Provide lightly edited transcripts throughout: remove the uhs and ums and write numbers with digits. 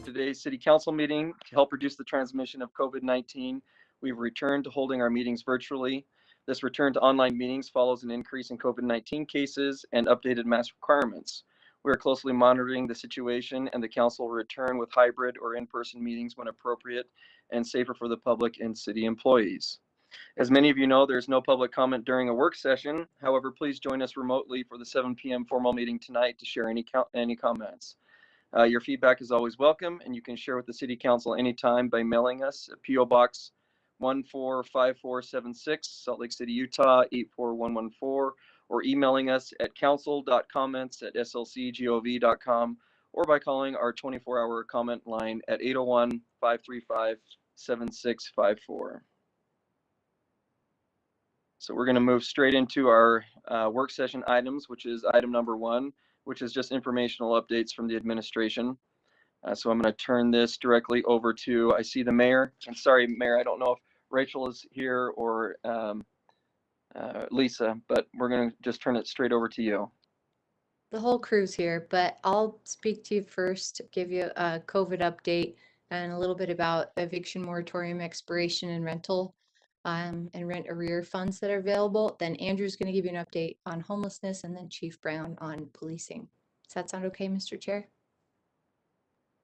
Today's City Council meeting to help reduce the transmission of COVID-19. We've returned to holding our meetings virtually. This return to online meetings follows an increase in COVID-19 cases and updated mask requirements. We are closely monitoring the situation, and the council will return with hybrid or in-person meetings when appropriate and safer for the public and city employees. As many of you know, there's no public comment during a work session. However, please join us remotely for the 7 p.m. formal meeting tonight to share any comments. Your feedback is always welcome, and you can share with the City Council anytime by mailing us at P.O. Box 145476, Salt Lake City, Utah 84114, or emailing us at council.comments@slcgov.com, or by calling our 24-hour comment line at 801-535-7654. So we're going to move straight into our work session items, which is item number 1, which is just informational updates from the administration. So I'm going to turn this directly over to, I see the mayor. I'm sorry, Mayor, I don't know if Rachel is here or Lisa, but we're going to just turn it straight over to you. The whole crew's here, but I'll speak to you first, give you a COVID update and a little bit about eviction moratorium expiration and rental and rent arrear funds that are available. Then Andrew's going to give you an update on homelessness, and then Chief Brown on policing. Does that sound okay, Mr. Chair?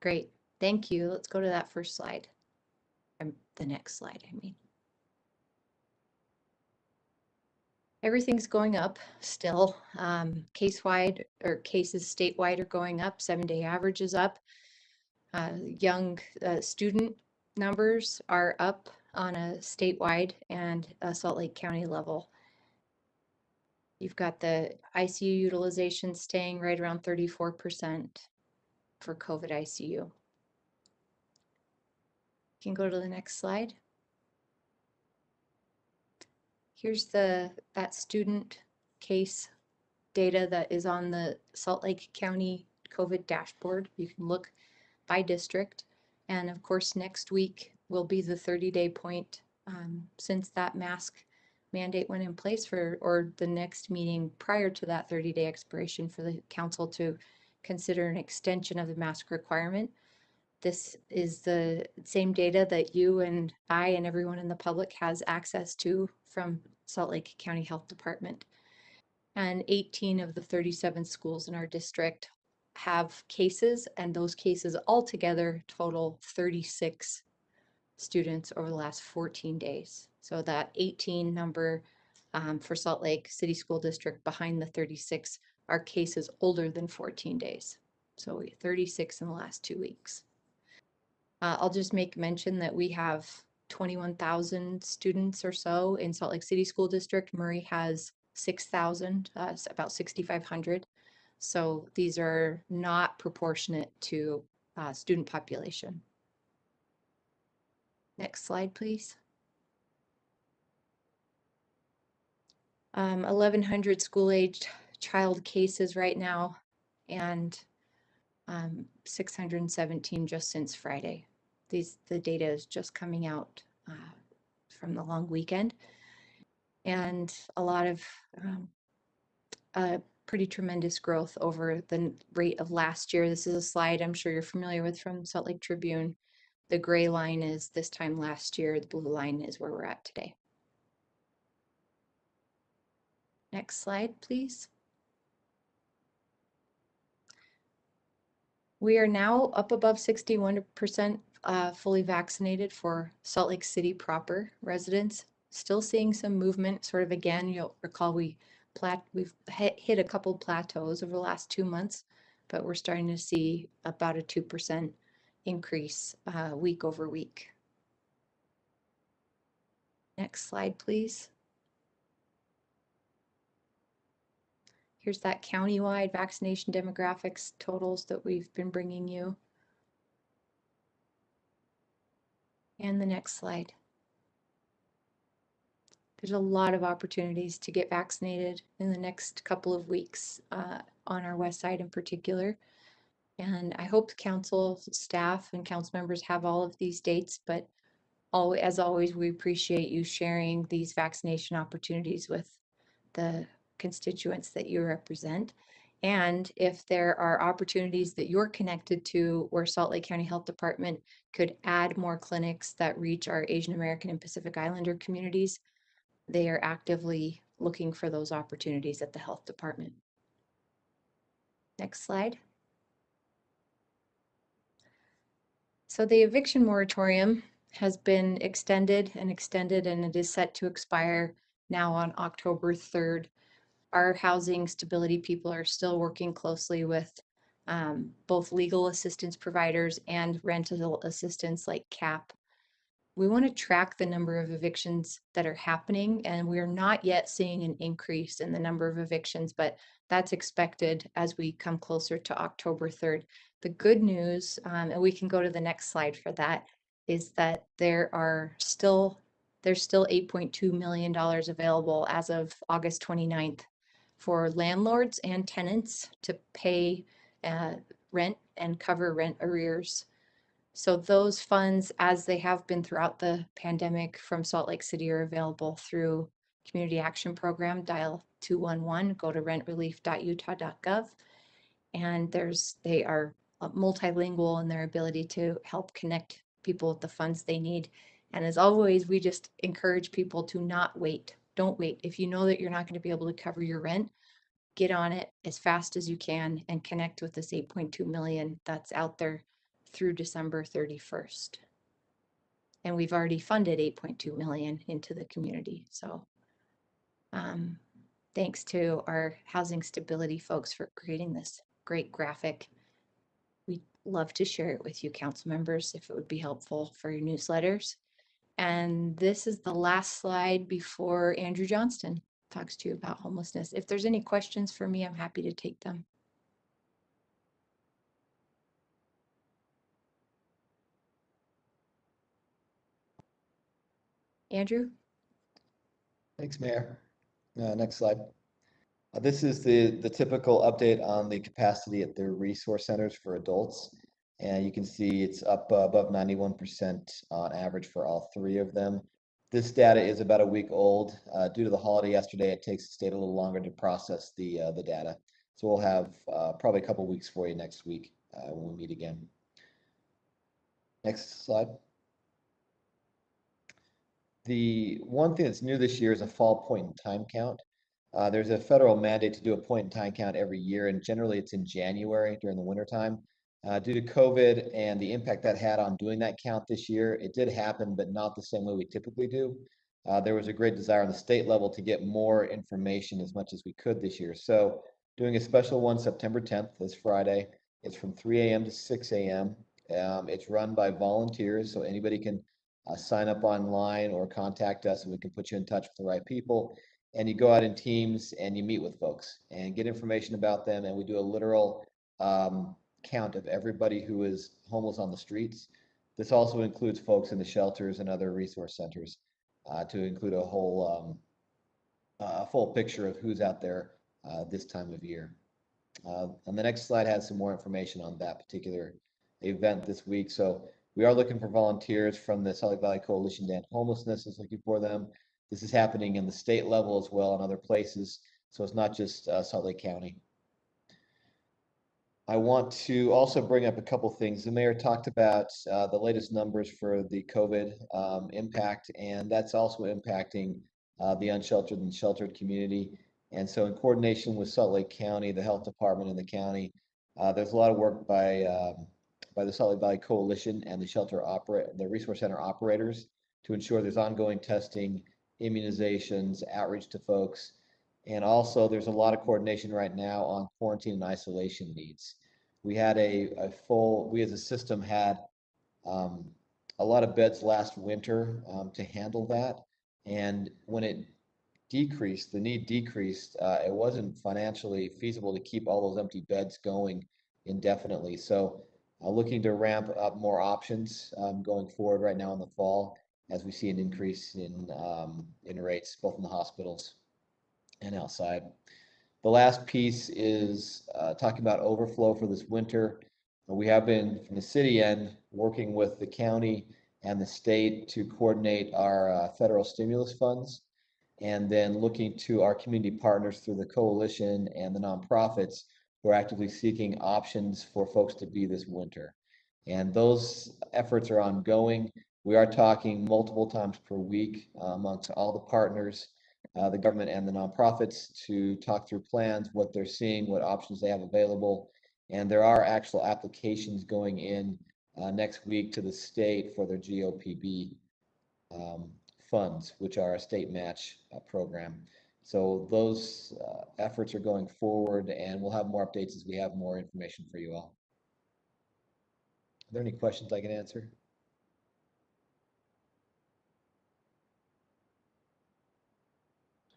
Great, thank you. Let's go to that first slide. The next slide, I mean. Everything's going up still. Case-wide or cases statewide are going up. 7-day average is up. Young student numbers are up on a statewide and a Salt Lake County level. You've got the ICU utilization staying right around 34% for COVID ICU. You can go to the next slide. Here's that student case data that is on the Salt Lake County COVID dashboard. You can look by district. And of course, next week will be the 30-day point since that mask mandate went in place or the next meeting prior to that 30-day expiration for the council to consider an extension of the mask requirement. This is the same data that you and I and everyone in the public has access to from Salt Lake County Health Department. And 18 of the 37 schools in our district have cases, and those cases altogether total 36 students over the last 14 days. So that 18 number for Salt Lake City School District behind the 36 are cases older than 14 days. So 36 in the last 2 weeks. I'll just make mention that we have 21,000 students or so in Salt Lake City School District. Murray has 6,000, about 6,500. So these are not proportionate to student population. Next slide, please. 1,100 school-aged child cases right now, and 617 just since Friday. The data is just coming out from the long weekend, and a lot of pretty tremendous growth over the rate of last year. This is a slide I'm sure you're familiar with from Salt Lake Tribune. The gray line is this time last year. The blue line is where we're at today. Next slide, please. We are now up above 61% fully vaccinated for Salt Lake City proper residents. Still seeing some movement, sort of again, you'll recall we've hit a couple plateaus over the last 2 months, but we're starting to see about a 2% increase week over week. Next slide, please. Here's that countywide vaccination demographics totals that we've been bringing you. And the next slide. There's a lot of opportunities to get vaccinated in the next couple of weeks on our west side in particular. And I hope the council staff and council members have all of these dates, but as always, we appreciate you sharing these vaccination opportunities with the constituents that you represent. And if there are opportunities that you're connected to where Salt Lake County Health Department could add more clinics that reach our Asian American and Pacific Islander communities, they are actively looking for those opportunities at the health department. Next slide. So the eviction moratorium has been extended, and it is set to expire now on October 3rd. Our housing stability people are still working closely with both legal assistance providers and rental assistance like CAP. We want to track the number of evictions that are happening, and we're not yet seeing an increase in the number of evictions, but that's expected as we come closer to October 3rd. The good news, and we can go to the next slide for that, is that there's still $8.2 million available as of August 29th for landlords and tenants to pay rent and cover rent arrears. So those funds, as they have been throughout the pandemic from Salt Lake City, are available through Community Action Program. Dial 211, go to rentrelief.utah.gov. And they are multilingual in their ability to help connect people with the funds they need. And as always, we just encourage people to not wait. Don't wait. If you know that you're not going to be able to cover your rent, get on it as fast as you can and connect with this 8.2 million that's out there through December 31st. And we've already funded 8.2 million into the community. So thanks to our housing stability folks for creating this great graphic. We'd love to share it with you, council members, if it would be helpful for your newsletters. And this is the last slide before Andrew Johnston talks to you about homelessness. If there's any questions for me, I'm happy to take them. Andrew? Thanks, Mayor. Next slide. This is the typical update on the capacity at the resource centers for adults. And you can see it's up above 91% on average for all three of them. This data is about a week old. Due to the holiday yesterday, it takes the state a little longer to process the data. So we'll have probably a couple weeks for you next week when we meet again. Next slide. The one thing that's new this year is a fall point in time count. There's a federal mandate to do a point in time count every year, and generally it's in January during the wintertime. Due to COVID and the impact that had on doing that count this year, it did happen, but not the same way we typically do. There was a great desire on the state level to get more information as much as we could this year. So doing a special one September 10th, this Friday. It's from 3 a.m. to 6 a.m. It's run by volunteers, so anybody can sign up online or contact us and we can put you in touch with the right people. And you go out in teams and you meet with folks and get information about them. And we do a literal count of everybody who is homeless on the streets. This also includes folks in the shelters and other resource centers to include a whole full picture of who's out there this time of year. And the next slide has some more information on that particular event this week. So we are looking for volunteers from the Salt Lake Valley Coalition to End Homelessness is looking for them. This is happening in the state level as well and other places. So it's not just Salt Lake County. I want to also bring up a couple things. The mayor talked about the latest numbers for the COVID impact, and that's also impacting the unsheltered and sheltered community. And so in coordination with Salt Lake County, the health department in the county, there's a lot of work by the Salt Lake Valley Coalition and the Resource Center operators to ensure there's ongoing testing, immunizations, outreach to folks. And also there's a lot of coordination right now on quarantine and isolation needs. We had we as a system had a lot of beds last winter to handle that. And when it decreased, the need decreased, it wasn't financially feasible to keep all those empty beds going indefinitely. So looking to ramp up more options going forward right now in the fall as we see an increase in rates both in the hospitals and outside. The last piece is talking about overflow for this winter. We have been, from the city end, working with the county and the state to coordinate our federal stimulus funds, and then looking to our community partners through the coalition and the nonprofits who are actively seeking options for folks to be this winter. And those efforts are ongoing. We are talking multiple times per week amongst all the partners, the government and the nonprofits, to talk through plans, what they're seeing, what options they have available. And there are actual applications going in next week to the state for their GOPB funds, which are a state match program. So those efforts are going forward, and we'll have more updates as we have more information for you all. Are there any questions I can answer?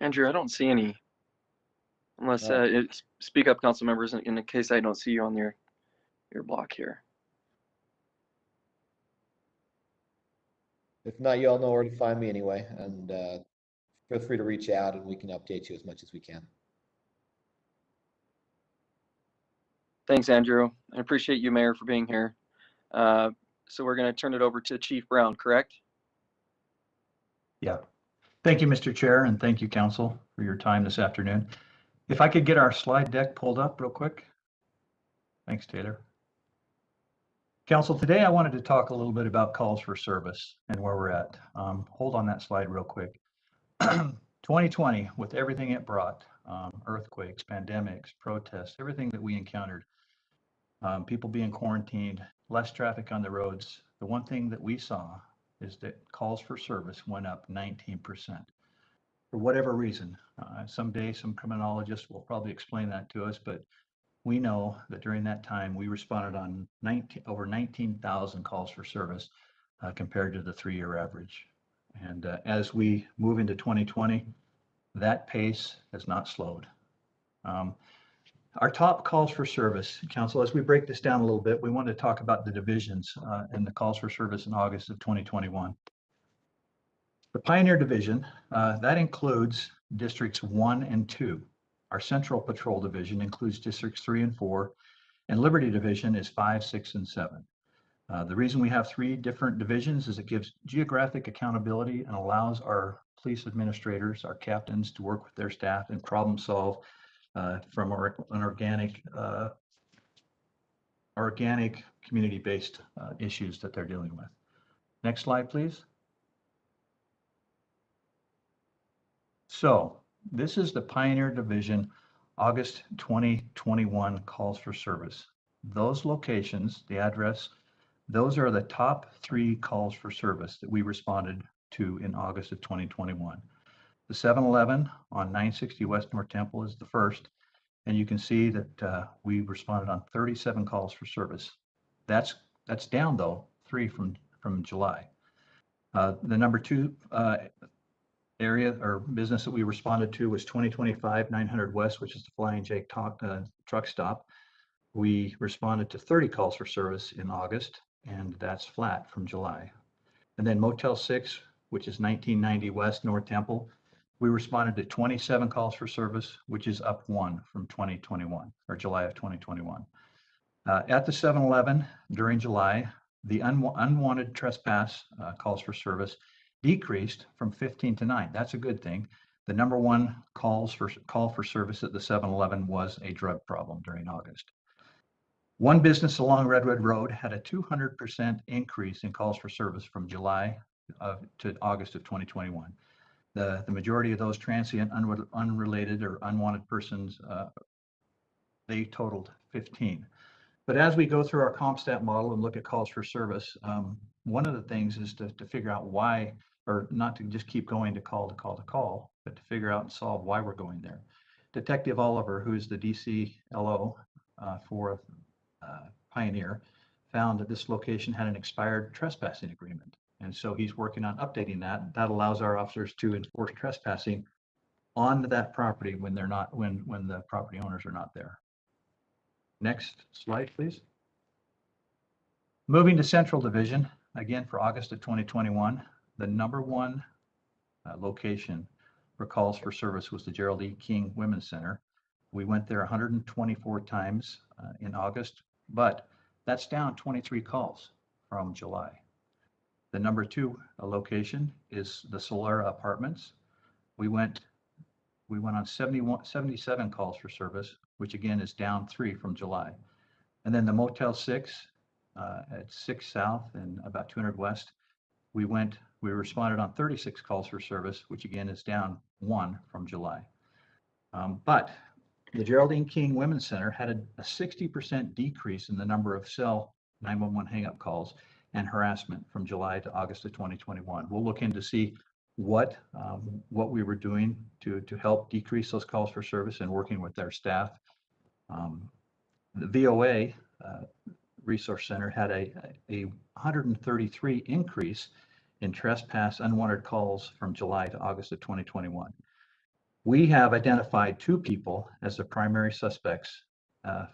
Andrew, I don't see any. Unless speak up, council members, in the case I don't see you on your block here. If not, you all know where to find me anyway, and feel free to reach out and we can update you as much as we can. Thanks, Andrew. I appreciate you, Mayor, for being here. So we're going to turn it over to Chief Brown, correct? Yeah. Thank you, Mr. Chair, and thank you, Council, for your time this afternoon. If I could get our slide deck pulled up real quick. Thanks, Taylor. Council, today I wanted to talk a little bit about calls for service and where we're at. Hold on that slide real quick. 2020, with everything it brought, earthquakes, pandemics, protests, everything that we encountered, people being quarantined, less traffic on the roads. The one thing that we saw is that calls for service went up 19%. For whatever reason, someday some criminologist will probably explain that to us, but we know that during that time we responded on over 19,000 calls for service compared to the 3-year average. And as we move into 2020, that pace has not slowed. Our top calls for service, Council, as we break this down a little bit, we want to talk about the divisions and the calls for service in August of 2021. The Pioneer Division, that includes Districts 1 and 2. Our Central Patrol Division includes Districts 3 and 4, and Liberty Division is 5, 6, and 7. The reason we have 3 different divisions is it gives geographic accountability and allows our police administrators, our captains, to work with their staff and problem solve from an organic community-based issues that they're dealing with. Next slide, please. So this is the Pioneer Division August 2021 calls for service. Those locations, the address, those are the top 3 calls for service that we responded to in August of 2021. The 7-Eleven on 960 West North Temple is the first, and you can see that we responded on 37 calls for service. That's down though, 3 from July. The number 2 area or business that we responded to was 2025 900 West, which is the Flying J truck stop. We responded to 30 calls for service in August, and that's flat from July. And then Motel 6, which is 1990 West North Temple, We responded to 27 calls for service, which is up 1 from 2021 or July of 2021. At the 7-Eleven during July, the unwanted trespass calls for service decreased from 15 to 9. That's a good thing. The number one call for service at the 7-Eleven was a drug problem during August. One business along Redwood Road had a 200% increase in calls for service from July to August of 2021. The majority of those transient, unrelated, or unwanted persons, they totaled 15. But as we go through our CompStat model and look at calls for service, one of the things is to figure out why, or not to just keep going to call, but to figure out and solve why we're going there. Detective Oliver, who is the DCLO for Pioneer, found that this location had an expired trespassing agreement. And so he's working on updating that. That allows our officers to enforce trespassing on that property when they're not, when the property owners are not there. Next slide, please. Moving to Central Division, again for August of 2021, the number one location for calls for service was the Gerald E. King Women's Center. We went there 124 times in August, but that's down 23 calls from July. The number two location is the Solera Apartments. We went on 77 calls for service, which again is down 3 from July. And then the Motel 6 at 6 South and about 200 West, we responded on 36 calls for service, which again is down 1 from July. But the Geraldine King Women's Center had a 60% decrease in the number of cell 911 hang-up calls and harassment from July to August of 2021. We'll look in to see what we were doing to help decrease those calls for service and working with their staff. The Voa Resource Center had a 133 increase in trespass unwanted calls from July to August of 2021. We have identified 2 people as the primary suspects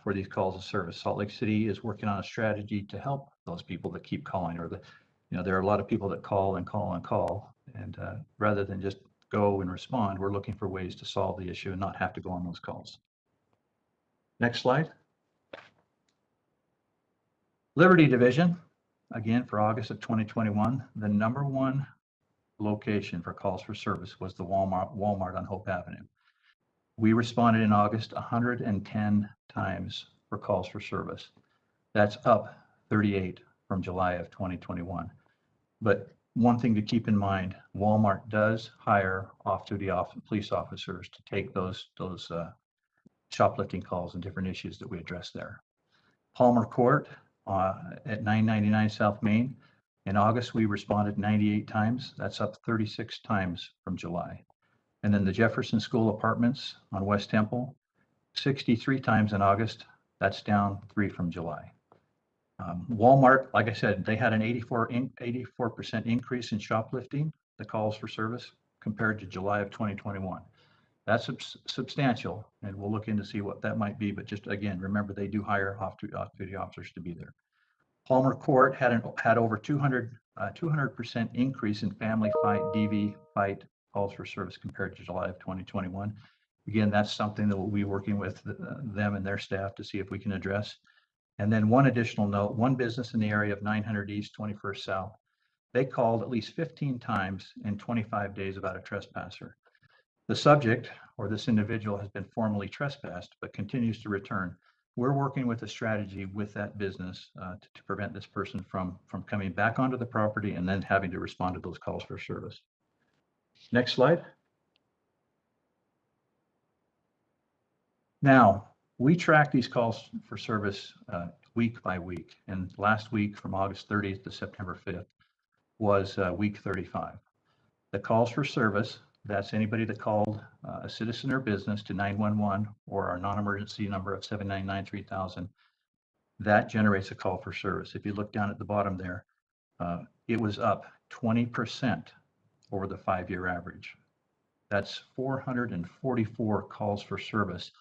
for these calls of service. Salt Lake City is working on a strategy to help those people that keep calling, or there are a lot of people that call and call and call, and rather than just go and respond, we're looking for ways to solve the issue and not have to go on those calls. Next slide. Liberty Division, again for August of 2021, the number one location for calls for service was the Walmart on Hope Avenue. We responded in August 110 times for calls for service. That's up 38 from July of 2021. But one thing to keep in mind, Walmart does hire off-duty police officers to take those shoplifting calls and different issues that we address there. Palmer Court at 999 South Main. In August, we responded 98 times. That's up 36 times from July. And then the Jefferson School Apartments on West Temple, 63 times in August. That's down 3 from July. Walmart, like I said, they had an 84% increase in shoplifting, the calls for service, compared to July of 2021. That's substantial, and we'll look in to see what that might be. But just again, remember they do hire off-duty officers to be there. Palmer Court had over 200% increase in family fight, DV fight calls for service compared to July of 2021. Again, that's something that we'll be working with them and their staff to see if we can address. And then one additional note, one business in the area of 900 East, 21st South, they called at least 15 times in 25 days about a trespasser. The subject, or this individual, has been formally trespassed but continues to return. We're working with a strategy with that business to prevent this person from coming back onto the property and then having to respond to those calls for service. Next slide. Now, we track these calls for service week by week. And last week, from August 30th to September 5th, was week 35. The calls for service, that's anybody that called a citizen or business to 911 or our non-emergency number of 799-3000, that generates a call for service. If you look down at the bottom there, it was up 20% over the 5-year average. That's 444 calls for service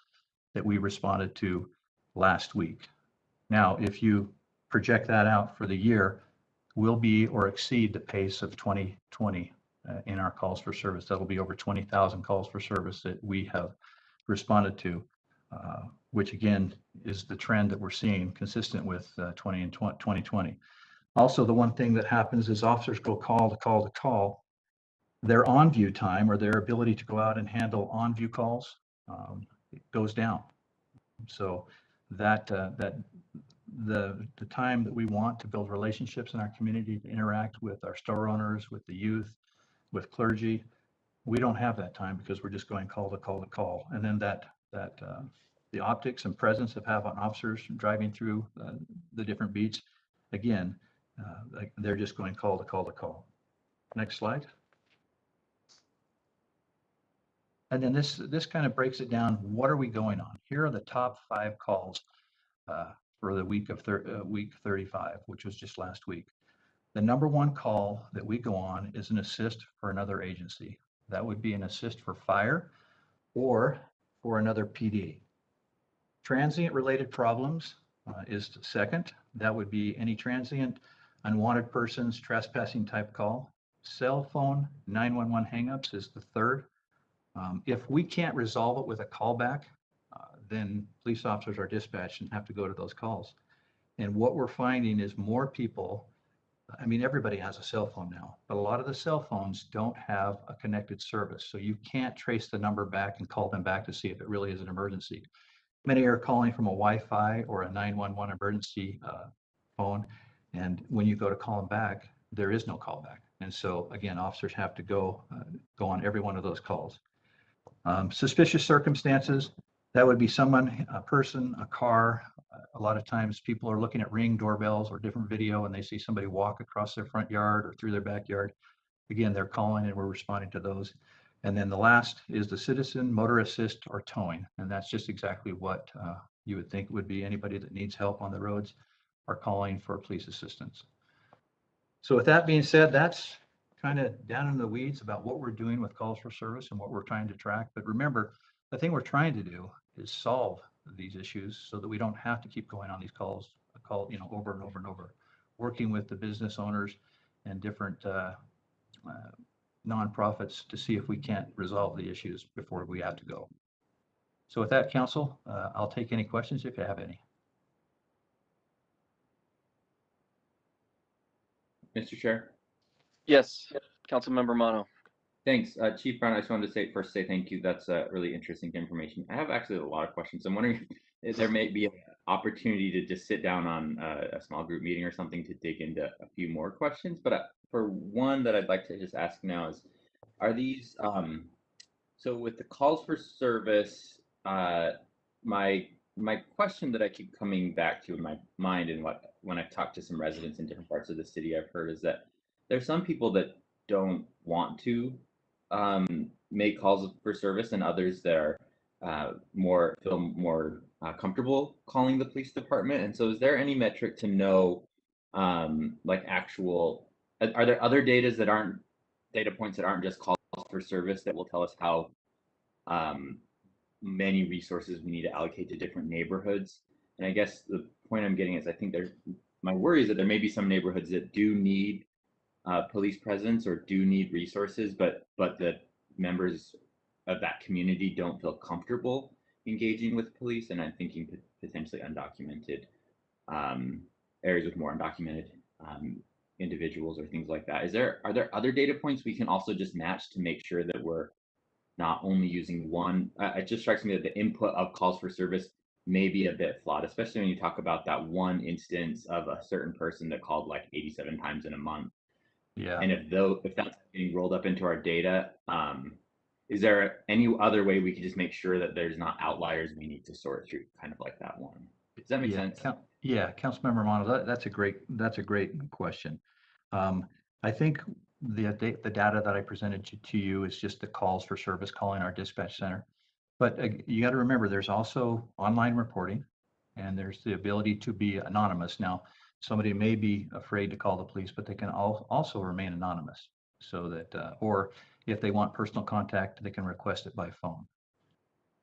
that we responded to last week. Now, if you project that out for the year, we'll be or exceed the pace of 2020 in our calls for service. That'll be over 20,000 calls for service that we have responded to, which again is the trend that we're seeing consistent with 2020. Also, the one thing that happens is officers go call to call to call. Their on-view time or their ability to go out and handle on-view calls goes down. So that the time that we want to build relationships in our community, to interact with our store owners, with the youth, with clergy, we don't have that time because we're just going call to call to call. And then the optics and presence of having officers driving through the different beats, again, like they're just going call to call to call. Next slide. And then this kind of breaks it down. What are we going on? Here are the top 5 calls for the week of week 35, which was just last week. The number 1 call that we go on is an assist for another agency. That would be an assist for fire or for another PD. Transient related problems is second. That would be any transient, unwanted persons, trespassing type call. Cell phone 911 hangups is the third. If we can't resolve it with a callback, then police officers are dispatched and have to go to those calls. And what we're finding is more people, I mean, everybody has a cell phone now, but a lot of the cell phones don't have a connected service. So you can't trace the number back and call them back to see if it really is an emergency. Many are calling from a Wi-Fi or a 911 emergency phone. And when you go to call them back, there is no callback. And so again, officers have to go on every one of those calls. Suspicious circumstances, that would be someone, a person, a car. A lot of times people are looking at Ring doorbells or different video and they see somebody walk across their front yard or through their backyard. Again, they're calling and we're responding to those. And then the last is the citizen, motor assist, or towing. And that's just exactly what you would think would be anybody that needs help on the roads or calling for police assistance. So with that being said, that's kind of down in the weeds about what we're doing with calls for service and what we're trying to track. But remember, the thing we're trying to do is solve these issues so that we don't have to keep going on these calls, over and over and over, working with the business owners and different nonprofits to see if we can't resolve the issues before we have to go. So with that, Council, I'll take any questions if you have any. Mr. Chair. Yes, Councilmember Mono. Thanks, Chief Brown. I just wanted to say thank you. That's really interesting information. I have actually a lot of questions. I'm wondering if there may be an opportunity to just sit down on a small group meeting or something to dig into a few more questions. But for one that I'd like to just ask now is, are these so with the calls for service? My question that I keep coming back to in my mind and when I've talked to some residents in different parts of the city, I've heard is that there's some people that don't want to make calls for service and others that are feel more comfortable calling the police department. And so is there any metric to know like actual, are there other data points that aren't just calls for service that will tell us how many resources we need to allocate to different neighborhoods? And I guess the point I'm getting is I think my worry is that there may be some neighborhoods that do need police presence or do need resources, but the members of that community don't feel comfortable engaging with police. And I'm thinking potentially undocumented areas with more undocumented individuals or things like that. Are there other data points we can also just match to make sure that we're not only using one? It just strikes me that the input of calls for service may be a bit flawed, especially when you talk about that one instance of a certain person that called like 87 times in a month. Yeah. And if that's getting rolled up into our data, is there any other way we could just make sure that there's not outliers we need to sort through, kind of like that one? Does that make sense? Yeah, Councilmember Mono, that's a great question. I think the data that I presented to you is just the calls for service calling our dispatch center. But you got to remember, there's also online reporting, and there's the ability to be anonymous. Now, somebody may be afraid to call the police, but they can also remain anonymous, so that, or if they want personal contact, they can request it by phone.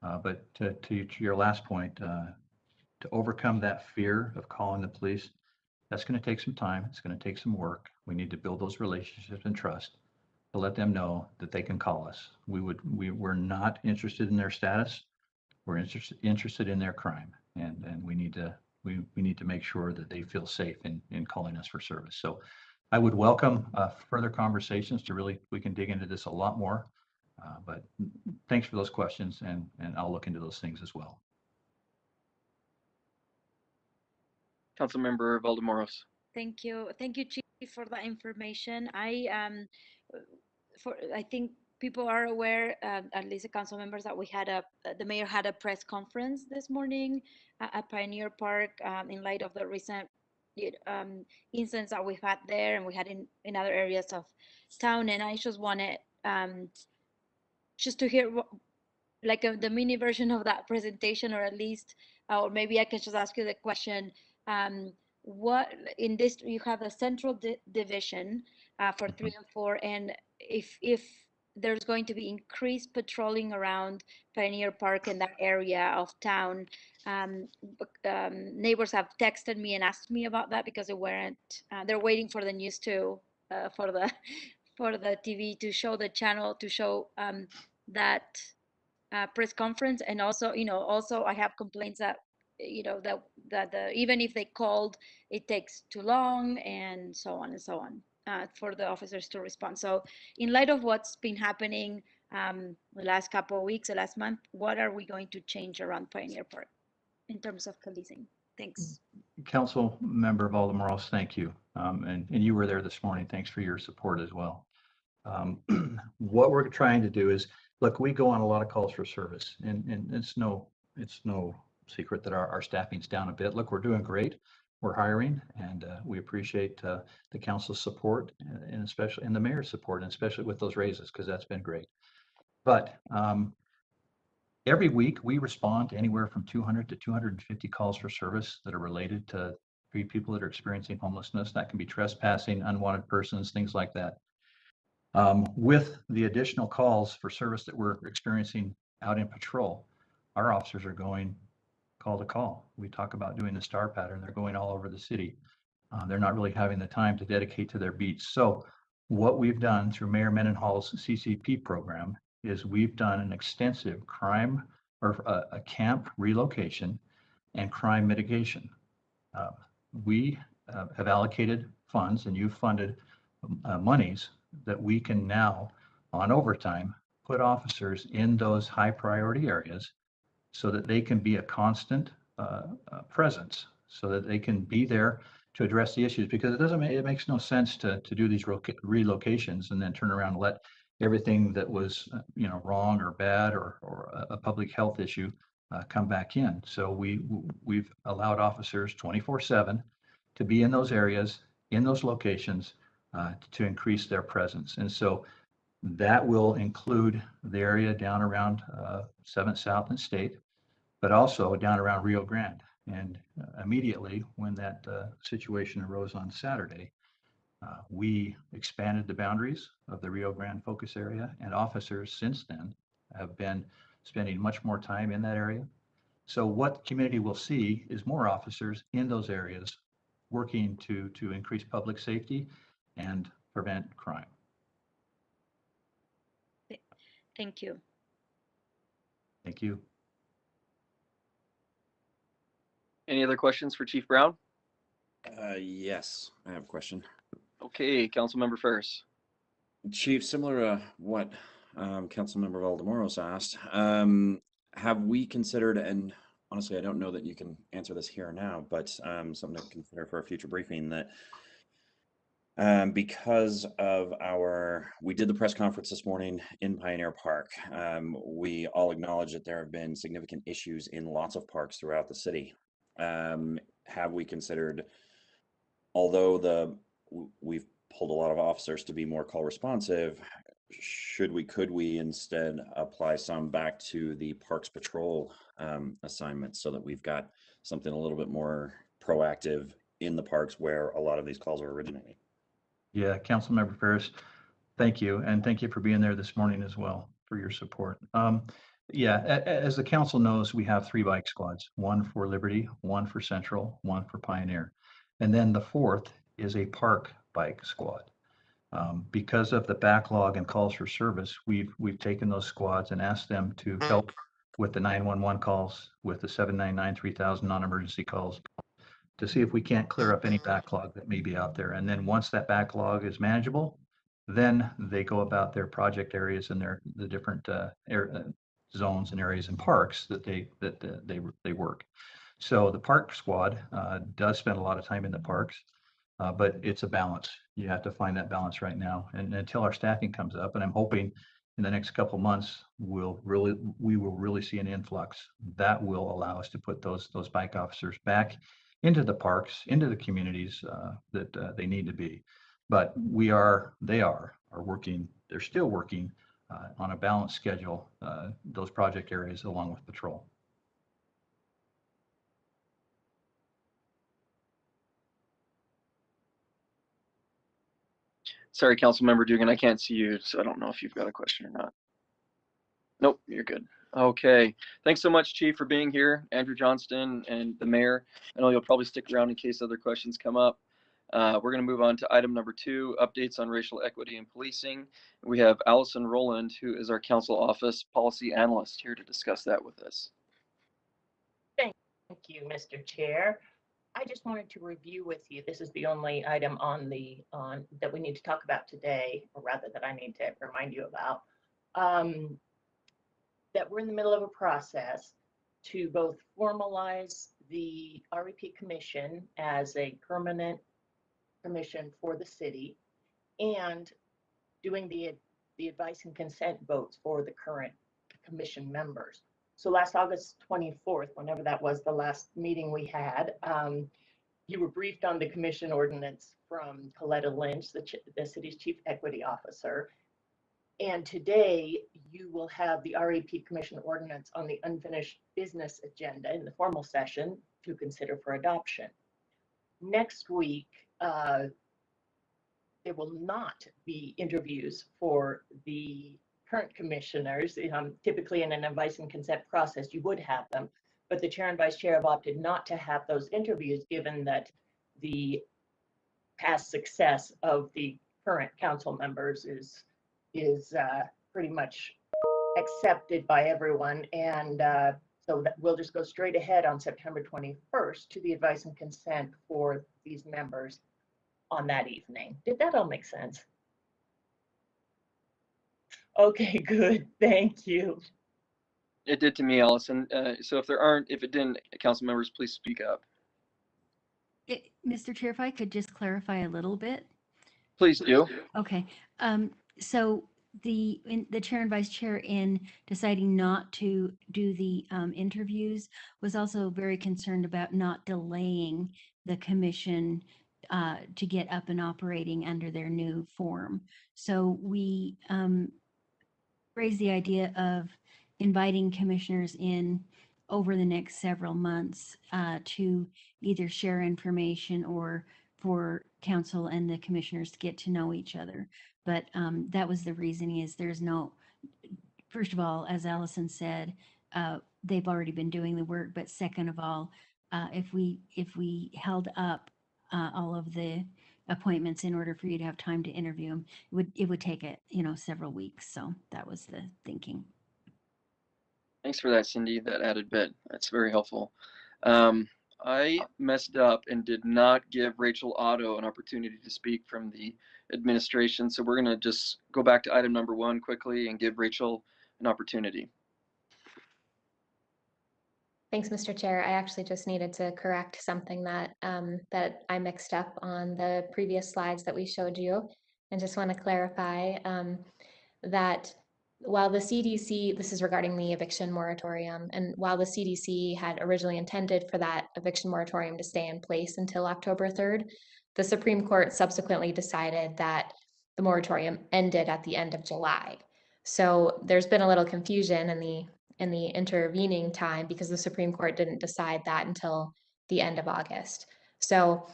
But to your last point, to overcome that fear of calling the police, that's going to take some time. It's going to take some work. We need to build those relationships and trust. to let them know that they can call us. We're not interested in their status. We're interested in their crime, and we need to make sure that they feel safe in calling us for service. So I would welcome further conversations we can dig into this a lot more. But thanks for those questions, and I'll look into those things as well. Councilmember Valdemoros. Thank you, Chief, for that information. I think people are aware, at least the council members, that the mayor had a press conference this morning at Pioneer Park in light of the recent incidents that we've had there, and we had in other areas of town. And I just wanted just to hear like the mini version of that presentation, or at least, or maybe I can just ask you the question. What in this, you have a central division for 3 and 4, and if there's going to be increased patrolling around Pioneer Park in that area of town, neighbors have texted me and asked me about that because they're waiting for the news for the TV to show the channel to show that press conference. And also, also I have complaints that even if they called, it takes too long, and so on and so on, for the officers to respond. So in light of what's been happening the last couple of weeks, the last month, what are we going to change around Pioneer Park in terms of policing? Thanks. Council Member Valdemoros, thank you. And you were there this morning. Thanks for your support as well. What we're trying to do is, look, we go on a lot of calls for service, and it's no secret that our staffing's down a bit. Look, we're doing great. We're hiring, and we appreciate the council's support, and especially the mayor's support, and especially with those raises, because that's been great. But every week we respond to anywhere from 200 to 250 calls for service that are related to people that are experiencing homelessness. That can be trespassing, unwanted persons, things like that. With the additional calls for service that we're experiencing out in patrol, our officers are going call to call. We talk about doing the star pattern. They're going all over the city. They're not really having the time to dedicate to their beats. So what we've done through Mayor Mendenhall's CCP program is we've done an extensive crime or a camp relocation and crime mitigation. We have allocated funds, and you've funded monies that we can now, on overtime, put officers in those high priority areas so that they can be a constant presence, so that they can be there to address the issues. Because it makes no sense to do these relocations and then turn around and let everything that was wrong or bad or a public health issue come back in. So we've allowed officers 24/7 to be in those areas, in those locations, to increase their presence. And so that will include the area down around 7th South and State, but also down around Rio Grande. And immediately when that situation arose on Saturday, we expanded the boundaries of the Rio Grande focus area, and officers since then have been spending much more time in that area. So what the community will see is more officers in those areas working to increase public safety and prevent crime. Thank you. Thank you. Any other questions for Chief Brown? Yes, I have a question. Okay, Councilmember Ferris. Chief, similar to what Councilmember Valdemoros asked, have we considered, and honestly, I don't know that you can answer this here now, but something to consider for a future briefing, that because of we did the press conference this morning in Pioneer Park. We all acknowledge that there have been significant issues in lots of parks throughout the city. Have we considered, although we've pulled a lot of officers to be more call responsive, could we instead apply some back to the Parks Patrol assignments, so that we've got something a little bit more proactive in the parks where a lot of these calls are originating? Yeah, Councilmember Ferris, thank you. And thank you for being there this morning as well, for your support. Yeah, as the council knows, we have 3 bike squads, 1 for Liberty, 1 for Central, 1 for Pioneer. And then the 4th is a park bike squad. Because of the backlog and calls for service, we've taken those squads and asked them to help with the 911 calls, with the 799, 3000 non-emergency calls, to see if we can't clear up any backlog that may be out there. And then once that backlog is manageable, then they go about their project areas and the different zones and areas and parks that they work. So the park squad does spend a lot of time in the parks, but it's a balance. You have to find that balance right now, and until our staffing comes up, and I'm hoping in the next couple months we will really see an influx that will allow us to put those bike officers back into the parks, into the communities that they need to be. But they are working. They're still working on a balanced schedule, those project areas along with patrol. Sorry, Councilmember Dugan, I can't see you, so I don't know if you've got a question or not. Nope, you're good. Okay, thanks so much, Chief, for being here, Andrew Johnston and the Mayor. I know you'll probably stick around in case other questions come up. We're going to move on to item number 2, updates on racial equity and policing. We have Allison Rowland, who is our Council Office Policy Analyst, here to discuss that with us. Thank you, Mr. Chair. I just wanted to review with you. This is the only item on that we need to talk about today, or rather that I need to remind you about. That we're in the middle of a process to both formalize the REP Commission as a permanent commission for the city, and doing the advice and consent votes for the current commission members. So last August 24th, whenever that was, the last meeting we had, you were briefed on the commission ordinance from Coletta Lynch, the city's chief equity officer. And today you will have the REP Commission ordinance on the unfinished business agenda in the formal session to consider for adoption. Next week, there will not be interviews for the current commissioners. Typically in an advice and consent process, you would have them, but the chair and vice chair have opted not to have those interviews, given that the past success of the current council members is pretty much accepted by everyone. And so that we'll just go straight ahead on September 21st to the advice and consent for these members on that evening. Did that all make sense? Okay, good. Thank you. It did to me, Allison. So if it didn't, council members, please speak up. Mr. Chair, if I could just clarify a little bit. Please do. Okay. So the chair and vice chair, in deciding not to do the interviews, was also very concerned about not delaying the commission to get up and operating under their new form. So we raised the idea of inviting commissioners in over the next several months to either share information or for council and the commissioners to get to know each other. But that was the reasoning, is there's no, first of all, as Allison said, they've already been doing the work. But second of all, if we held up all of the appointments in order for you to have time to interview them, it would take several weeks. So that was the thinking. Thanks for that, Cindy, that added bit. That's very helpful. I messed up and did not give Rachel Otto an opportunity to speak from the administration. So we're going to just go back to item number 1 quickly and give Rachel an opportunity. Thanks, Mr. Chair. I actually just needed to correct something that that I mixed up on the previous slides that we showed you, and just want to clarify that while the CDC, this is regarding the eviction moratorium, and while the CDC had originally intended for that eviction moratorium to stay in place until October 3rd, the Supreme Court subsequently decided that the moratorium ended at the end of July. So there's been a little confusion in the intervening time, because the Supreme Court didn't decide that until the end of August. So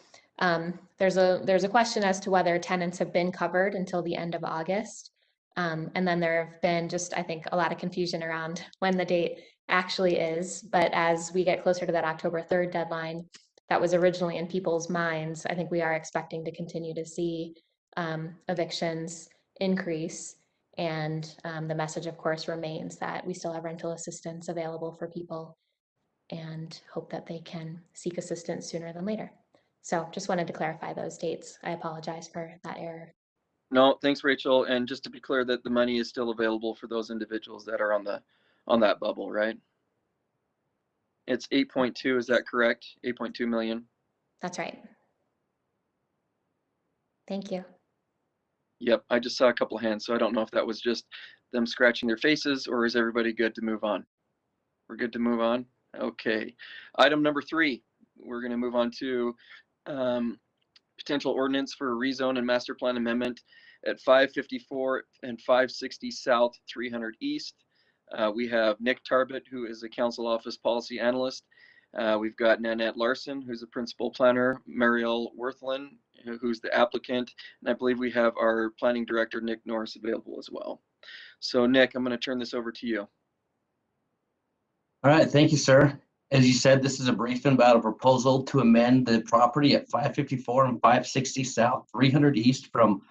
there's a question as to whether tenants have been covered until the end of August. And then there have been I think, a lot of confusion around when the date actually is. But as we get closer to that October 3rd deadline that was originally in people's minds, I think we are expecting to continue to see evictions increase. And the message, of course, remains that we still have rental assistance available for people and hope that they can seek assistance sooner than later. So just wanted to clarify those dates. I apologize for that error. No, thanks, Rachel. And just to be clear that the money is still available for those individuals that are on that bubble, right? It's 8.2, is that correct? 8.2 million? That's right. Thank you. Yep, I just saw a couple of hands, so I don't know if that was just them scratching their faces or is everybody good to move on? We're good to move on? Okay. Item number 3, we're going to move on to potential ordinance for a rezone and master plan amendment at 554 and 560 South, 300 East. We have Nick Tarbett, who is a council office policy analyst. We've got Nanette Larson, who's a principal planner, Marielle Worthland, who's the applicant, and I believe we have our planning director, Nick Norris, available as well. So Nick, I'm going to turn this over to you. All right, thank you, sir. As you said, this is a briefing about a proposal to amend the property at 554 and 560 South, 300 East from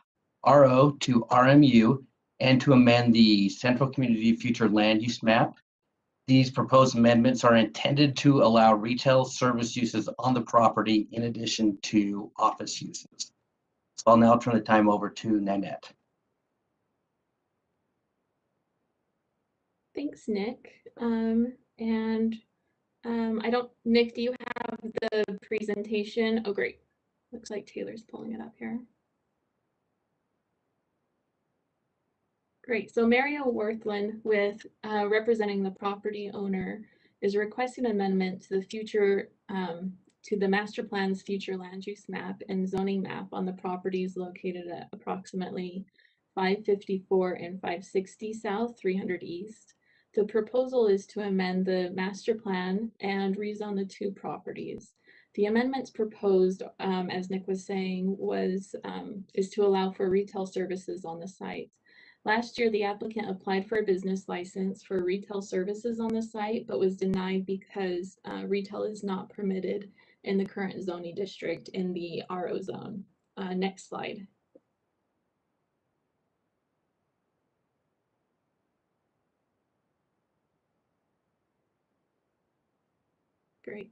RO to RMU, and to amend the Central Community Future Land Use Map. These proposed amendments are intended to allow retail service uses on the property in addition to office uses. So I'll now turn the time over to Nanette. Thanks, Nick. Nick, do you have the presentation? Oh, great. Looks like Taylor's pulling it up here. Great. So Marielle Worthland, with representing the property owner, is requesting an amendment to the future to the master plan's future land use map and zoning map on the properties located at approximately 554 and 560 South, 300 East. The proposal is to amend the master plan and rezone the 2 properties. The amendments proposed, as Nick was saying, is to allow for retail services on the site. Last year, the applicant applied for a business license for retail services on the site, but was denied because retail is not permitted in the current zoning district in the RO zone. Next slide. Great.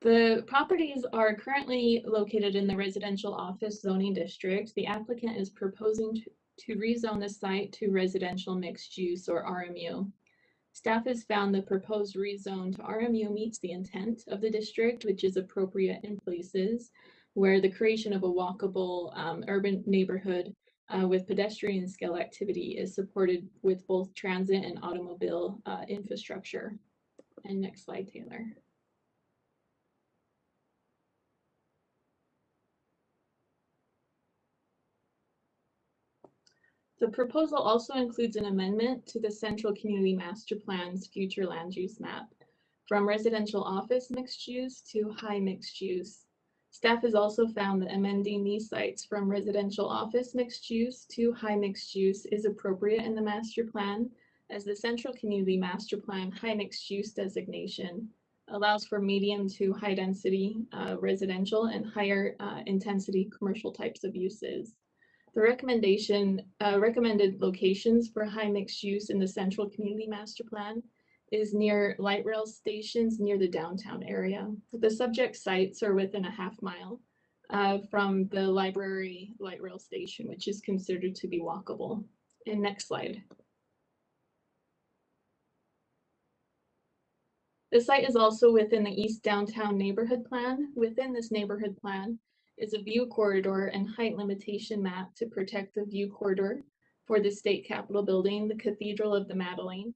The properties are currently located in the residential office zoning district. The applicant is proposing to rezone the site to residential mixed use, or RMU. Staff has found the proposed rezone to RMU meets the intent of the district, which is appropriate in places where the creation of a walkable urban neighborhood with pedestrian scale activity is supported with both transit and automobile infrastructure. And next slide, Taylor. The proposal also includes an amendment to the Central Community Master Plan's future land use map from residential office mixed use to high mixed use. Staff has also found that amending these sites from residential office mixed use to high mixed use is appropriate in the master plan, as the Central Community Master Plan high mixed use designation allows for medium to high density residential and higher intensity commercial types of uses. The recommended locations for high mixed use in the Central Community Master Plan is near light rail stations near the downtown area. The subject sites are within a half mile from the library light rail station, which is considered to be walkable. And next slide. The site is also within the East Downtown Neighborhood Plan. Within this neighborhood plan is a view corridor and height limitation map to protect the view corridor for the State Capitol building, the Cathedral of the Madeleine,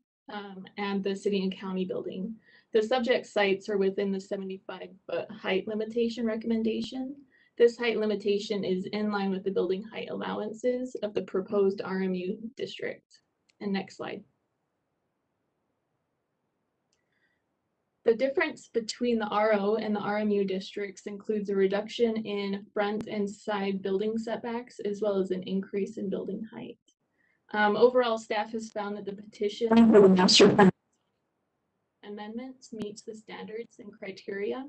and the City and County building. The subject sites are within the 75-foot height limitation recommendation. This height limitation is in line with the building height allowances of the proposed RMU district. And next slide. The difference between the RO and the RMU districts includes a reduction in front and side building setbacks, as well as an increase in building height. Overall, staff has found that the petition for the master plan amendments meets the standards and criteria.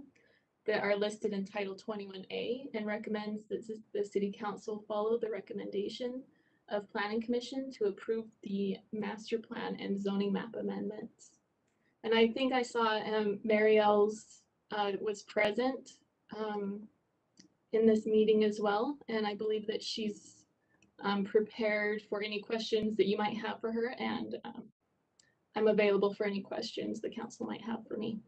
that are listed in Title 21A and recommends that the City Council follow the recommendation of Planning Commission to approve the master plan and zoning map amendments. And I think I saw Marielle's was present in this meeting as well, and I believe that she's prepared for any questions that you might have for her, and I'm available for any questions the council might have for me.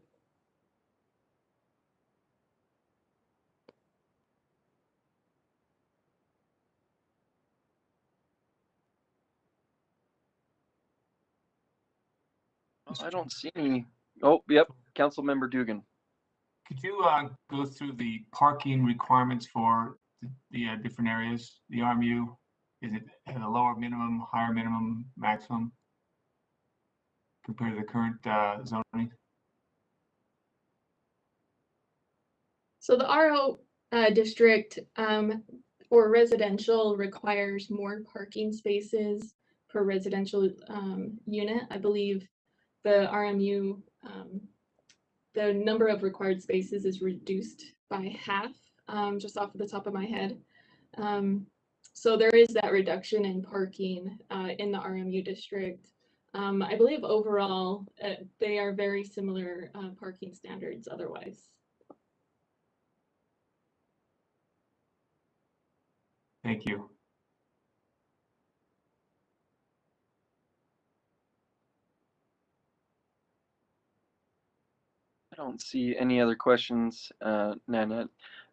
I don't see any. Oh, yep. Councilmember Dugan. Could you go through the parking requirements for the different areas, the RMU? Is it at a lower minimum, higher minimum, maximum compared to the current zoning? So the RO district for residential requires more parking spaces per residential unit. I believe the RMU, the number of required spaces is reduced by half, just off of the top of my head. So there is that reduction in parking in the RMU district. I believe overall they are very similar parking standards otherwise. Thank you. I don't see any other questions, Nanette.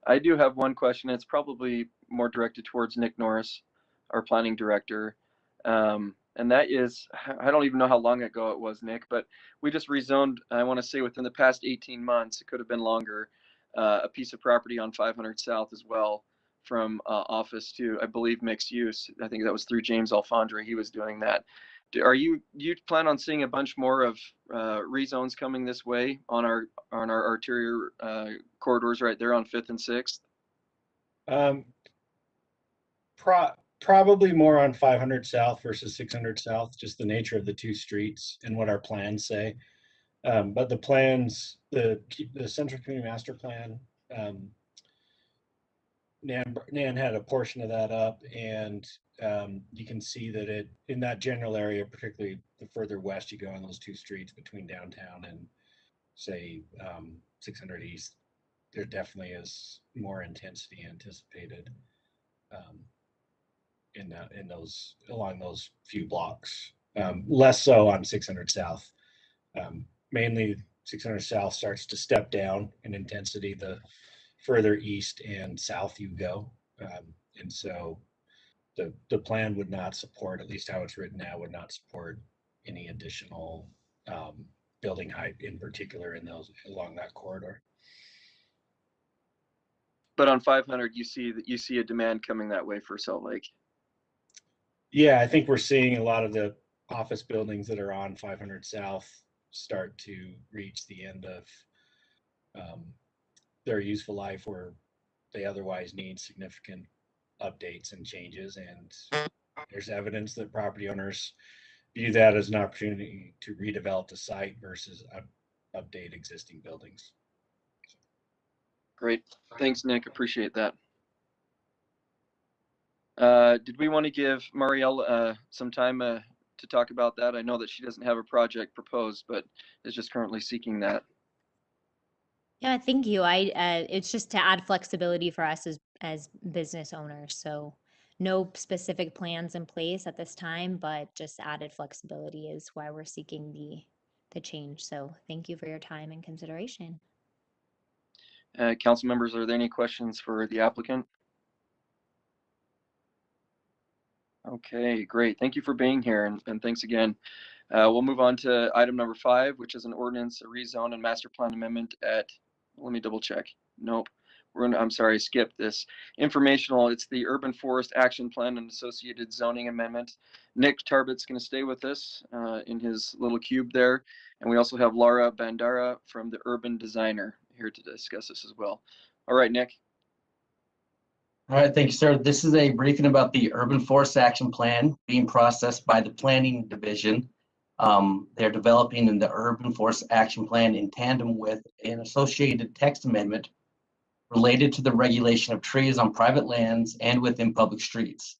I do have one question. It's probably more directed towards Nick Norris, our planning director. And that is, I don't even know how long ago it was, Nick, but we just rezoned, I want to say within the past 18 months, it could have been longer, a piece of property on 500 South as well, from office to, I believe, mixed use. I think that was through James Alfondre. He was doing that. You plan on seeing a bunch more of rezones coming this way on our arterial corridors right there on 5th and 6th? Probably more on 500 South versus 600 South, just the nature of the two streets and what our plans say. But the plans, the Central Community Master Plan, Nan had a portion of that up, and you can see that it in that general area, particularly the further west you go on those two streets between downtown and say 600 East, there definitely is more intensity anticipated in those along those few blocks. Less so on 600 South. Mainly 600 South starts to step down in intensity the further east and south you go, and so the plan would not support, at least how it's written now, would not support any additional building height in particular in those along that corridor. But on 500, you see a demand coming that way for Salt Lake. Yeah, I think we're seeing a lot of the office buildings that are on 500 South start to reach the end of their useful life, where they otherwise need significant updates and changes. And there's evidence that property owners view that as an opportunity to redevelop the site versus update existing buildings. Great. Thanks, Nick. Appreciate that. Did we want to give Marielle some time to talk about that? I know that she doesn't have a project proposed, but is just currently seeking that. Yeah, thank you. It's just to add flexibility for us as business owners. So no specific plans in place at this time, but just added flexibility is why we're seeking the change. So thank you for your time and consideration. Council members, are there any questions for the applicant? Okay, great. Thank you for being here, and thanks again. We'll move on to item number 5, which is an ordinance, a rezone and master plan amendment at, let me double check. Nope. I'm sorry, I skipped this. Informational, it's the Urban Forest Action Plan and associated zoning amendment. Nick Tarbet's going to stay with us in his little cube there. And we also have Laura Bandara from the Urban Designer here to discuss this as well. All right, Nick. All right, thank you, sir. This is a briefing about the Urban Forest Action Plan being processed by the Planning Division. They're developing the Urban Forest Action Plan in tandem with an associated text amendment related to the regulation of trees on private lands and within public streets.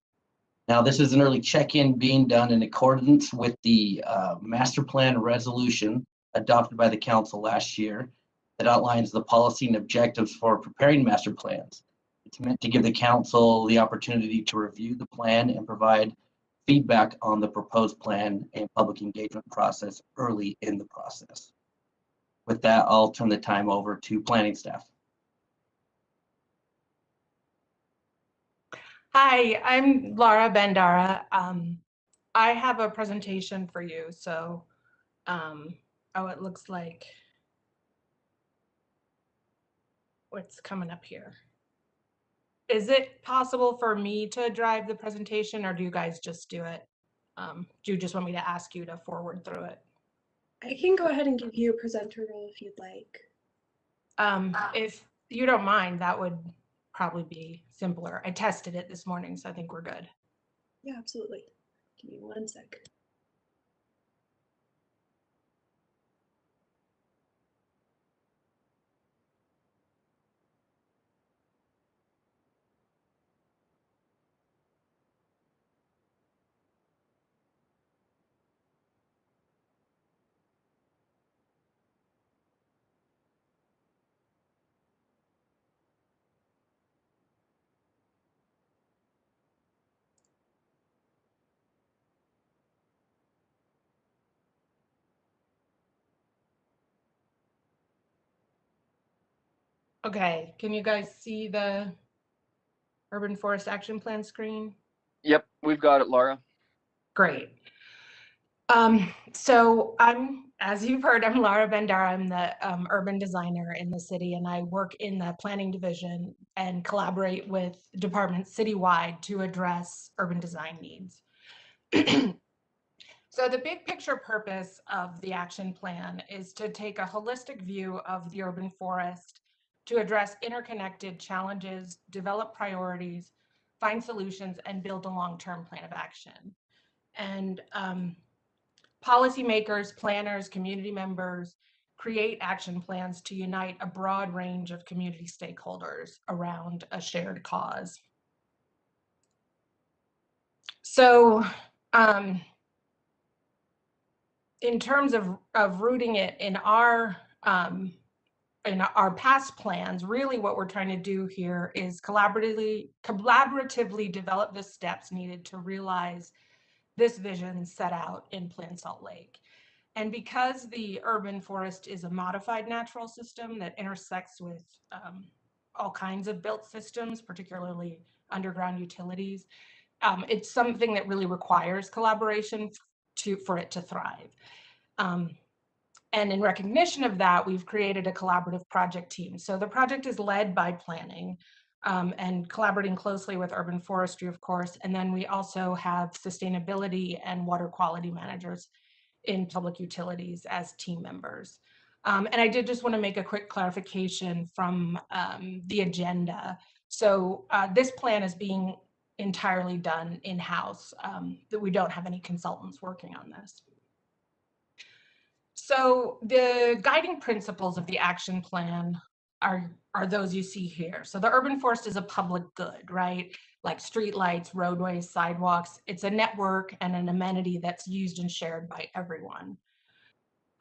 Now, this is an early check-in being done in accordance with the master plan resolution adopted by the council last year that outlines the policy and objectives for preparing master plans. It's meant to give the council the opportunity to review the plan and provide feedback on the proposed plan and public engagement process early in the process. With that, I'll turn the time over to planning staff. Hi, I'm Laura Bandara. I have a presentation for you. So, it looks like what's coming up here. Is it possible for me to drive the presentation, or do you guys just do it? Do you just want me to ask you to forward through it? I can go ahead and give you a presenter role if you'd like. If you don't mind, that would probably be simpler. I tested it this morning, so I think we're good. Yeah, absolutely. Give me 1 sec. Okay, can you guys see the Urban Forest Action Plan screen? Yep, we've got it, Laura. Great. So as you've heard, I'm Laura Bandara. I'm the urban designer in the city, and I work in the planning division and collaborate with departments citywide to address urban design needs. So the big picture purpose of the action plan is to take a holistic view of the urban forest to address interconnected challenges, develop priorities, find solutions, and build a long-term plan of action. And policymakers, planners, community members create action plans to unite a broad range of community stakeholders around a shared cause. So in terms of rooting it in our past plans, really what we're trying to do here is collaboratively develop the steps needed to realize this vision set out in Plan Salt Lake. And because the urban forest is a modified natural system that intersects with all kinds of built systems, particularly underground utilities, it's something that really requires collaboration for it to thrive. And in recognition of that, we've created a collaborative project team. So the project is led by planning and collaborating closely with urban forestry, of course. And then we also have sustainability and water quality managers in public utilities as team members. And I did just want to make a quick clarification from the agenda. So this plan is being entirely done in-house, that we don't have any consultants working on this. So the guiding principles of the action plan are those you see here. So the urban forest is a public good, right? Like streetlights, roadways, sidewalks. It's a network and an amenity that's used and shared by everyone.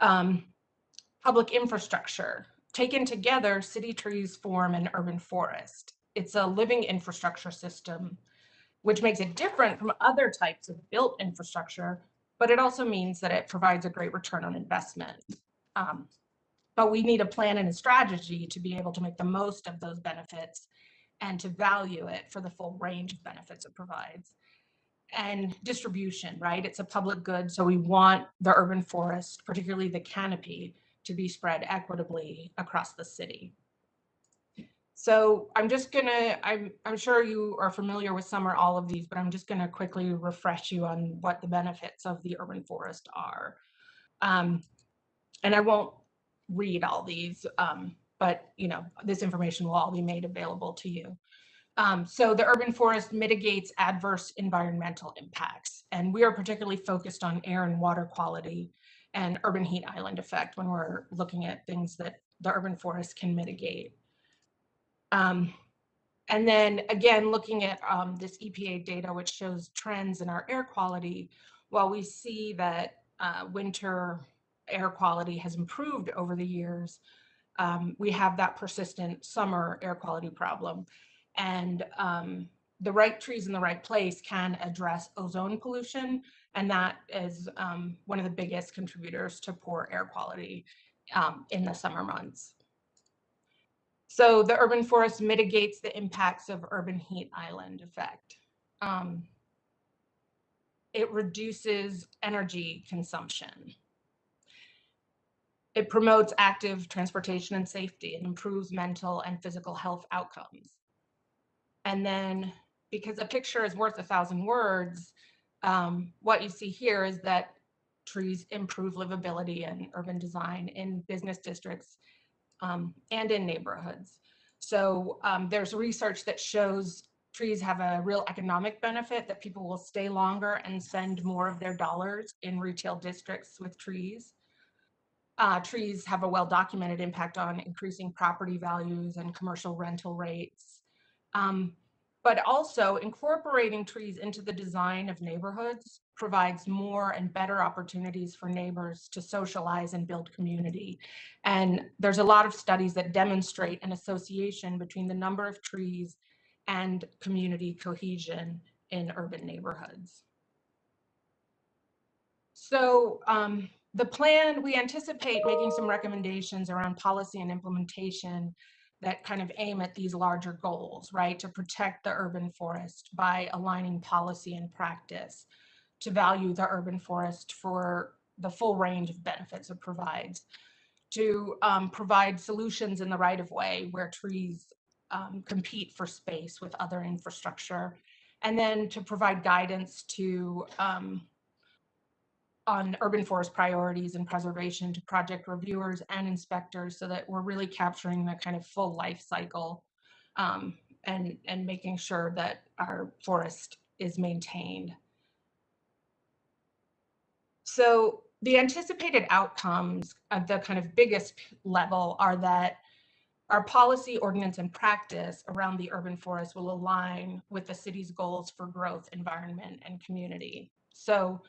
Public infrastructure. Taken together, city trees form an urban forest. It's a living infrastructure system, which makes it different from other types of built infrastructure, but it also means that it provides a great return on investment. But we need a plan and a strategy to be able to make the most of those benefits and to value it for the full range of benefits it provides. And distribution, right? It's a public good, so we want the urban forest, particularly the canopy, to be spread equitably across the city. So I'm just gonna, I'm sure you are familiar with some or all of these, but I'm just gonna quickly refresh you on what the benefits of the urban forest are. And I won't read all these, but you know, this information will all be made available to you. So the urban forest mitigates adverse environmental impacts, and we are particularly focused on air and water quality and urban heat island effect when we're looking at things that the urban forest can mitigate. And then again, looking at this EPA data, which shows trends in our air quality, while we see that winter air quality has improved over the years, we have that persistent summer air quality problem. And the right trees in the right place can address ozone pollution, and that is one of the biggest contributors to poor air quality in the summer months. So the urban forest mitigates the impacts of urban heat island effect. It reduces energy consumption. It promotes active transportation and safety. It improves mental and physical health outcomes. And then, because a picture is worth 1,000 words, what you see here is that trees improve livability and urban design in business districts and in neighborhoods. So there's research that shows trees have a real economic benefit, that people will stay longer and spend more of their dollars in retail districts with trees. Trees have a well-documented impact on increasing property values and commercial rental rates. But also incorporating trees into the design of neighborhoods provides more and better opportunities for neighbors to socialize and build community. And there's a lot of studies that demonstrate an association between the number of trees and community cohesion in urban neighborhoods. So the plan, we anticipate making some recommendations around policy and implementation that kind of aim at these larger goals, right? To protect the urban forest by aligning policy and practice, to value the urban forest for the full range of benefits it provides, to provide solutions in the right of way where trees compete for space with other infrastructure, and then to provide guidance to on urban forest priorities and preservation to project reviewers and inspectors, so that we're really capturing the kind of full life cycle and making sure that our forest is maintained. So the anticipated outcomes at the kind of biggest level are that our policy, ordinance, and practice around the urban forest will align with the city's goals for growth, environment, and community. So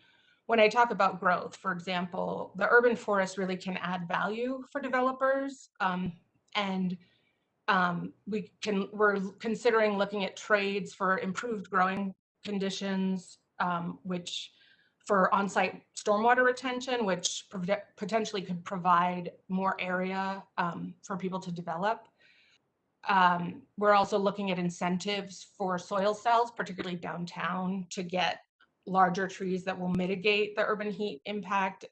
when I talk about growth, for example, the urban forest really can add value for developers. We're considering looking at trades for improved growing conditions, which for on-site stormwater retention, which potentially could provide more area for people to develop. We're also looking at incentives for soil cells, particularly downtown, to get larger trees that will mitigate the urban heat impact,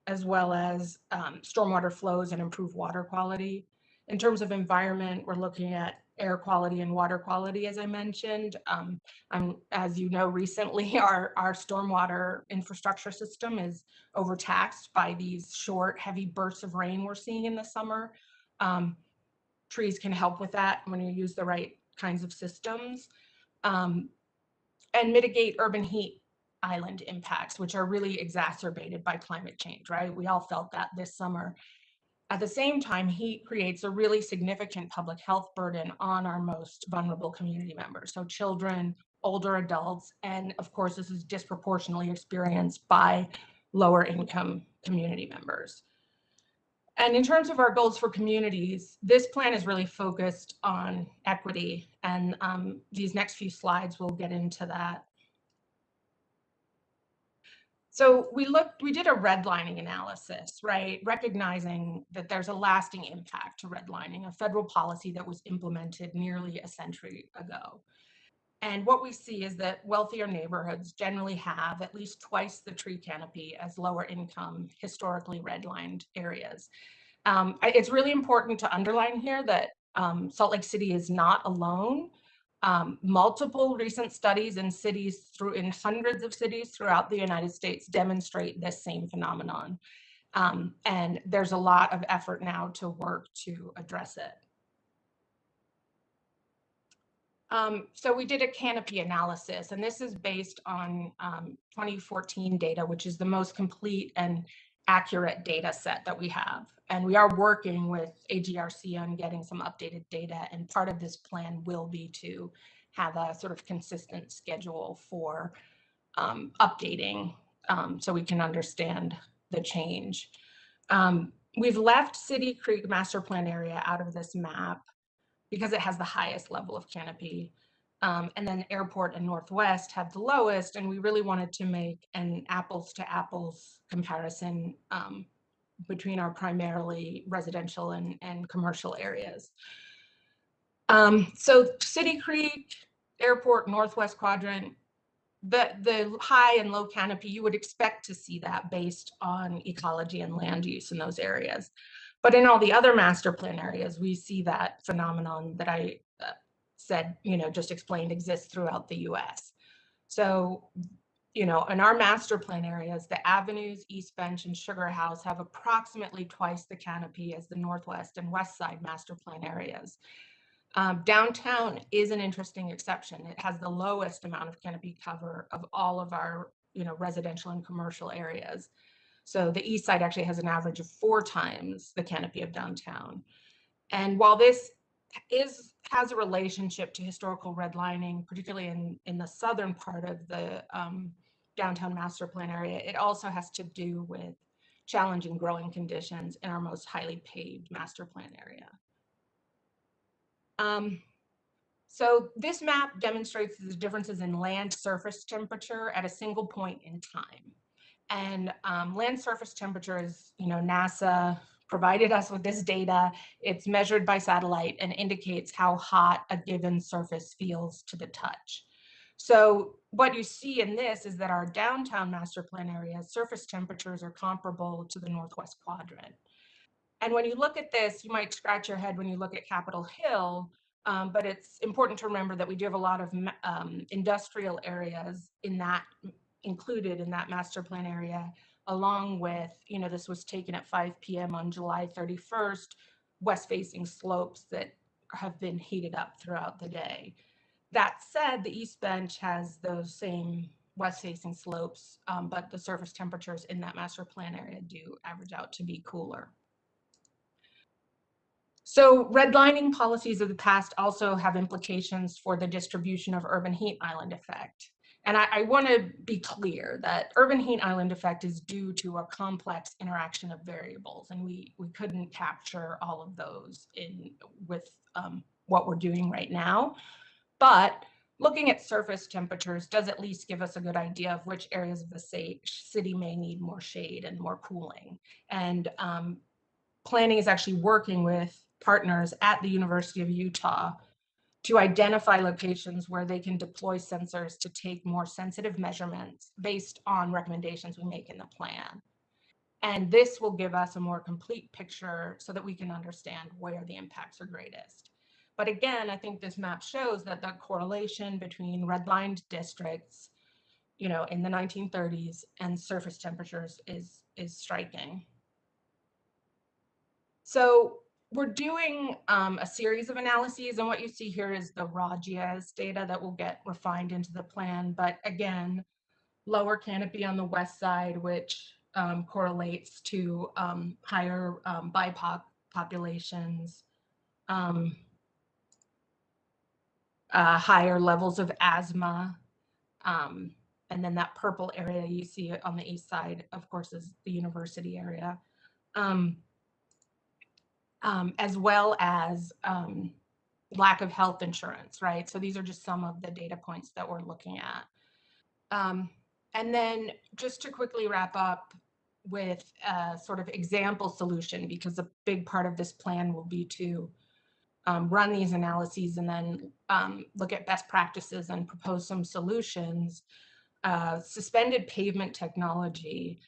as well as stormwater flows and improve water quality. In terms of environment, we're looking at air quality and water quality, as I mentioned. As you know, recently our stormwater infrastructure system is overtaxed by these short, heavy bursts of rain we're seeing in the summer. Trees can help with that when you use the right kinds of systems, and mitigate urban heat island impacts, which are really exacerbated by climate change, right? We all felt that this summer. At the same time, heat creates a really significant public health burden on our most vulnerable community members. So children, older adults, and of course, this is disproportionately experienced by lower income community members. And in terms of our goals for communities, this plan is really focused on equity, and these next few slides will get into that. So we did a redlining analysis, right? Recognizing that there's a lasting impact to redlining, a federal policy that was implemented nearly a century ago. And what we see is that wealthier neighborhoods generally have at least twice the tree canopy as lower income, historically redlined areas. It's really important to underline here that Salt Lake City is not alone. Multiple recent studies in hundreds of cities throughout the United States demonstrate this same phenomenon. And there's a lot of effort now to work to address it. So we did a canopy analysis, and this is based on 2014 data, which is the most complete and accurate data set that we have. And we are working with AGRC on getting some updated data. And part of this plan will be to have a sort of consistent schedule for updating so we can understand the change. We've left City Creek Master Plan area out of this map because it has the highest level of canopy. And then Airport and Northwest have the lowest, and we really wanted to make an apples to apples comparison between our primarily residential and commercial areas. So City Creek, Airport, Northwest Quadrant, the high and low canopy, you would expect to see that based on ecology and land use in those areas. But in all the other master plan areas, we see that phenomenon that I said, just explained exists throughout the US. So, in our master plan areas, the Avenues, East Bench, and Sugar House have approximately twice the canopy as the Northwest and West Side master plan areas. Downtown is an interesting exception. It has the lowest amount of canopy cover of all of our, residential and commercial areas. So the East Side actually has an average of 4 times the canopy of downtown. And while this has a relationship to historical redlining, particularly in the southern part of the downtown master plan area, it also has to do with challenging growing conditions in our most highly paved master plan area. So this map demonstrates the differences in land surface temperature at a single point in time. And land surface temperature is, NASA provided us with this data. It's measured by satellite and indicates how hot a given surface feels to the touch. So what you see in this is that our downtown master plan area surface temperatures are comparable to the Northwest Quadrant. And when you look at this, you might scratch your head when you look at Capitol Hill, but it's important to remember that we do have a lot of industrial areas included in that master plan area, along with, this was taken at 5 p.m. on July 31st, west-facing slopes that have been heated up throughout the day. That said, the East Bench has those same west-facing slopes, but the surface temperatures in that master plan area do average out to be cooler. So redlining policies of the past also have implications for the distribution of urban heat island effect. And I want to be clear that urban heat island effect is due to a complex interaction of variables, and we couldn't capture all of those with what we're doing right now. But looking at surface temperatures does at least give us a good idea of which areas of the city may need more shade and more cooling. And planning is actually working with partners at the University of Utah to identify locations where they can deploy sensors to take more sensitive measurements based on recommendations we make in the plan. And this will give us a more complete picture so that we can understand where the impacts are greatest. But again, I think this map shows that the correlation between redlined districts, in the 1930s and surface temperatures is striking. So we're doing a series of analyses, and what you see here is the raw GIS data that will get refined into the plan. But again, lower canopy on the west side, which correlates to higher BIPOC populations, higher levels of asthma, and then that purple area you see on the east side, of course, is the university area. As well as lack of health insurance, right? So these are just some of the data points that we're looking at. And then just to quickly wrap up with a sort of example solution, because a big part of this plan will be to run these analyses and then look at best practices and propose some solutions. Suspended pavement technology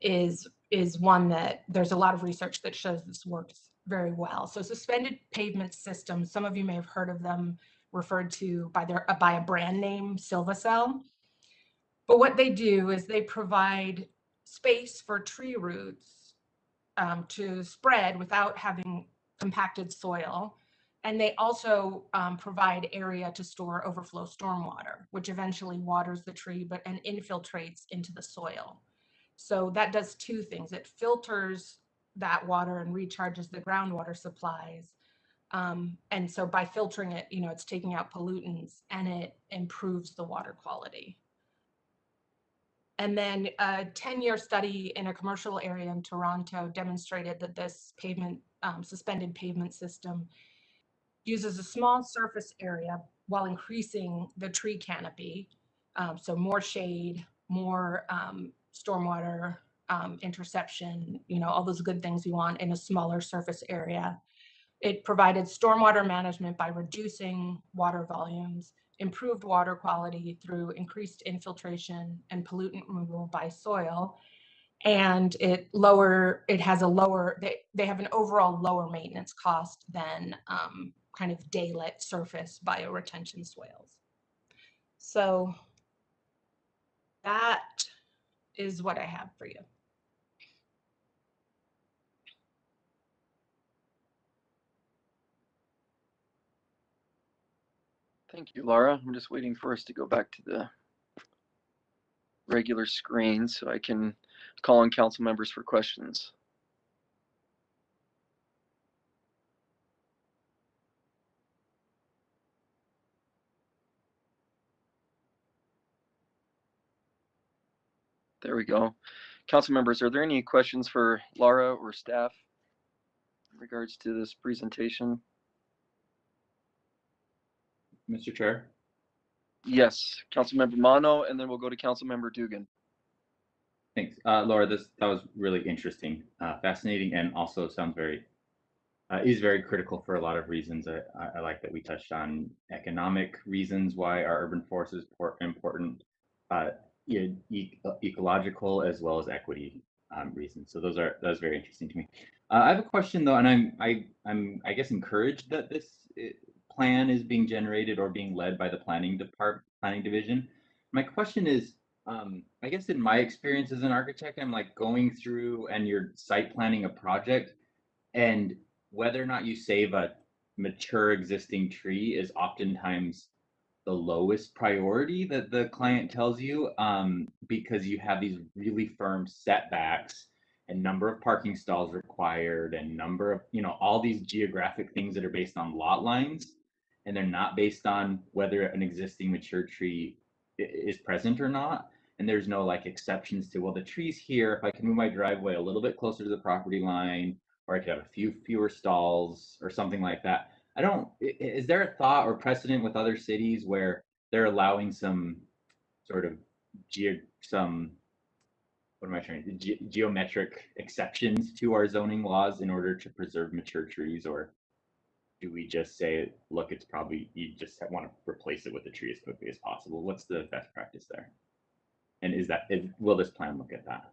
is one that there's a lot of research that shows this works very well. So suspended pavement systems, some of you may have heard of them referred to by a brand name, Silvacell. But what they do is they provide space for tree roots to spread without having compacted soil. And they also provide area to store overflow stormwater, which eventually waters the tree and infiltrates into the soil. So that does two things. It filters that water and recharges the groundwater supplies. And so by filtering it, it's taking out pollutants and it improves the water quality. And then a 10-year study in a commercial area in Toronto demonstrated that this suspended pavement system uses a small surface area while increasing the tree canopy. So more shade, more stormwater interception, all those good things you want in a smaller surface area. It provided stormwater management by reducing water volumes, improved water quality through increased infiltration and pollutant removal by soil. And they have an overall lower maintenance cost than kind of daylit surface bioretention swales. So that is what I have for you. Thank you, Laura. I'm just waiting for us to go back to the regular screen so I can call on council members for questions. There we go. Council members, are there any questions for Laura or staff in regards to this presentation? Mr. Chair? Yes, Councilmember Mono, and then we'll go to Councilmember Dugan. Thanks. Laura, that was really interesting, fascinating, and also sounds is very critical for a lot of reasons. I like that we touched on economic reasons why our urban forest is important, ecological as well as equity reasons. So that was very interesting to me. I have a question though, and I'm I guess encouraged that this plan is being generated or being led by the planning division. My question is, I guess in my experience as an architect, I'm like going through and you're site planning a project, and whether or not you save a mature existing tree is oftentimes the lowest priority that the client tells you, because you have these really firm setbacks and number of parking stalls required and number of, all these geographic things that are based on lot lines, and they're not based on whether an existing mature tree is present or not. And there's no like exceptions to, well, the tree's here, if I can move my driveway a little bit closer to the property line, or I could have a few fewer stalls or something like that. Is there a thought or precedent with other cities where they're allowing some sort of geometric exceptions to our zoning laws in order to preserve mature trees? Or do we just say, look, it's probably, you just want to replace it with a tree as quickly as possible? What's the best practice there? And will this plan look at that?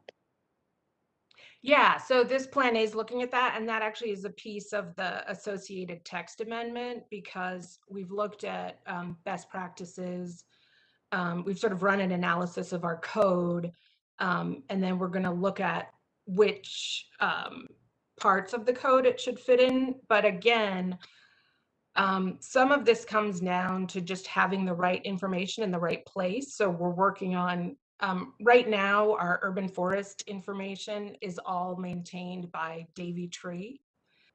Yeah, so this plan is looking at that, and that actually is a piece of the associated text amendment, because we've looked at best practices. We've sort of run an analysis of our code, and then we're going to look at which parts of the code it should fit in. But again, some of this comes down to just having the right information in the right place. So we're working on, right now, our urban forest information is all maintained by Davy Tree.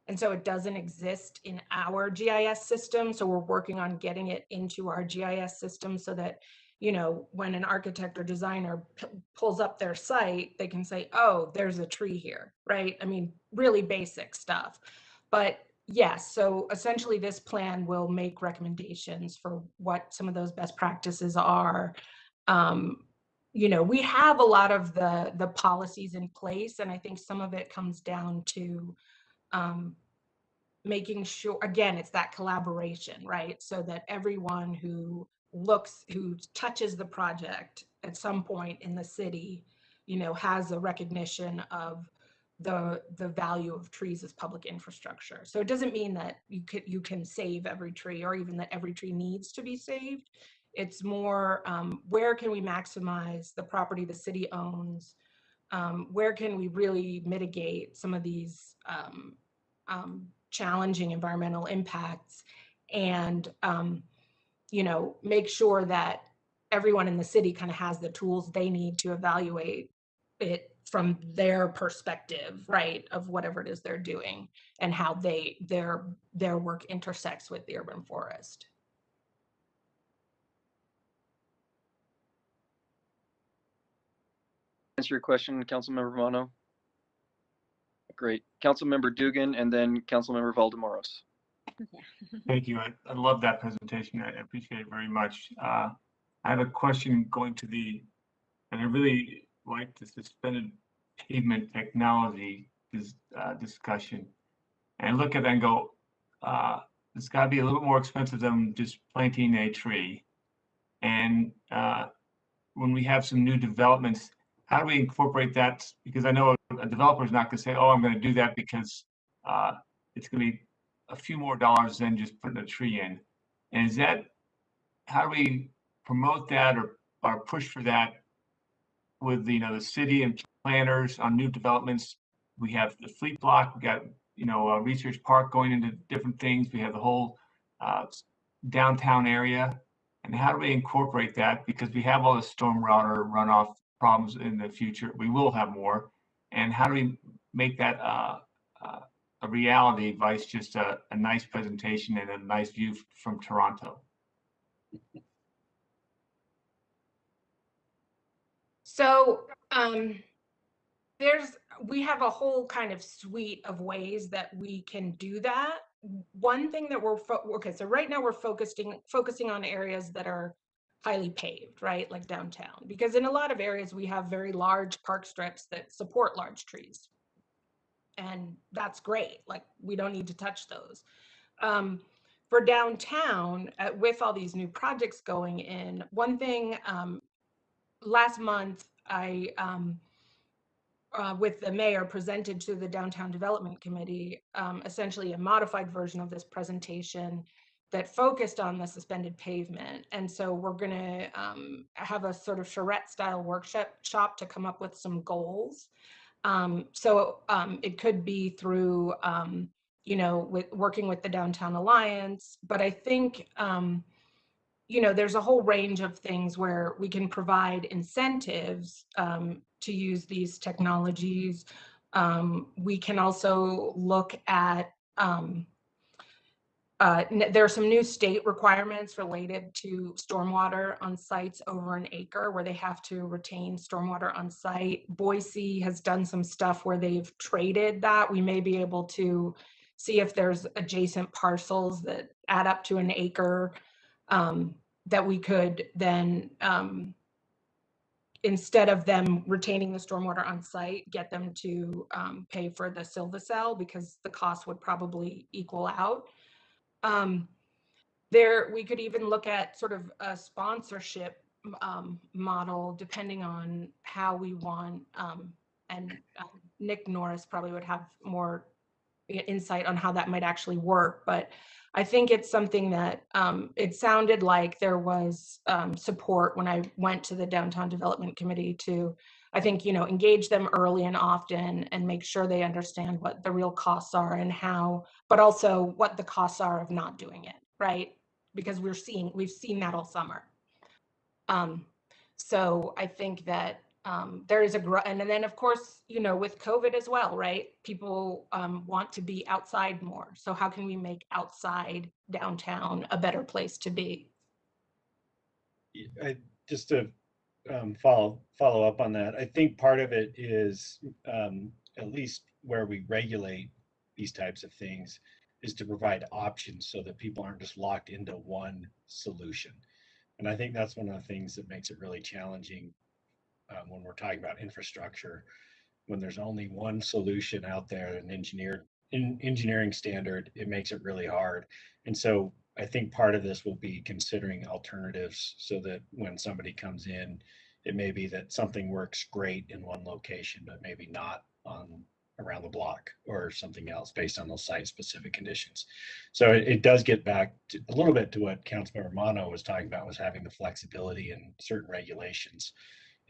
And so it doesn't exist in our GIS system. So we're working on getting it into our GIS system so that, when an architect or designer pulls up their site, they can say, oh, there's a tree here, right? I mean, really basic stuff. But yes, so essentially this plan will make recommendations for what some of those best practices are. We have a lot of the policies in place, and I think some of it comes down to making sure, again, it's that collaboration, right? So that everyone who touches the project at some point in the city, has a recognition of the value of trees as public infrastructure. So it doesn't mean that you can save every tree, or even that every tree needs to be saved. It's more, where can we maximize the property the city owns? Where can we really mitigate some of these challenging environmental impacts, and make sure that everyone in the city kind of has the tools they need to evaluate it from their perspective, right, of whatever it is they're doing and how their work intersects with the urban forest. Answer your question, Councilmember Romano. Great. Councilmember Dugan and then Councilmember Valdemoros. Thank you. I love that presentation. I appreciate it very much. I have a question going to and I really like the suspended pavement technology discussion. And I look at that and go, it's got to be a little more expensive than just planting a tree. And when we have some new developments, how do we incorporate that? Because I know a developer is not going to say, oh, I'm going to do that because it's going to be a few more dollars than just putting a tree in. And is that, how do we promote that or push for that with the city and planners on new developments? We have the fleet block, we got a research park going into different things. We have the whole downtown area. And how do we incorporate that? Because we have all the stormwater runoff problems in the future. We will have more. And how do we make that a reality vice just a nice presentation and a nice view from Toronto? So we have a whole kind of suite of ways that we can do that. One thing that so right now we're focusing on areas that are highly paved, right? Like downtown, because in a lot of areas we have very large park strips that support large trees. And that's great. Like, we don't need to touch those. For downtown, with all these new projects going in, one thing, last month, I, with the mayor, presented to the Downtown Development Committee, essentially a modified version of this presentation that focused on the suspended pavement. And so we're going to have a sort of charrette style workshop to come up with some goals. So it could be through, with working with the Downtown Alliance, but I think, there's a whole range of things where we can provide incentives to use these technologies. We can also look at, there are some new state requirements related to stormwater on sites over an acre where they have to retain stormwater on site. Boise has done some stuff where they've traded that. We may be able to see if there's adjacent parcels that add up to an acre that we could then, instead of them retaining the stormwater on site, get them to pay for the Silvacell, because the cost would probably equal out. We could even look at sort of a sponsorship model, depending on how we want, and Nick Norris probably would have more insight on how that might actually work. But I think it's something that it sounded like there was support when I went to the Downtown Development Committee to, I think, engage them early and often and make sure they understand what the real costs are and how, but also what the costs are of not doing it, right? Because we've seen that all summer. So I think that there is and then of course, with COVID as well, right? People want to be outside more. So how can we make outside downtown a better place to be? Just to follow up on that, I think part of it is, at least where we regulate these types of things, is to provide options so that people aren't just locked into one solution. And I think that's one of the things that makes it really challenging when we're talking about infrastructure, when there's only one solution out there, an engineering standard, it makes it really hard. And so I think part of this will be considering alternatives so that when somebody comes in, it may be that something works great in one location, but maybe not around the block or something else based on those site-specific conditions. So it does get back to a little bit to what Councilmember Mono was talking about, was having the flexibility in certain regulations.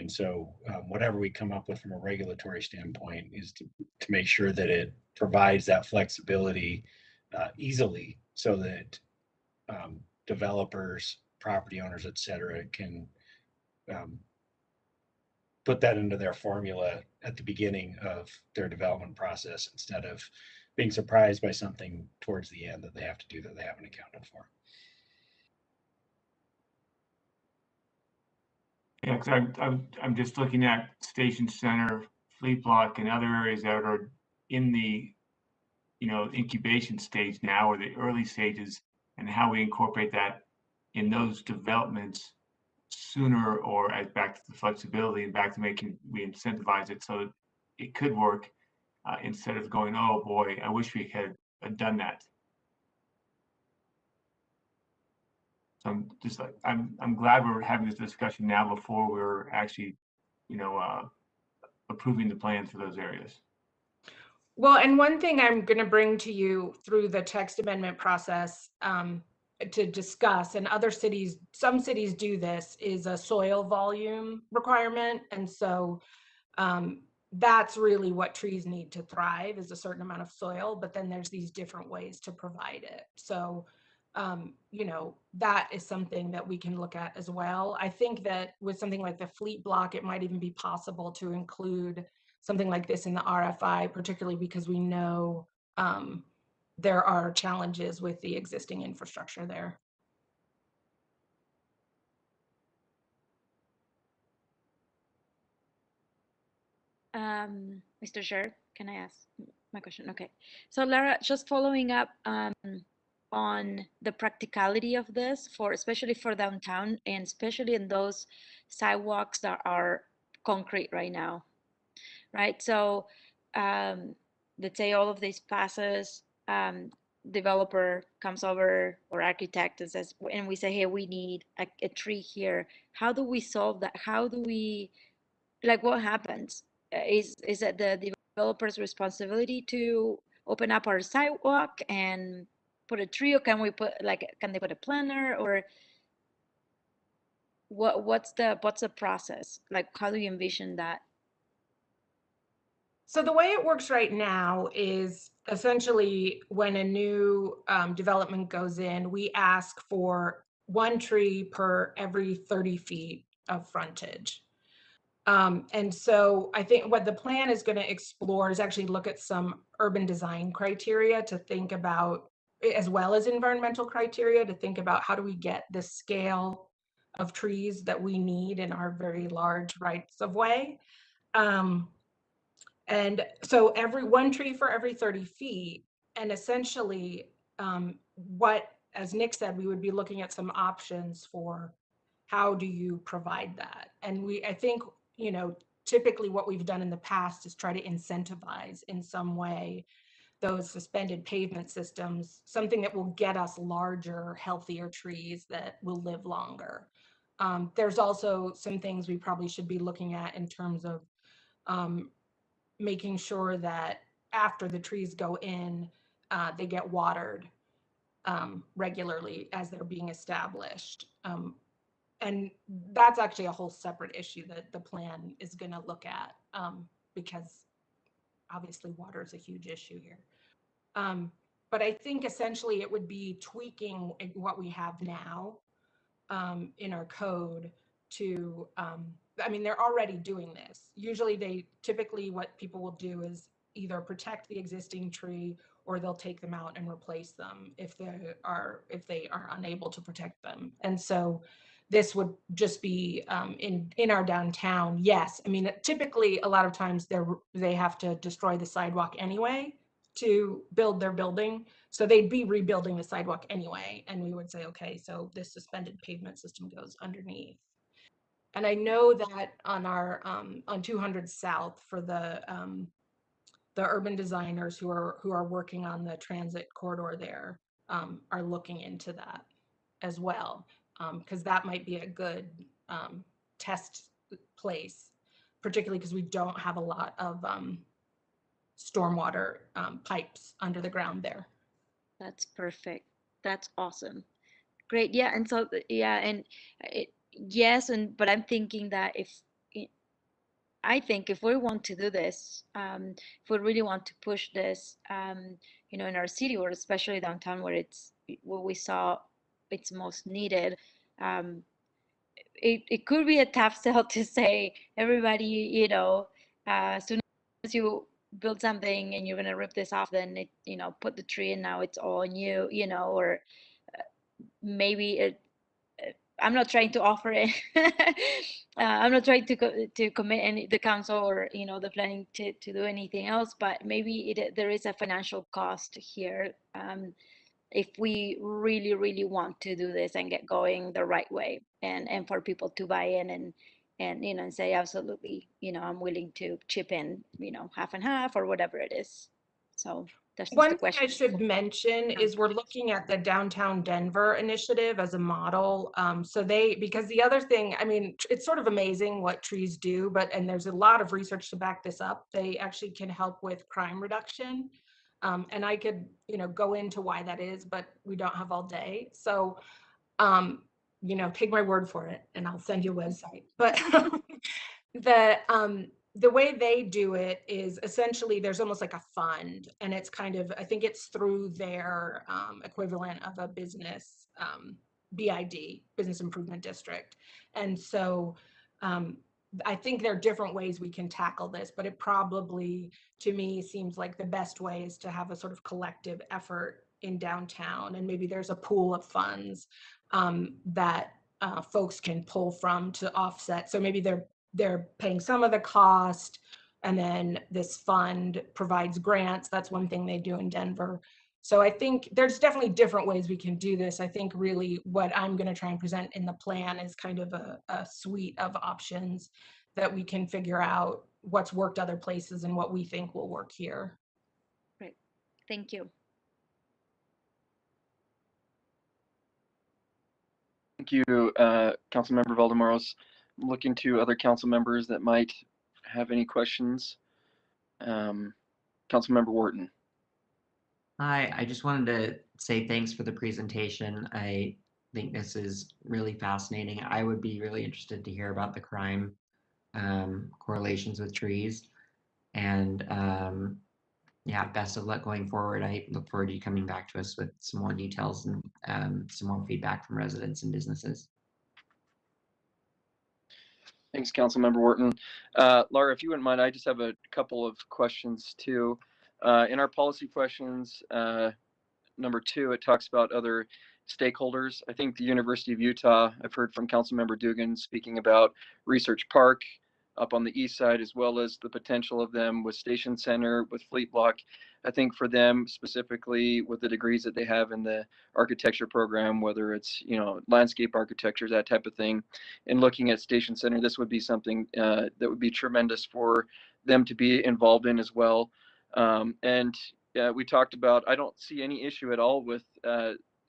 And so whatever we come up with from a regulatory standpoint is to make sure that it provides that flexibility easily, so that developers, property owners, et cetera, can put that into their formula at the beginning of their development process instead of being surprised by something towards the end that they have to do that they haven't accounted for. Yeah, because I'm just looking at Station Center, Fleet Block, and other areas that are in the incubation stage now, or the early stages, and how we incorporate that in those developments sooner, or as back to the flexibility and back to making we incentivize it so that it could work, instead of going, oh boy, I wish we had done that. So I'm just like, I'm glad we're having this discussion now before we're actually, approving the plans for those areas. Well, and one thing I'm going to bring to you through the text amendment process to discuss, and other cities, some cities do this, is a soil volume requirement. And so that's really what trees need to thrive, is a certain amount of soil, but then there's these different ways to provide it. So, that is something that we can look at as well. I think that with something like the Fleet Block, it might even be possible to include something like this in the RFI, particularly because we know there are challenges with the existing infrastructure there. Mr. Chair, can I ask my question? Okay. So Lara, just following up on the practicality of this, especially for downtown, and especially in those sidewalks that are concrete right now, right? So let's say all of these passes, developer comes over, or architect, and says, and we say, hey, we need a tree here. How do we solve that? How do we, like, what happens? Is it the developer's responsibility to open up our sidewalk and put a tree, or can we put, like, can they put a planter, or what's the process? Like, how do you envision that? So the way it works right now is essentially when a new development goes in, we ask for 1 tree per every 30 feet of frontage. And so I think what the plan is going to explore is actually look at some urban design criteria to think about, as well as environmental criteria, to think about how do we get the scale of trees that we need in our very large rights of way. And so 1 tree for every 30 feet, and essentially as Nick said, we would be looking at some options for how do you provide that. And I think, typically what we've done in the past is try to incentivize in some way those suspended pavement systems, something that will get us larger, healthier trees that will live longer. There's also some things we probably should be looking at in terms of making sure that after the trees go in, they get watered regularly as they're being established. And that's actually a whole separate issue that the plan is going to look at, because obviously water is a huge issue here. But I think essentially it would be tweaking what we have now in our code to, they're already doing this. Usually typically what people will do is either protect the existing tree, or they'll take them out and replace them if they are unable to protect them. And so this would just be in our downtown. Yes, typically a lot of times they have to destroy the sidewalk anyway to build their building. So they'd be rebuilding the sidewalk anyway. And we would say, okay, so this suspended pavement system goes underneath. And I know that on our on 200 South, for the urban designers who are working on the transit corridor there are looking into that as well, because that might be a good test place, particularly because we don't have a lot of stormwater pipes under the ground there. That's perfect. That's awesome. Great. Yeah. And so, yeah, and yes, but I'm thinking that I think if we want to do this, if we really want to push this, in our city, or especially downtown where we saw it's most needed, it could be a tough sell to say, everybody, you know, as soon as you build something and you're going to rip this off, then it, you know, put the tree and now it's all new, you know, or maybe it, I'm not trying to offer it. I'm not trying to commit any the council or, you know, the planning to do anything else, but maybe there is a financial cost here if we really want to do this and get going the right way, and for people to buy in and you know, and say absolutely, you know, I'm willing to chip in, you know, half and half or whatever it is. So that's just One the thing question. I should mention is we're looking at the Downtown Denver initiative as a model. So because the other thing, I mean, it's sort of amazing what trees do, and there's a lot of research to back this up. They actually can help with crime reduction. And I could, you know, go into why that is, but we don't have all day. So, you know, take my word for it and I'll send you a website. But the way they do it is essentially there's almost like a fund, and it's kind of, I think it's through their equivalent of a business BID, Business Improvement District. And so I think there are different ways we can tackle this, but it probably, to me, seems like the best way is to have a sort of collective effort in downtown, and maybe there's a pool of funds that folks can pull from to offset. So maybe they're paying some of the cost, and then this fund provides grants. That's one thing they do in Denver. So I think there's definitely different ways we can do this. I think really what I'm going to try and present in the plan is kind of a suite of options that we can figure out what's worked other places and what we think will work here. Great, thank you. Thank you, Councilmember Valdemoros. Looking to other council members that might have any questions. Councilmember Wharton. Hi, I just wanted to say thanks for the presentation. I think this is really fascinating. I would be really interested to hear about the crime correlations with trees. And yeah, best of luck going forward. I look forward to you coming back to us with some more details and some more feedback from residents and businesses. Thanks, Councilmember Wharton. Laura, if you wouldn't mind, I just have a couple of questions too. In our policy questions, number 2, it talks about other stakeholders. I think the University of Utah, I've heard from Councilmember Dugan speaking about Research Park up on the east side, as well as the potential of them with Station Center, with Fleet Block. I think for them specifically, with the degrees that they have in the architecture program, whether it's, you know, landscape architecture, that type of thing, and looking at Station Center, this would be something that would be tremendous for them to be involved in as well. And we talked about, I don't see any issue at all with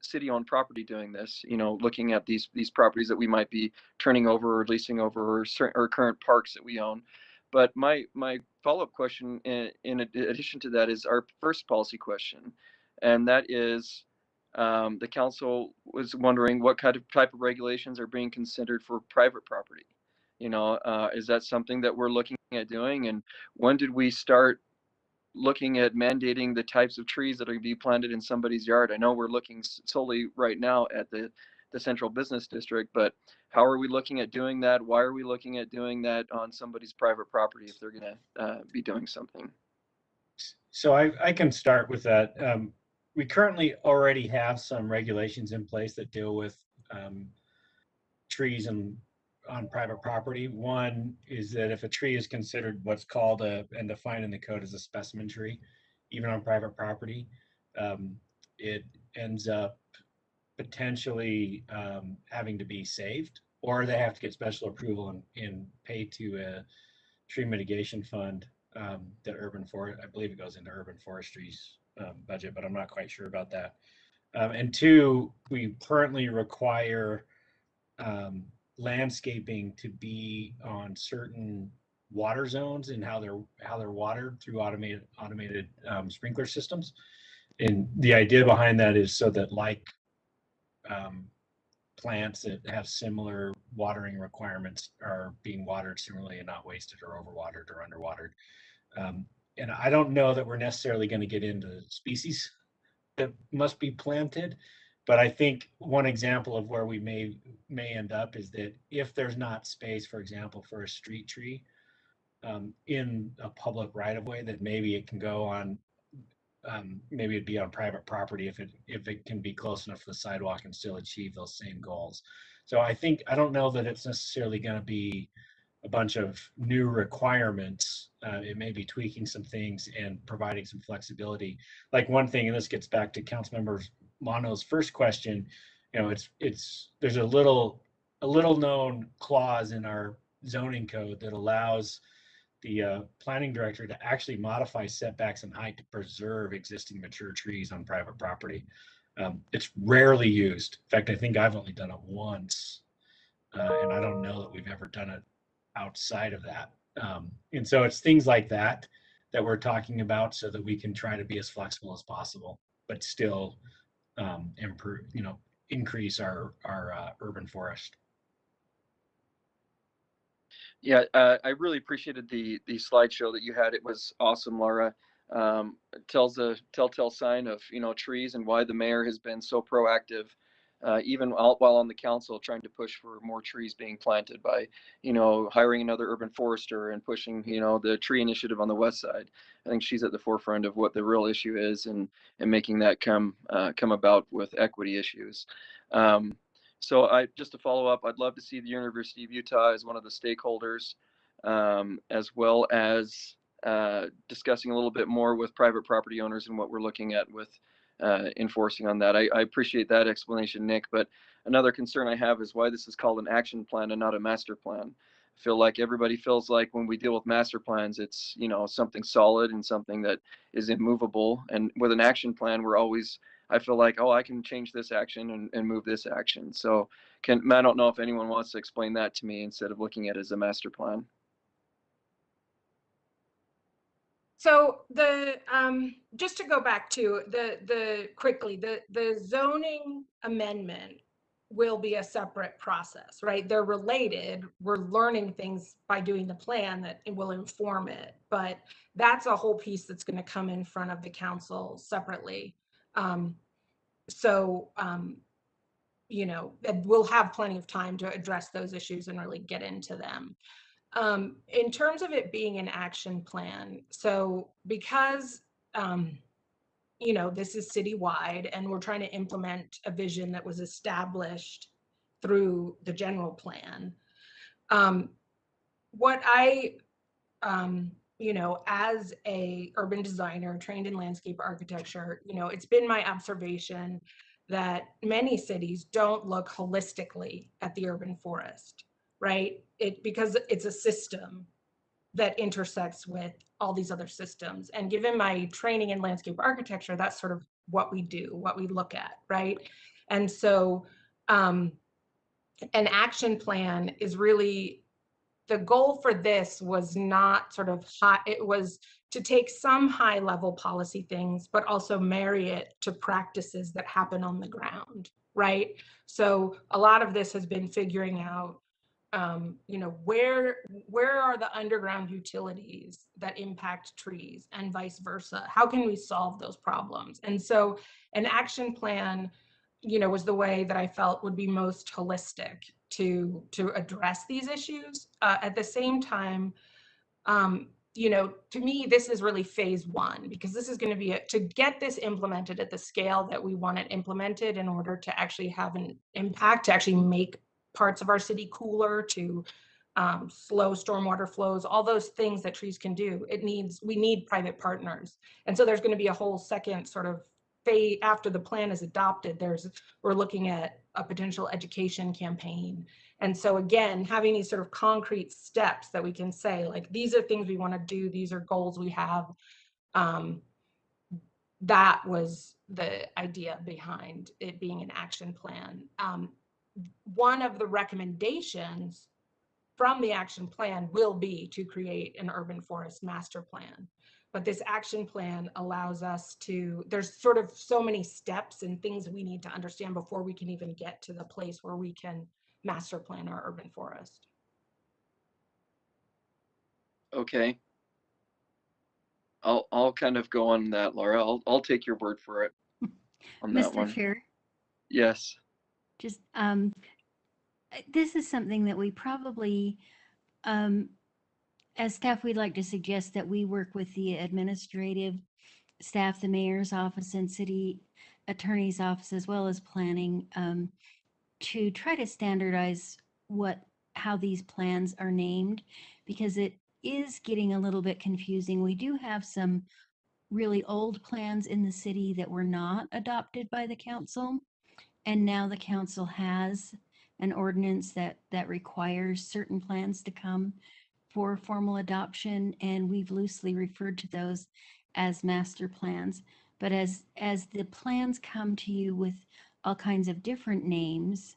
city-owned property doing this, you know, looking at these properties that we might be turning over or leasing over, or current parks that we own. But my follow-up question in addition to that is our first policy question, and that is the council was wondering what type of regulations are being considered for private property. You know, is that something that we're looking at doing, and when did we start looking at mandating the types of trees that are going to be planted in somebody's yard? I know we're looking solely right now at the central business district, but how are we looking at doing that? Why are we looking at doing that on somebody's private property if they're going to be doing something? So I can start with that. We currently already have some regulations in place that deal with trees on private property. One is that if a tree is considered what's called and defined in the code as a specimen tree, even on private property, it ends up potentially having to be saved, or they have to get special approval and pay to a tree mitigation fund that urban forest, I believe it goes into urban forestry's budget, but I'm not quite sure about that. And 2, we currently require landscaping to be on certain water zones and how they're watered through automated sprinkler systems. And the idea behind that is so that plants that have similar watering requirements are being watered similarly and not wasted or overwatered or underwatered. And I don't know that we're necessarily going to get into species that must be planted, But I think one example of where we may end up is that if there's not space, for example, for a street tree in a public right of way, that maybe it can go on, maybe it'd be on private property if it can be close enough to the sidewalk and still achieve those same goals. So I don't know that it's necessarily going to be a bunch of new requirements. It may be tweaking some things and providing some flexibility. Like one thing, and this gets back to Councilmember Mono's first question, there's a little known clause in our zoning code that allows the planning director to actually modify setbacks and height to preserve existing mature trees on private property. It's rarely used. In fact, I think I've only done it once, and I don't know that we've ever done it outside of that. And so it's things like that we're talking about, so that we can try to be as flexible as possible, but still improve, increase our urban forest. Yeah, I really appreciated the slideshow that you had. It was awesome, Laura. It tells a telltale sign of trees and why the mayor has been so proactive, even while on the council, trying to push for more trees being planted by hiring another urban forester and pushing the tree initiative on the west side. I think she's at the forefront of what the real issue is, and making that come about with equity issues. So just to follow up, I'd love to see the University of Utah as one of the stakeholders, as well as discussing a little bit more with private property owners and what we're looking at with enforcing on that. I appreciate that explanation, Nick, but another concern I have is why this is called an action plan and not a master plan. I feel like everybody feels like when we deal with master plans, it's something solid and something that is immovable. And with an action plan, I feel like, oh, I can change this action and move this action. So I don't know if anyone wants to explain that to me instead of looking at it as a master plan. So just to go back to the zoning amendment will be a separate process, right? They're related. We're learning things by doing the plan that it will inform it, but that's a whole piece that's going to come in front of the council separately. And we'll have plenty of time to address those issues and really get into them. In terms of it being an action plan, so because this is citywide and we're trying to implement a vision that was established through the general plan, what I as a urban designer trained in landscape architecture, it's been my observation that many cities don't look holistically at the urban forest, right? Because it's a system that intersects with all these other systems. And given my training in landscape architecture, that's sort of what we do, what we look at, right? And so an action plan is really, the goal for this was not sort of high, it was to take some high level policy things, but also marry it to practices that happen on the ground, right? So a lot of this has been figuring out, where are the underground utilities that impact trees and vice versa? How can we solve those problems? And so an action plan, was the way that I felt would be most holistic to address these issues. At the same time, to me, this is really phase one, because this is going to be to get this implemented at the scale that we want it implemented in order to actually have an impact, to actually make parts of our city cooler, to slow stormwater flows, all those things that trees can do. We need private partners. And so there's going to be a whole second sort of phase after the plan is adopted. We're looking at a potential education campaign. And so again, having these sort of concrete steps that we can say, like, these are things we want to do, these are goals we have. That was the idea behind it being an action plan. One of the recommendations from the action plan will be to create an urban forest master plan. But this action plan allows us there's sort of so many steps and things we need to understand before we can even get to the place where we can master plan our urban forest. Okay. I'll kind of go on that, Laura. I'll take your word for it on that one. Mr. Chair, Yes. Just, this is something that we probably, as staff, we'd like to suggest that we work with the administrative staff, the mayor's office and city attorney's office, as well as planning, to try to standardize how these plans are named, because it is getting a little bit confusing. We do have some really old plans in the city that were not adopted by the council. And now the council has an ordinance that requires certain plans to come for formal adoption, and we've loosely referred to those as master plans. But as the plans come to you with all kinds of different names,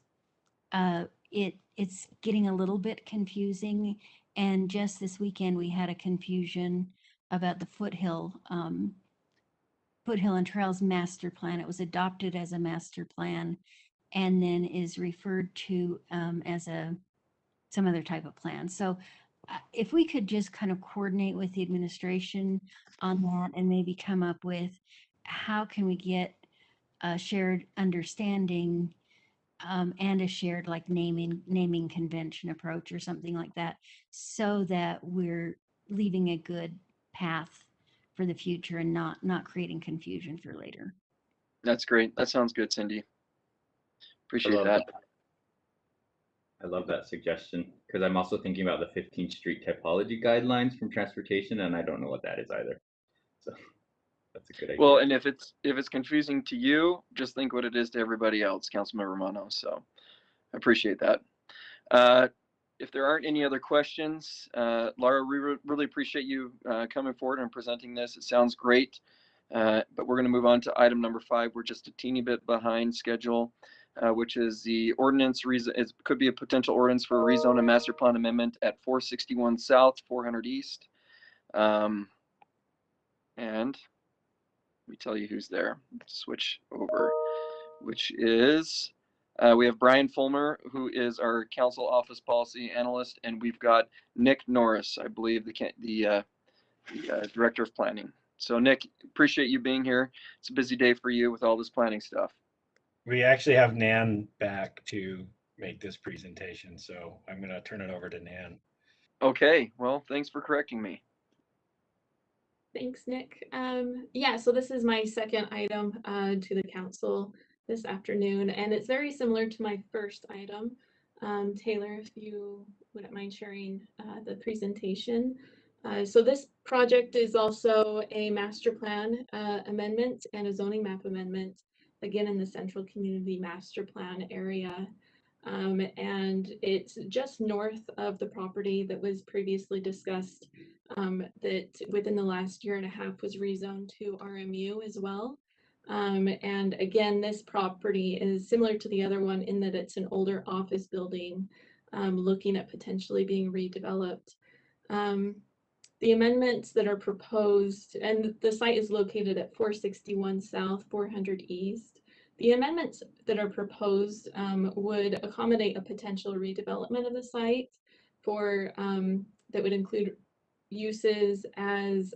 it's getting a little bit confusing. And just this weekend, we had a confusion about the Foothill and Trails Master Plan. It was adopted as a master plan and then is referred to as some other type of plan. So if we could just kind of coordinate with the administration on that and maybe come up with how can we get a shared understanding and a shared like naming convention approach or something like that, so that we're leaving a good path for the future and not creating confusion for later. That's great. That sounds good, Cindy. Appreciate that. I love that suggestion, because I'm also thinking about the 15th Street typology guidelines from transportation, and I don't know what that is either. So that's a good idea. Well, and if it's confusing to you, just think what it is to everybody else, Councilmember Romano. So I appreciate that. If there aren't any other questions, Laura, we really appreciate you coming forward and presenting this. It sounds great, but we're going to move on to item number 5. We're just a teeny bit behind schedule, which is the ordinance. It could be a potential ordinance for a rezone and master plan amendment at 461 South, 400 East. And let me tell you who's there. Switch over, which is we have Brian Fulmer, who is our council office policy analyst, and we've got Nick Norris, I believe, the director of planning. So Nick, appreciate you being here. It's a busy day for you with all this planning stuff. We actually have Nan back to make this presentation, so I'm going to turn it over to Nan. Okay, well, thanks for correcting me. Thanks, Nick. Yeah, so this is my second item to the council this afternoon, and it's very similar to my first item. Taylor, if you wouldn't mind sharing the presentation. So this project is also a master plan amendment and a zoning map amendment, again in the central community master plan area. And it's just north of the property that was previously discussed, that within the last year and a half was rezoned to RMU as well. And again, this property is similar to the other one in that it's an older office building looking at potentially being redeveloped. The amendments that are proposed, and the site is located at 461 South, 400 East. The amendments that are proposed would accommodate a potential redevelopment of the site for that would include uses as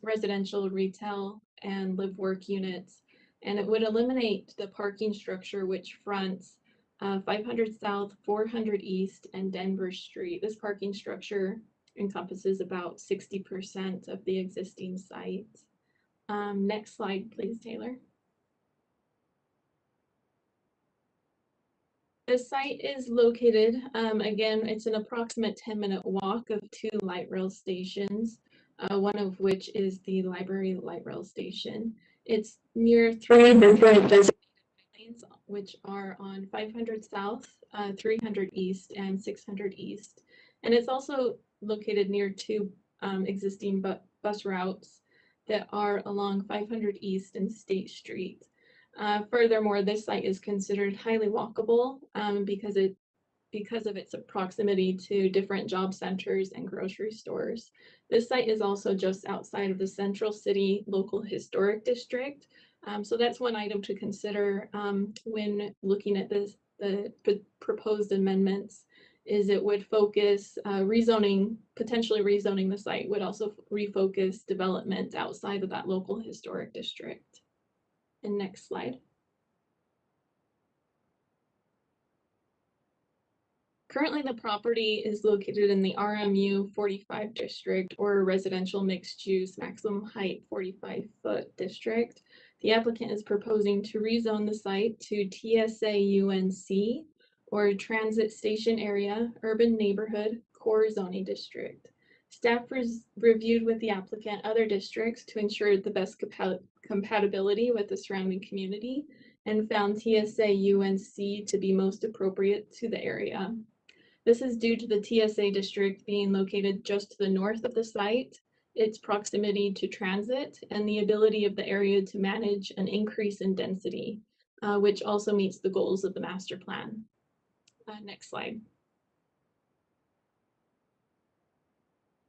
residential, retail, and live work units. And it would eliminate the parking structure which fronts 500 South, 400 East, and Denver Street. This parking structure encompasses about 60% of the existing site. Next slide, please, Taylor. The site is located, again, it's an approximate 10-minute walk of 2 light rail stations, one of which is the library light rail station. It's near 3 different designated lanes, which are on 500 South, 300 East, and 600 East. And it's also located near 2 existing bus routes that are along 500 East and State Street. Furthermore, this site is considered highly walkable because of its proximity to different job centers and grocery stores. This site is also just outside of the Central City Local Historic District. So that's one item to consider when looking at the proposed amendments, is it would focus potentially rezoning the site would also refocus development outside of that local historic district. And next slide. Currently, the property is located in the RMU 45 district, or a residential mixed use maximum height 45-foot district. The applicant is proposing to rezone the site to TSA UNC, or Transit Station Area Urban Neighborhood Core Zoning District. Staff reviewed with the applicant other districts to ensure the best compatibility with the surrounding community and found TSA UNC to be most appropriate to the area. This is due to the TSA district being located just to the north of the site, its proximity to transit, and the ability of the area to manage an increase in density, which also meets the goals of the master plan. Next slide.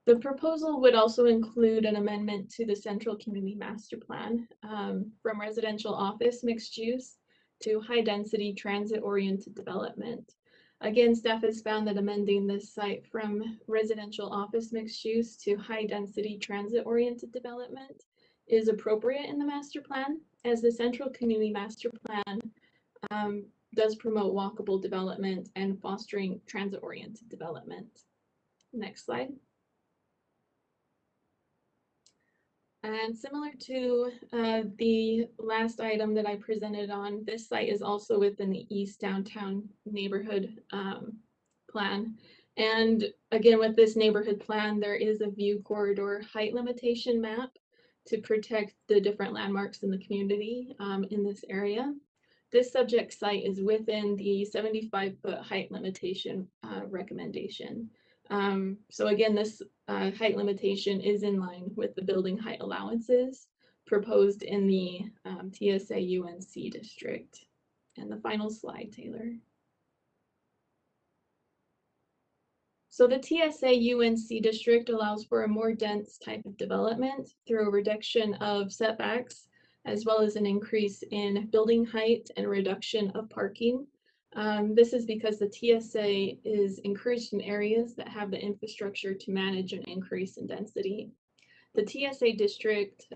The proposal would also include an amendment to the Central Community Master Plan from residential office mixed use to high density transit oriented development. Again, staff has found that amending this site from residential office mixed use to high density transit oriented development is appropriate in the master plan, as the Central Community Master Plan does promote walkable development and fostering transit oriented development. Next slide. And similar to the last item that I presented on, this site is also within the East Downtown Neighborhood Plan. And again, with this neighborhood plan, there is a view corridor height limitation map to protect the different landmarks in the community in this area. This subject site is within the 75-foot height limitation recommendation. So again, this height limitation is in line with the building height allowances proposed in the TSA UNC district. And the final slide, Taylor. So the TSA UNC district allows for a more dense type of development through a reduction of setbacks, as well as an increase in building height and reduction of parking. This is because the TSA is encouraged in areas that have the infrastructure to manage an increase in density. The TSA district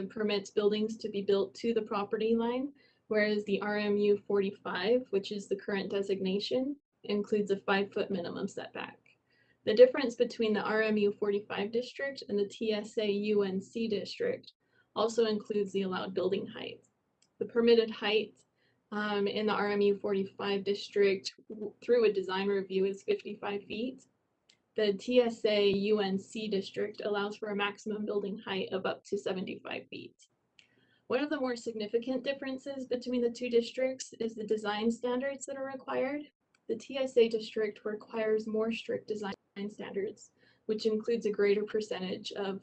permits buildings to be built to the property line, whereas the RMU 45, which is the current designation, includes a 5-foot minimum setback. The difference between the RMU 45 district and the TSA UNC district also includes the allowed building height. The permitted height in the RMU 45 district through a design review is 55 feet. The TSA UNC district allows for a maximum building height of up to 75 feet. One of the more significant differences between the two districts is the design standards that are required. The TSA district requires more strict design standards, which includes a greater percentage of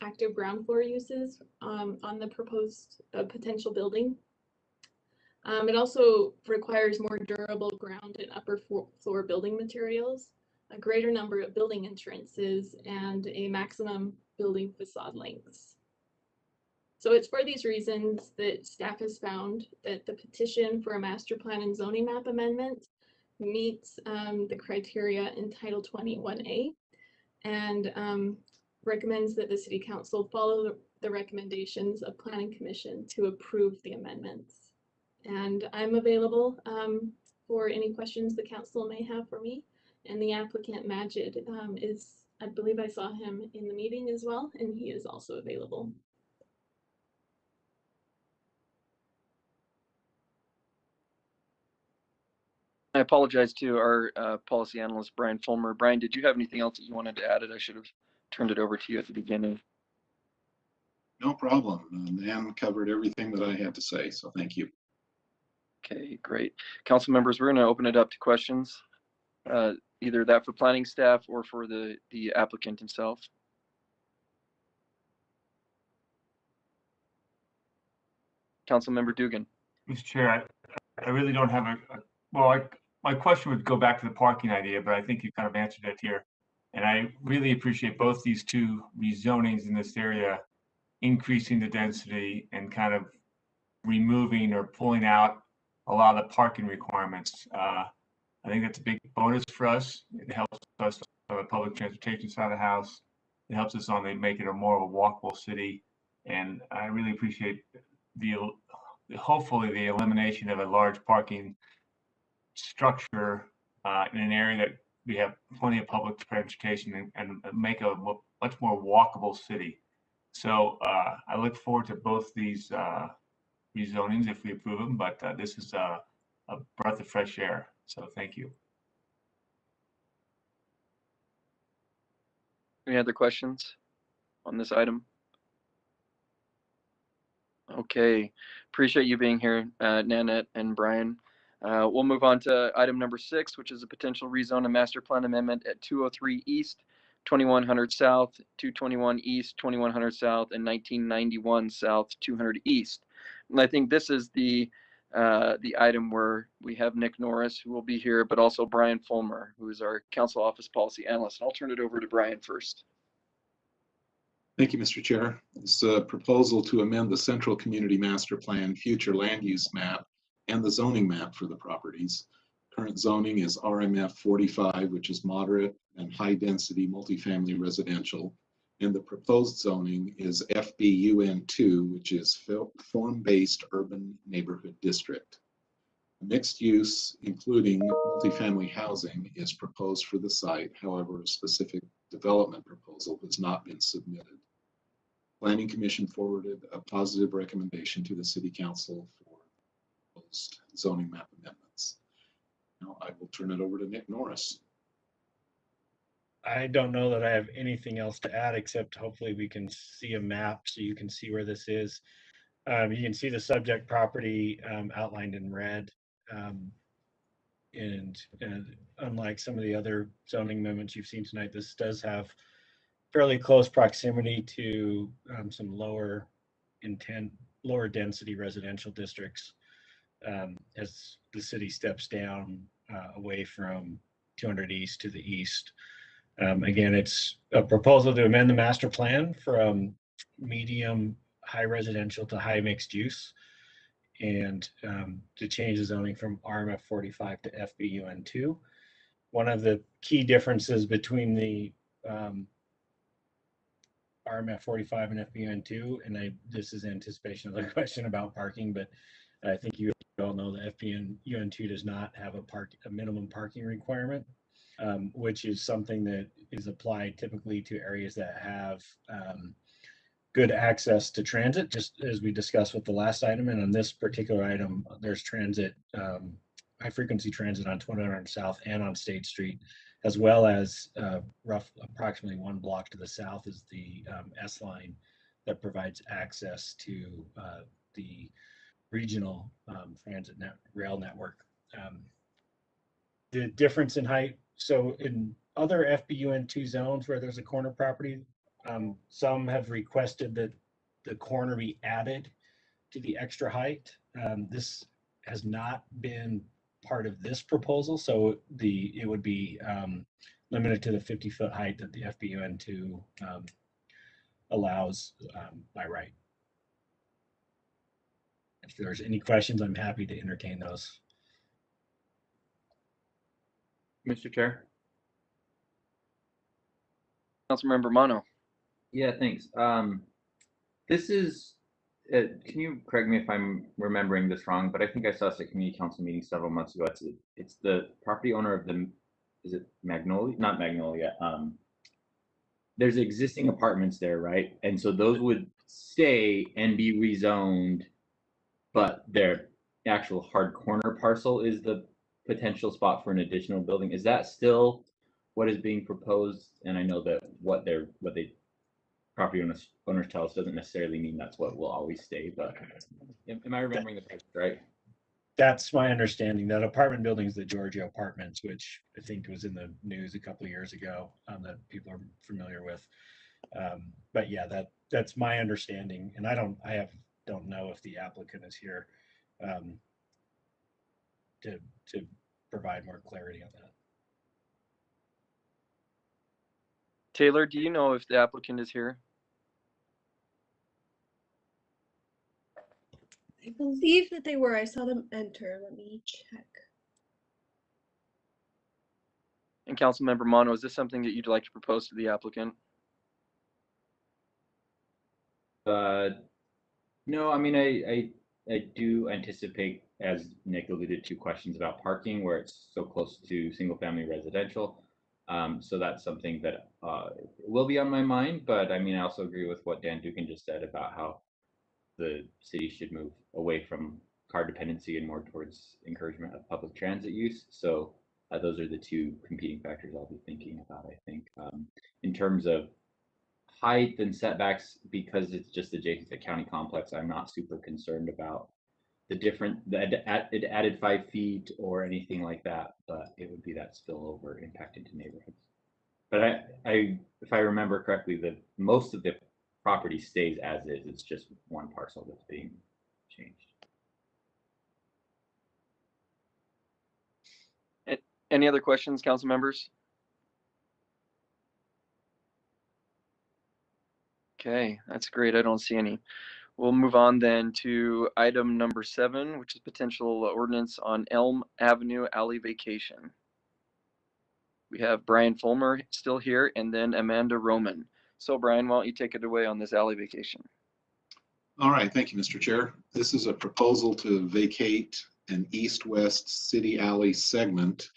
active ground floor uses on the proposed potential building. It also requires more durable ground and upper floor building materials, a greater number of building entrances, and a maximum building facade lengths. So it's for these reasons that staff has found that the petition for a master plan and zoning map amendment meets the criteria in Title 21A and recommends that the City Council follow the recommendations of Planning Commission to approve the amendments. And I'm available for any questions the council may have for me. And the applicant Majid is, I believe I saw him in the meeting as well, and he is also available. I apologize to our policy analyst, Brian Fulmer. Brian, did you have anything else that you wanted to add? I should have turned it over to you at the beginning. No problem. Ann covered everything that I had to say, so thank you. Okay, great. Council members, we're going to open it up to questions, either that for planning staff or for the applicant himself. Councilmember Dugan. Mr. Chair, I really don't have my question would go back to the parking idea, but I think you kind of answered it here. And I really appreciate both these two rezonings in this area, increasing the density and kind of removing or pulling out a lot of the parking requirements. I think that's a big bonus for us. It helps us on the public transportation side of the house. It helps us on make it a more of a walkable city. And I really appreciate hopefully the elimination of a large parking structure in an area that we have plenty of public transportation and make a much more walkable city. So I look forward to both these rezonings if we approve them, but this is a breath of fresh air. So thank you. Any other questions on this item? Okay, appreciate you being here, Nanette and Brian. We'll move on to item number 6, which is a potential rezone and master plan amendment at 203 East, 2100 South, 221 East, 2100 South, and 1991 South, 200 East. And I think this is the item where we have Nick Norris, who will be here, but also Brian Fulmer, who is our council office policy analyst. I'll turn it over to Brian first. Thank you, Mr. Chair. It's a proposal to amend the Central Community Master Plan future land use map and the zoning map for the properties. Current zoning is RMF 45, which is moderate and high density multifamily residential. And the proposed zoning is FBUN2, which is form-based urban neighborhood district. Mixed use, including multifamily housing, is proposed for the site. However, a specific development proposal has not been submitted. Planning Commission forwarded a positive recommendation to the City Council for proposed zoning map amendments. Now I will turn it over to Nick Norris. I don't know that I have anything else to add, except hopefully we can see a map so you can see where this is. You can see the subject property outlined in red. And unlike some of the other zoning amendments you've seen tonight, this does have fairly close proximity to some lower density residential districts as the city steps down away from 200 East to the east. Again, it's a proposal to amend the master plan from medium high residential to high mixed use, and to change the zoning from RMF 45 to FBUN2. One of the key differences between the RMF 45 and FBUN2, and this is anticipation of the question about parking, but I think you all know that FBUN2 does not have a minimum parking requirement, which is something that is applied typically to areas that have good access to transit, just as we discussed with the last item. And on this particular item, there's transit, high frequency transit on 2100 South and on State Street, as well as approximately 1 block to the south is the S line that provides access to the regional transit rail network. The difference in height, so in other FBUN2 zones where there's a corner property, some have requested that the corner be added to the extra height. This has not been part of this proposal, so it would be limited to the 50-foot height that the FBUN2 allows by right. If there's any questions, I'm happy to entertain those. Mr. Chair. Councilmember Mono. Yeah, thanks. This is, can you correct me if I'm remembering this wrong, but I think I saw this at community council meeting several months ago. It's the property owner of the, is it Magnolia? Not Magnolia. There's existing apartments there, right? And so those would stay and be rezoned, but their actual hard corner parcel is the potential spot for an additional building. Is that still what is being proposed? And I know that what they property owners tell us doesn't necessarily mean that's what will always stay, but am I remembering the picture right? That's my understanding. That apartment building is the Georgia Apartments, which I think was in the news a couple of years ago, that people are familiar with. But yeah, that's my understanding, and I don't know if the applicant is here to provide more clarity on that. Taylor, do you know if the applicant is here? I believe that they were. I saw them enter. Let me check. And Councilmember Mono, is this something that you'd like to propose to the applicant? No, I mean, I do anticipate, as Nick alluded to, questions about parking where it's so close to single-family residential. So that's something that will be on my mind. But I mean, I also agree with what Dan Dugan just said about how the city should move away from car dependency and more towards encouragement of public transit use. So those are the two competing factors I'll be thinking about, I think. In terms of height and setbacks, because it's just adjacent to the county complex, I'm not super concerned about the added 5 feet or anything like that, but it would be that spillover impact into neighborhoods. But if I remember correctly, most of the property stays as is. It's just one parcel that's being changed. Any other questions, council members? Okay, that's great. I don't see any. We'll move on then to item number 7, which is potential ordinance on Elm Avenue alley vacation. We have Brian Fulmer still here and then Amanda Roman. So Brian, why don't you take it away on this alley vacation? All right, thank you, Mr. Chair. This is a proposal to vacate an east-west city alley segment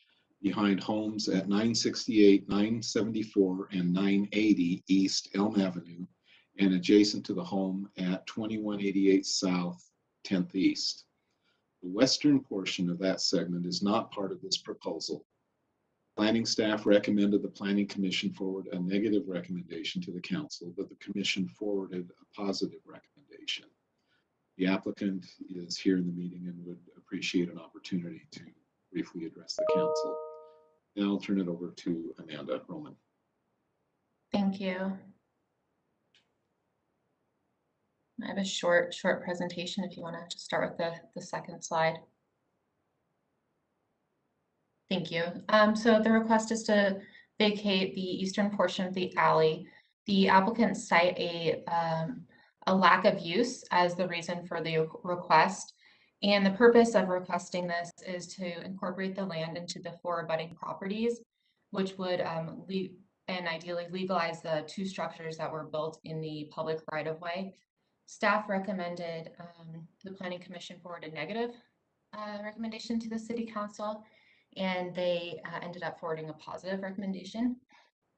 behind homes at 968, 974, and 980 East Elm Avenue and adjacent to the home at 2188 South 10th East. The western portion of that segment is not part of this proposal. Planning staff recommended the Planning Commission forward a negative recommendation to the council, but the commission forwarded a positive recommendation. The applicant is here in the meeting and would appreciate an opportunity to briefly address the council. Now I'll turn it over to Amanda Roman. Thank you. I have a short presentation if you want to just start with the second slide. Thank you. So the request is to vacate the eastern portion of the alley. The applicants cite a lack of use as the reason for the request. And the purpose of requesting this is to incorporate the land into the 4 abutting properties, which would and ideally legalize the 2 structures that were built in the public right-of-way. Staff recommended the Planning Commission forward a negative recommendation to the City Council, and they ended up forwarding a positive recommendation.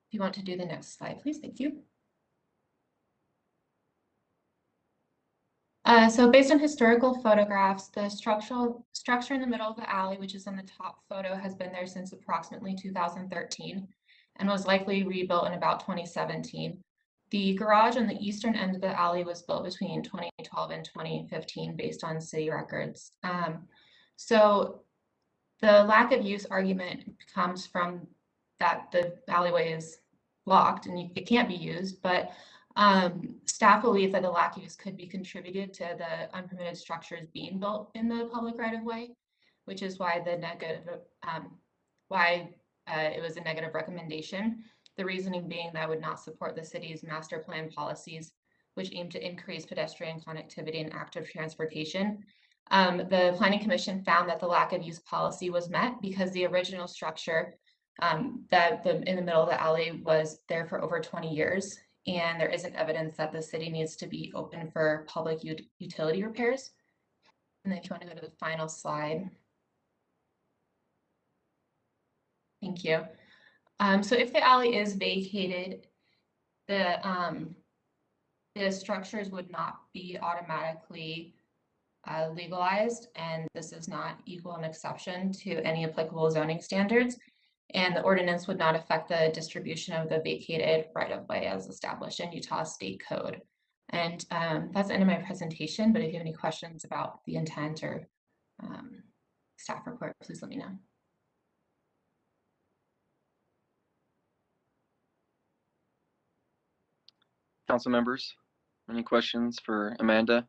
If you want to do the next slide, please. Thank you. So based on historical photographs, the structure in the middle of the alley, which is on the top photo, has been there since approximately 2013 and was likely rebuilt in about 2017. The garage on the eastern end of the alley was built between 2012 and 2015 based on city records. So the lack of use argument comes from that the alleyway is blocked and it can't be used, but staff believe that the lack of use could be contributed to the unpermitted structures being built in the public right-of-way, which is why the negative, it was a negative recommendation. The reasoning being that would not support the city's master plan policies, which aim to increase pedestrian connectivity and active transportation. The Planning Commission found that the lack of use policy was met because the original structure in the middle of the alley was there for over 20 years, and there isn't evidence that the city needs to be open for public utility repairs. And then if you want to go to the final slide. Thank you. So if the alley is vacated, the structures would not be automatically legalized, and this is not equal an exception to any applicable zoning standards, and the ordinance would not affect the distribution of the vacated right-of-way as established in Utah State Code. And that's the end of my presentation, but if you have any questions about the intent or staff report, please let me know. Council members, any questions for Amanda?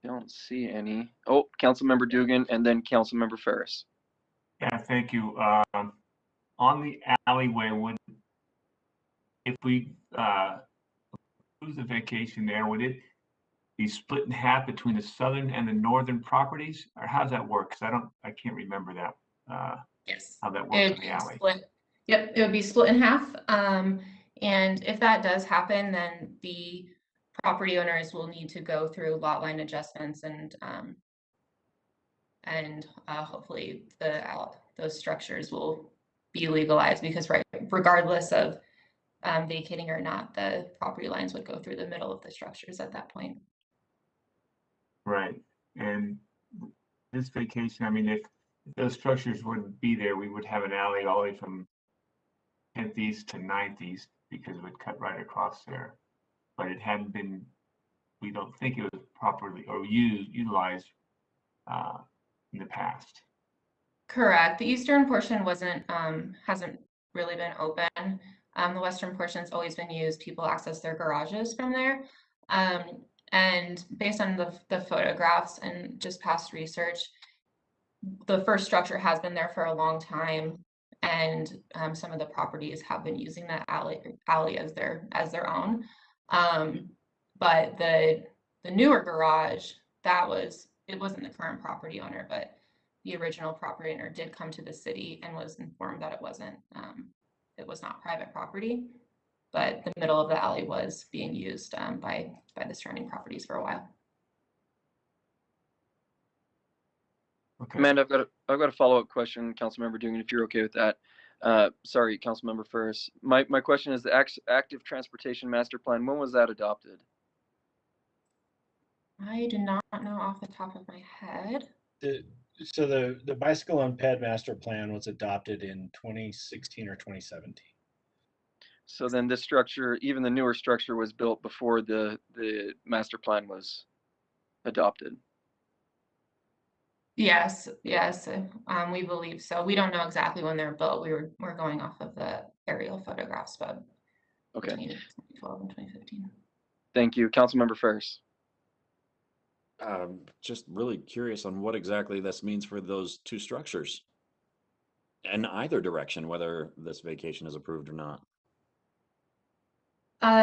Don't see any. Oh, Councilmember Dugan and then Councilmember Ferris. Yeah, thank you. On the alleyway, if we lose the vacation there, would it be split in half between the southern and the northern properties, or how does that work? Because I can't remember that. Yes. How that works in the alley. Yep, it would be split in half. And if that does happen, then the property owners will need to go through lot line adjustments and hopefully those structures will be legalized, because regardless of vacating or not, the property lines would go through the middle of the structures at that point. Right. And this vacation, I mean, if those structures wouldn't be there, we would have an alley all the way from 10th East to 9th East, because it would cut right across there. But it hadn't been, we don't think it was properly or utilized in the past. Correct. The eastern portion hasn't really been open. The western portion's always been used. People access their garages from there. And based on the photographs and just past research, the first structure has been there for a long time, and some of the properties have been using that alley as their own. But the newer garage, it wasn't the current property owner, but the original property owner did come to the city and was informed that it was not private property, but the middle of the alley was being used by the surrounding properties for a while. Okay. Amanda, I've got a follow-up question, Councilmember Dugan, if you're okay with that. Sorry, Councilmember Ferris. My question is the active transportation master plan. When was that adopted? I do not know off the top of my head. So the bicycle and ped master plan was adopted in 2016 or 2017. So then this structure, even the newer structure, was built before the master plan was adopted. Yes, we believe so. We don't know exactly when they're built. We're going off of the aerial photographs, but okay, between 2012 and 2015. Thank you, Councilmember Ferris. Just really curious on what exactly this means for those two structures, in either direction, whether this vacation is approved or not.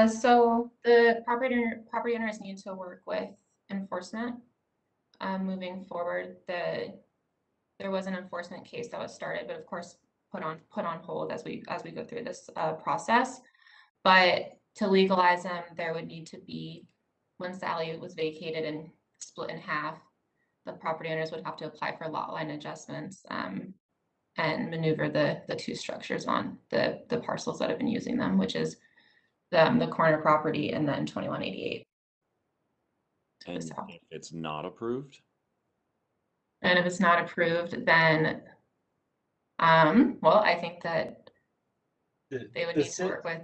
So the property owners need to work with enforcement moving forward. There was an enforcement case that was started, but of course put on hold as we go through this process. But to legalize them, there would need to be, once the alley was vacated and split in half, the property owners would have to apply for lot line adjustments and maneuver the two structures on the parcels that have been using them, which is the corner property and then 2188. And if it's not approved? And if it's not approved, then, well, I think that they would need to work with,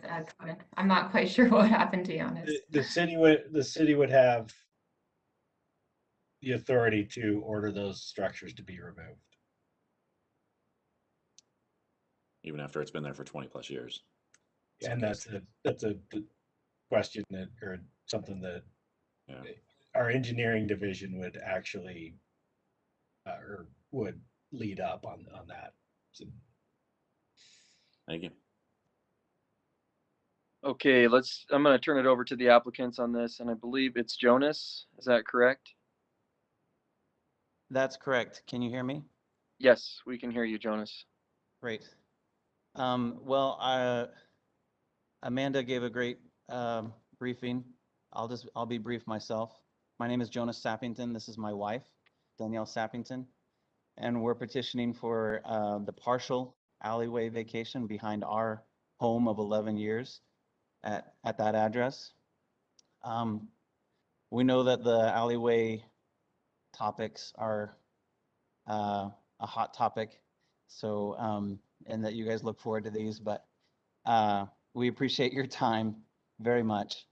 I'm not quite sure what happened, to be honest. The city would have the authority to order those structures to be removed. Even after it's been there for 20 plus years. And that's a question that, or something that our engineering division would actually, or would lead up on that. So. Thank you. Okay, I'm going to turn it over to the applicants on this, and I believe it's Jonas. Is that correct? That's correct. Can you hear me? Yes, we can hear you, Jonas. Great. Well, Amanda gave a great briefing. I'll be brief myself. My name is Jonas Sappington. This is my wife, Danielle Sappington, and we're petitioning for the partial alleyway vacation behind our home of 11 years at that address. We know that the alleyway topics are a hot topic, so and that you guys look forward to these, but we appreciate your time very much.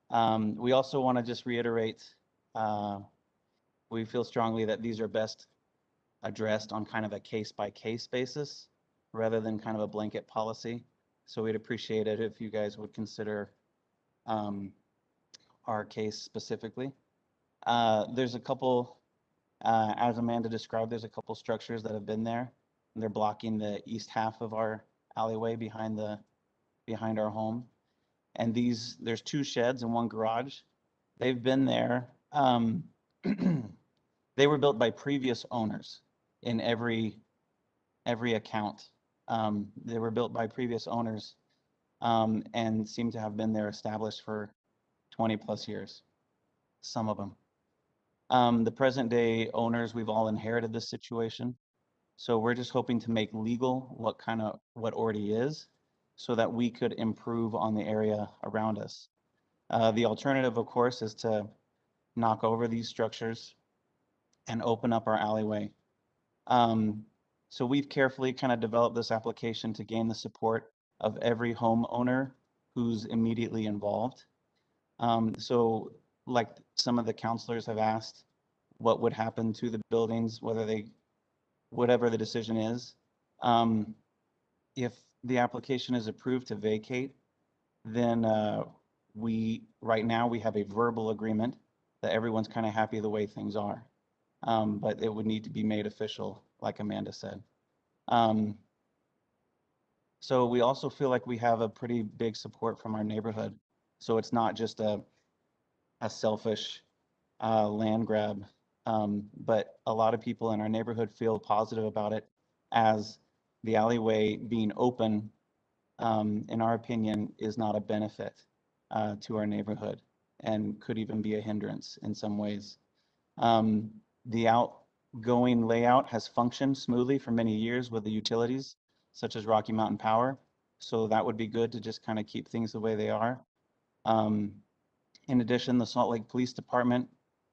We also want to just reiterate, we feel strongly that these are best addressed on kind of a case-by-case basis rather than kind of a blanket policy. So we'd appreciate it if you guys would consider our case specifically. There's a couple, as Amanda described, there's a couple structures that have been there. And they're blocking the east half of our alleyway behind our home. And there's two sheds and one garage. They've been there. They were built by previous owners in every account. They were built by previous owners and seem to have been there established for 20+ years, some of them. The present day owners, we've all inherited this situation. So we're just hoping to make legal what already is, so that we could improve on the area around us. The alternative, of course, is to knock over these structures and open up our alleyway. So we've carefully kind of developed this application to gain the support of every homeowner who's immediately involved. So like some of the counselors have asked, what would happen to the buildings, whatever the decision is. If the application is approved to vacate, then right now we have a verbal agreement that everyone's kind of happy the way things are. But it would need to be made official, like Amanda said. So we also feel like we have a pretty big support from our neighborhood. So it's not just a selfish land grab, but a lot of people in our neighborhood feel positive about it, as the alleyway being open, in our opinion, is not a benefit to our neighborhood and could even be a hindrance in some ways. The outgoing layout has functioned smoothly for many years with the utilities, such as Rocky Mountain Power. So that would be good to just kind of keep things the way they are. In addition, the Salt Lake Police Department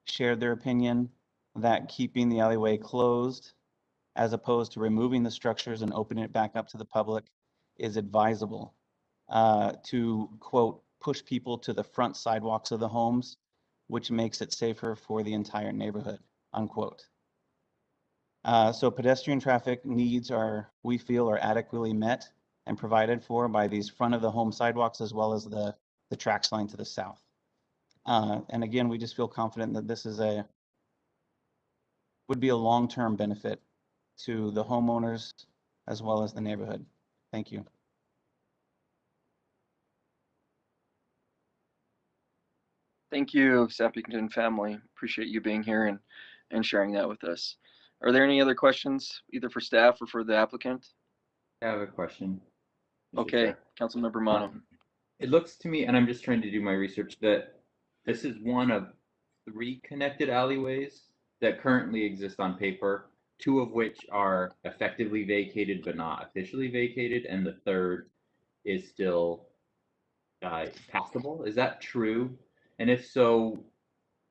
shared their opinion that keeping the alleyway closed, as opposed to removing the structures and opening it back up to the public, is advisable to, quote, push people to the front sidewalks of the homes, which makes it safer for the entire neighborhood, unquote. So pedestrian traffic needs we feel, are adequately met and provided for by these front of the home sidewalks, as well as the trax line to the south. And again, we just feel confident that this would be a long-term benefit to the homeowners as well as the neighborhood. Thank you. Thank you, Sappington family. Appreciate you being here and sharing that with us. Are there any other questions, either for staff or for the applicant? I have a question. Okay, Councilmember Mono. It looks to me, and I'm just trying to do my research, that this is one of 3 connected alleyways that currently exist on paper, 2 of which are effectively vacated but not officially vacated, and the 3rd is still passable. Is that true? And if so,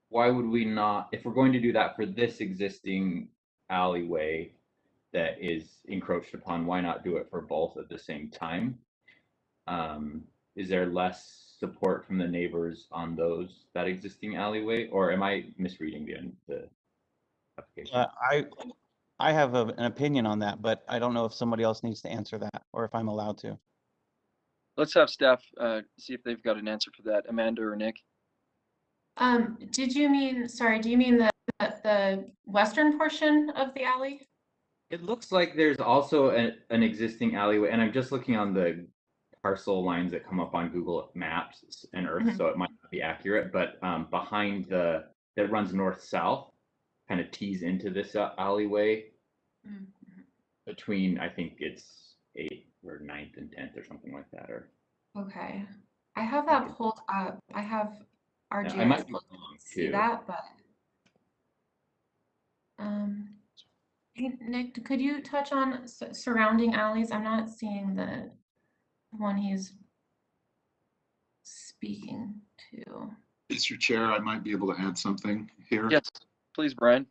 why would we not, if we're going to do that for this existing alleyway that is encroached upon, why not do it for both at the same time? Is there less support from the neighbors on that existing alleyway, or am I misreading the application? I have an opinion on that, but I don't know if somebody else needs to answer that or if I'm allowed to. Let's have staff see if they've got an answer for that. Amanda or Nick? Do you mean the western portion of the alley? It looks like there's also an existing alleyway, and I'm just looking on the parcel lines that come up on Google Maps and Earth, so it might not be accurate, but behind that runs north-south, kind of tees into this alleyway between, I think it's 8th or 9th and 10th or something like that. Or okay, I have that pulled up. I have our I might be GIS wrong see too. that, but hey, Nick, could you touch on surrounding alleys? I'm not seeing the one he's speaking to. Mr. Chair, I might be able to add something here. Yes, please, Brian.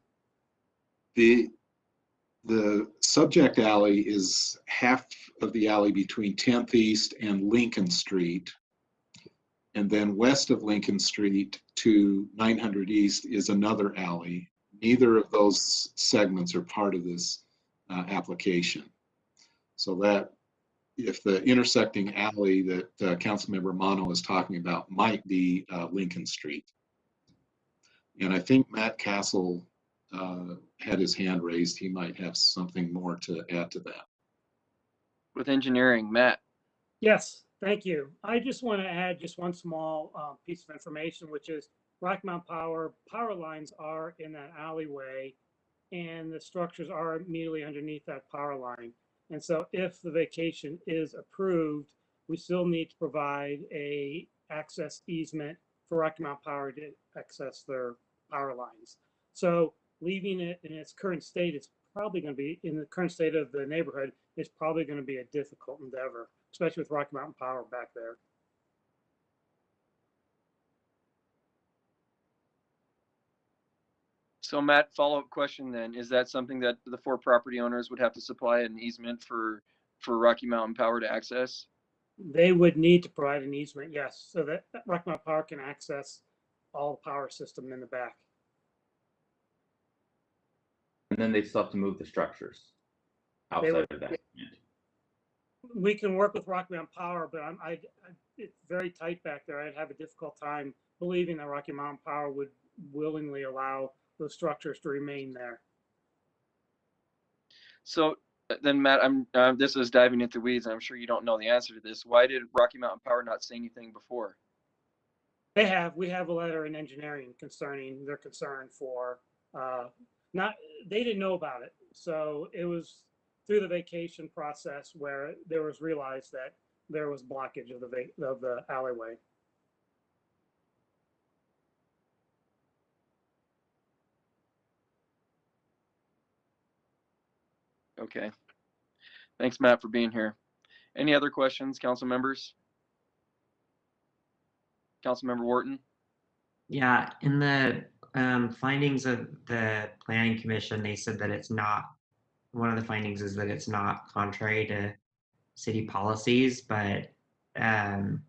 The subject alley is half of the alley between 10th East and Lincoln Street. And then west of Lincoln Street to 900 East is another alley. Neither of those segments are part of this application. So that if the intersecting alley that Councilmember Mono is talking about might be Lincoln Street. And I think Matt Castle had his hand raised. He might have something more to add to that. With engineering, Matt. Yes, thank you. I just want to add just one small piece of information, which is Rocky Mountain power lines are in that alleyway, and the structures are immediately underneath that power line. And so if the vacation is approved, we still need to provide a access easement for Rocky Mountain Power to access their power lines. So leaving it in its current state, it's probably going to be, in the current state of the neighborhood, it's probably going to be a difficult endeavor, especially with Rocky Mountain Power back there. So Matt, follow-up question then, is that something that the 4 property owners would have to supply an easement for Rocky Mountain Power to access? They would need to provide an easement, yes, so that Rocky Mountain Power can access all the power system in the back. And then they still have to move the structures outside of that. We can work with Rocky Mountain Power, but it's very tight back there. I'd have a difficult time believing that Rocky Mountain Power would willingly allow those structures to remain there. So then Matt, this is diving into weeds, and I'm sure you don't know the answer to this. Why did Rocky Mountain Power not say anything before? We have a letter in engineering concerning their concern for, they didn't know about it. So it was through the vacation process where there was realized that there was blockage of the alleyway. Okay. Thanks, Matt, for being here. Any other questions, council members? Councilmember Wharton? Yeah, in the findings of the Planning Commission, they said that it's not, one of the findings is that it's not contrary to city policies, but can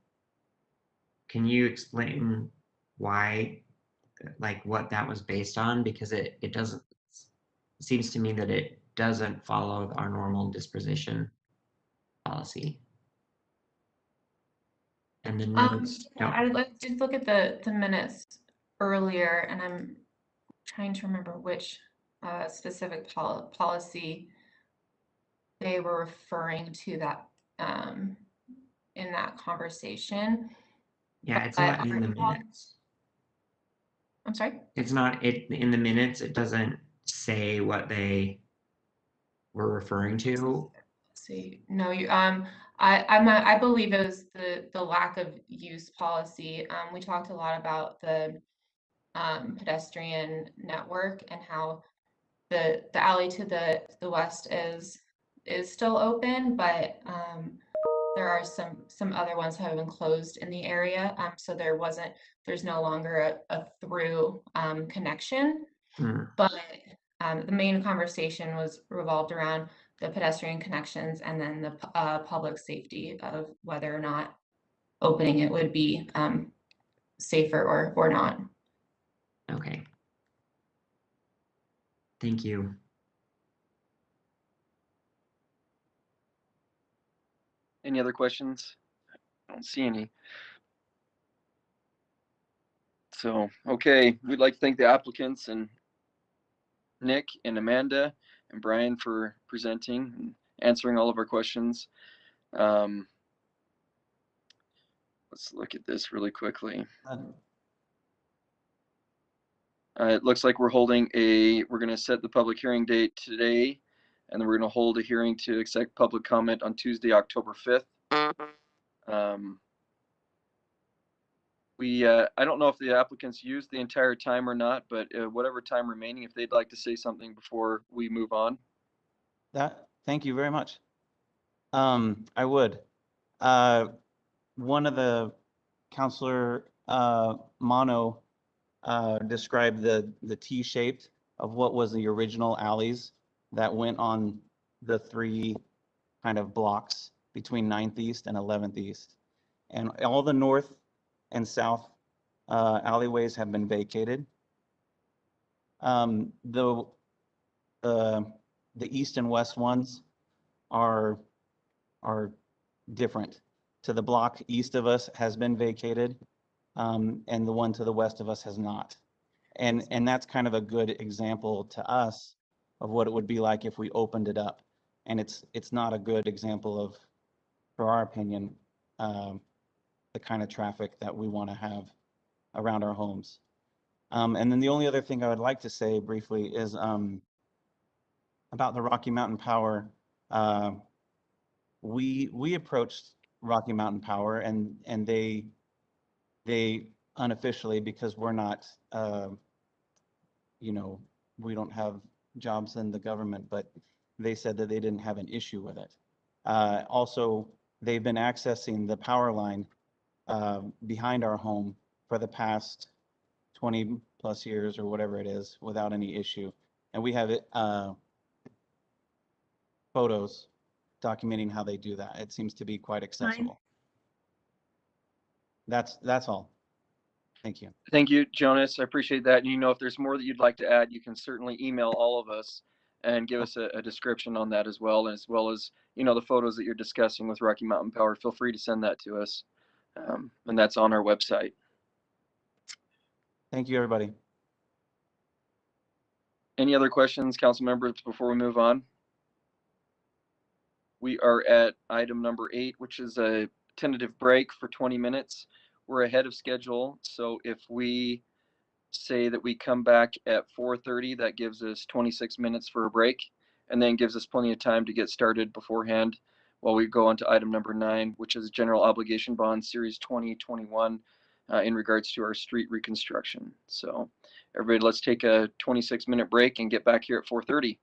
you explain why, like what that was based on? Because it doesn't, it seems to me that it doesn't follow our normal disposition policy. And the notes don't. I did look at the minutes earlier, and I'm trying to remember which specific policy they were referring to that in that conversation. Yeah, it's not in the minutes. I'm sorry? It's not in the minutes. It doesn't say what they were referring to. Let's see, no, I believe it was the lack of use policy. We talked a lot about the pedestrian network and how the alley to the west is still open, but there are some other ones that have been closed in the area. So there's no longer a through connection. But the main conversation was revolved around the pedestrian connections and then the public safety of whether or not opening it would be safer or not. Okay. Thank you. Any other questions? I don't see any. So, okay, we'd like to thank the applicants and Nick and Amanda and Brian for presenting and answering all of our questions. Let's look at this really quickly. It looks like we're going to set the public hearing date today, and then we're going to hold a hearing to accept public comment on Tuesday, October 5th. I don't know if the applicants used the entire time or not, but whatever time remaining, if they'd like to say something before we move on. Thank you very much. I would. One of the Councilor Mono described the T-shaped of what was the original alleys that went on the 3 kind of blocks between 9th East and 11th East. And all the north and south alleyways have been vacated. The east and west ones are different. To the block east of us has been vacated, and the one to the west of us has not. And that's kind of a good example to us of what it would be like if we opened it up. And it's not a good example of, for our opinion, the kind of traffic that we want to have around our homes. And then the only other thing I would like to say briefly is about the Rocky Mountain Power. We approached Rocky Mountain Power, and they unofficially, because we're not, you know, we don't have jobs in the government, but they said that they didn't have an issue with it. Also, they've been accessing the power line behind our home for the past 20 plus years or whatever it is without any issue. And we have it, photos documenting how they do that. It seems to be quite accessible. That's all. Thank you. Thank you, Jonas. I appreciate that. And you know, if there's more that you'd like to add, you can certainly email all of us and give us a description on that as well as, you know, the photos that you're discussing with Rocky Mountain Power. Feel free to send that to us. And that's on our website. Thank you, everybody. Any other questions, council members, before we move on? We are at item number 8, which is a tentative break for 20 minutes. We're ahead of schedule, so if we say that we come back at 4:30, that gives us 26 minutes for a break, and then gives us plenty of time to get started beforehand while we go on to item number 9, which is General Obligation Bond Series 2021 in regards to our street reconstruction. So everybody, let's take a 26-minute break and get back here at 4:30.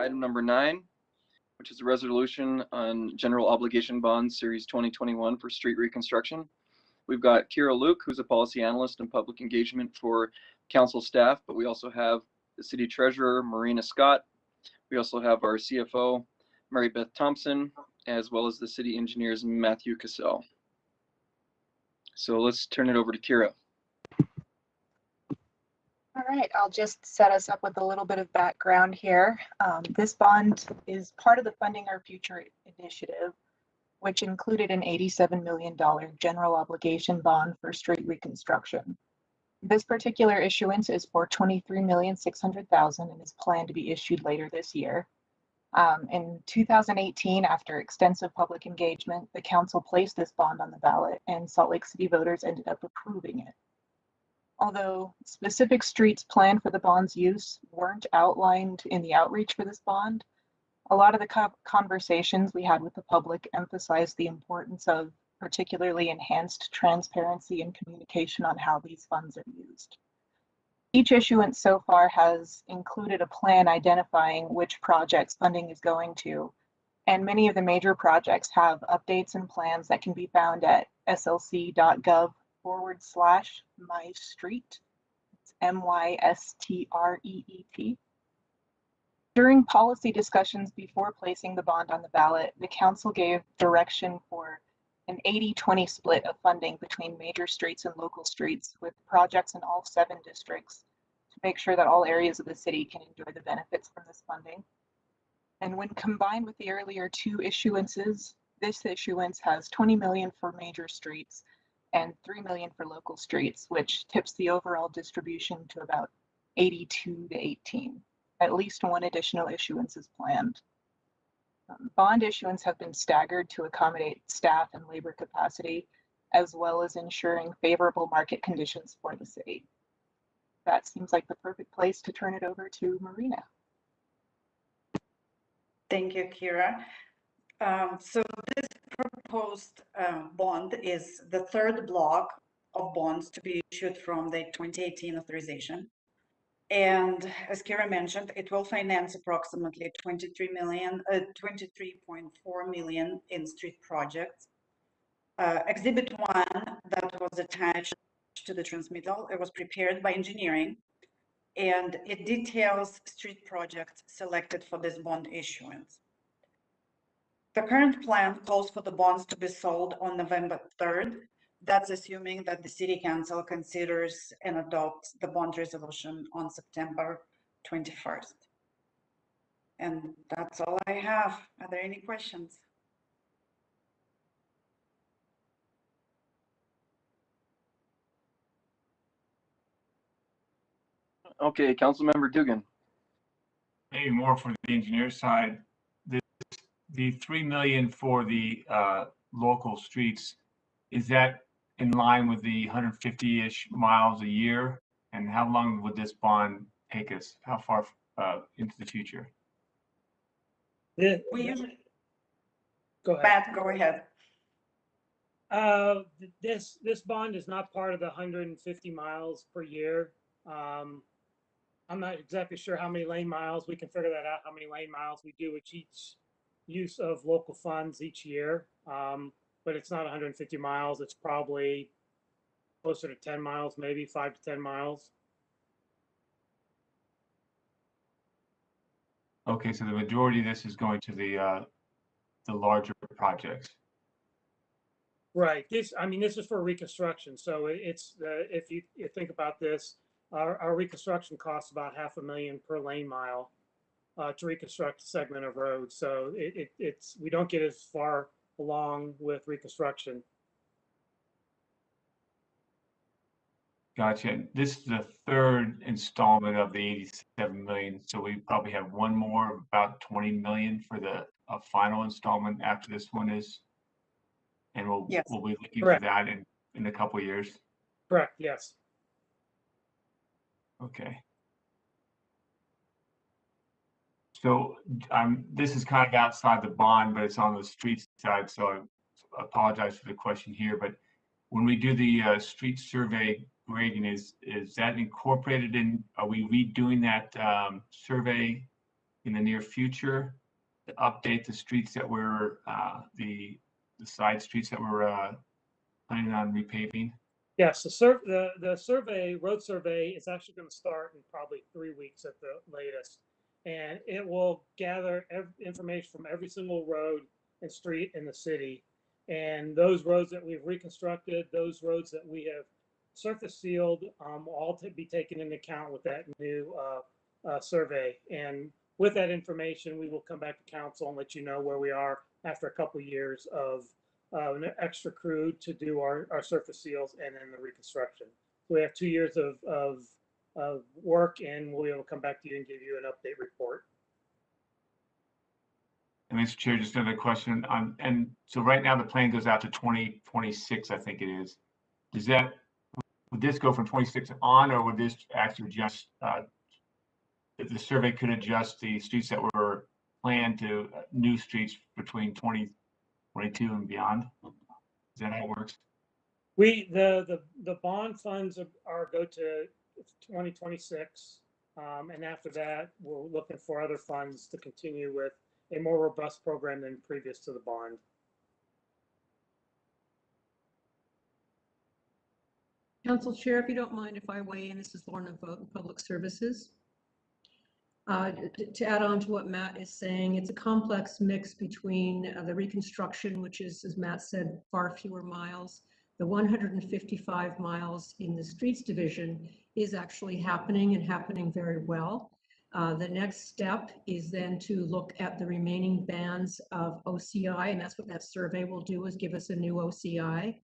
item number 9, which is a resolution on general obligation bonds series 2021 for street reconstruction. We've got Kira Luke, who's a policy analyst and public engagement for council staff, but we also have the city treasurer, Marina Scott. We also have our CFO, Mary Beth Thompson, as well as the city engineers, Matthew Cassell. So let's turn it over to Kira. All right, I'll just set us up with a little bit of background here. This bond is part of the Funding Our Future initiative, which included an $87 million general obligation bond for street reconstruction. This particular issuance is for $23,600,000 and is planned to be issued later this year. In 2018, after extensive public engagement, the council placed this bond on the ballot and Salt Lake City voters ended up approving it. Although specific streets planned for the bond's use weren't outlined in the outreach for this bond, a lot of the conversations we had with the public emphasized the importance of particularly enhanced transparency and communication on how these funds are used. Each issuance so far has included a plan identifying which projects funding is going to, and many of the major projects have updates and plans that can be found at slc.gov/mystreet. It's MYSTREET. During policy discussions before placing the bond on the ballot, the council gave direction for an 80-20 split of funding between major streets and local streets, with projects in all 7 districts to make sure that all areas of the city can enjoy the benefits from this funding. And when combined with the earlier 2 issuances, this issuance has $20 million for major streets and $3 million for local streets, which tips the overall distribution to about 82-18. At least 1 additional issuance is planned. Bond issuance have been staggered to accommodate staff and labor capacity, as well as ensuring favorable market conditions for the city. That seems like the perfect place to turn it over to Marina. Thank you, Kira. So this proposed bond is the 3rd block of bonds to be issued from the 2018 authorization. And as Kira mentioned, it will finance approximately $23.4 million in street projects. Exhibit 1 that was attached to the transmittal, it was prepared by engineering, and it details street projects selected for this bond issuance. The current plan calls for the bonds to be sold on November 3rd. That's assuming that the City Council considers and adopts the bond resolution on September 21st. And that's all I have. Are there any questions? Okay, Councilmember Dugan. Maybe more for the engineer side. The $3 million for the local streets, is that in line with the 150-ish miles a year? And how long would this bond take us? How far into the future? We usually Go ahead. Matt, go ahead. This bond is not part of the 150 miles per year. I'm not exactly sure how many lane miles. We can figure that out, how many lane miles we do with each use of local funds each year. But it's not 150 miles. It's probably closer to 10 miles, maybe 5 to 10 miles. Okay, so the majority of this is going to the larger projects. Right. This is for reconstruction. So it's if you think about this, our reconstruction costs about $500,000 per lane mile to reconstruct a segment of road. So it's we don't get as far along with reconstruction. Gotcha. This is the 3rd installment of the $87 million. So we probably have one more, about $20 million for the final installment after this one is. And we'll be looking for that in a couple of years. Correct. Yes. Okay. So this is kind of outside the bond, but it's on the street side. So I apologize for the question here, but when we do the street survey grading, is that incorporated in, are we redoing that survey in the near future to update the streets that we're, the side streets that we're planning on repaving? Yes, the survey, road survey is actually going to start in probably 3 weeks at the latest. And it will gather information from every single road and street in the city. And those roads that we've reconstructed, those roads that we have surface sealed, all to be taken into account with that new survey. And with that information, we will come back to council and let you know where we are after a couple of years of an extra crew to do our surface seals and then the reconstruction. So we have 2 years of work, and we'll be able to come back to you and give you an update report. And Mr. Chair, just another question. And so right now the plan goes out to 2026, I think it is. Does that, would this go from 26 on, or would this actually adjust, the survey could adjust the streets that were planned to new streets between 2022 and beyond? Is that how it works? The bond funds go to 2026, and after that, we're looking for other funds to continue with a more robust program than previous to the bond. Council Chair, if you don't mind if I weigh in, this is Lorna Vote, Public Services. To add on to what Matt is saying, it's a complex mix between the reconstruction, which is, as Matt said, far fewer miles. The 155 miles in the streets division is actually happening and happening very well. The next step is then to look at the remaining bands of OCI, and that's what that survey will do, is give us a new OCI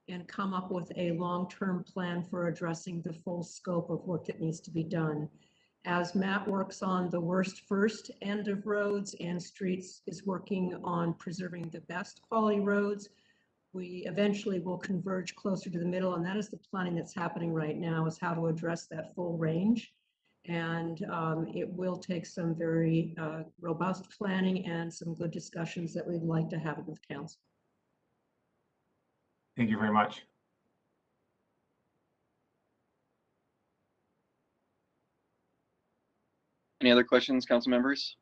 and come up with a long-term plan for addressing the full scope of work that needs to be done. As Matt works on the worst first end of roads and streets is working on preserving the best quality roads, we eventually will converge closer to the middle, and that is the planning that's happening right now, is how to address that full range. And it will take some very robust planning and some good discussions that we'd like to have with council. Thank you very much. Any other questions, council members?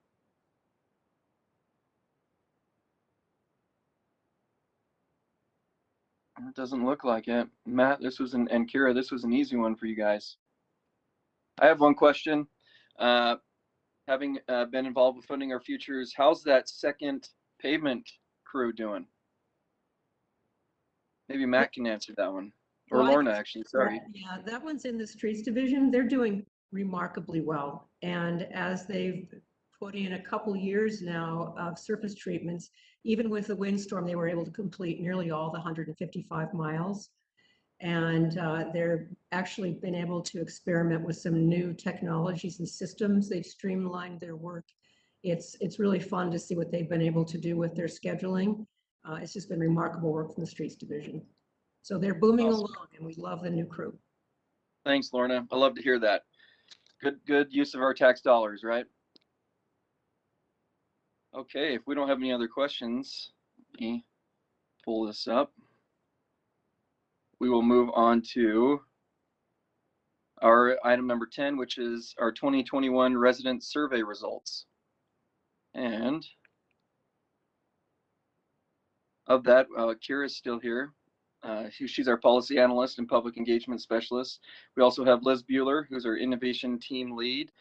It doesn't look like it. Matt, and Kira, this was an easy one for you guys. I have one question. Having been involved with Funding Our Futures, how's that second pavement crew doing? Maybe Matt can answer that one. Or Well, Lorna, actually, sorry. Yeah, that one's in the streets division. They're doing remarkably well. And as they've put in a couple years now of surface treatments, even with the windstorm, they were able to complete nearly all the 155 miles. And they're actually been able to experiment with some new technologies and systems. They've streamlined their work. It's really fun to see what they've been able to do with their scheduling. It's just been remarkable work from the streets division. So they're booming along, and we love the new crew. Thanks, Lorna. I love to hear that. Good use of our tax dollars, right? Okay, if we don't have any other questions, let me pull this up. We will move on to our item number 10, which is our 2021 resident survey results. And of that, Kira is still here. She's our policy analyst and public engagement specialist. We also have Liz Bueller, who's our innovation team lead,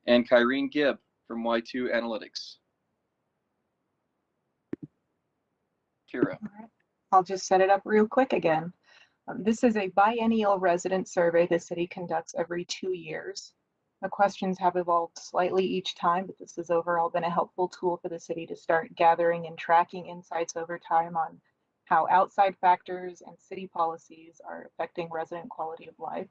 and Kyrene Gibb from Y2 Analytics. Kira. I'll just set it up real quick again. This is a biennial resident survey the city conducts every 2 years. The questions have evolved slightly each time, but this has overall been a helpful tool for the city to start gathering and tracking insights over time on how outside factors and city policies are affecting resident quality of life.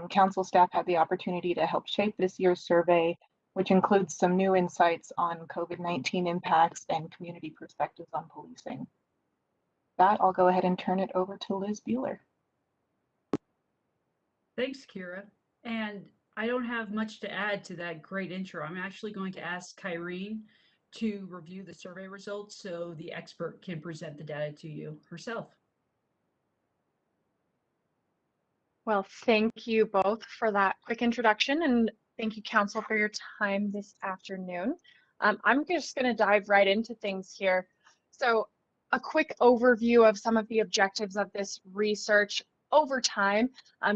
Council staff had the opportunity to help shape this year's survey, which includes some new insights on COVID-19 impacts and community perspectives on policing. That, I'll go ahead and turn it over to Liz Bueller. Thanks, Kira. And I don't have much to add to that great intro. I'm actually going to ask Kyrene to review the survey results so the expert can present the data to you herself. Well, thank you both for that quick introduction. And Thank you, Council, for your time this afternoon. I'm just going to dive right into things here. So a quick overview of some of the objectives of this research over time.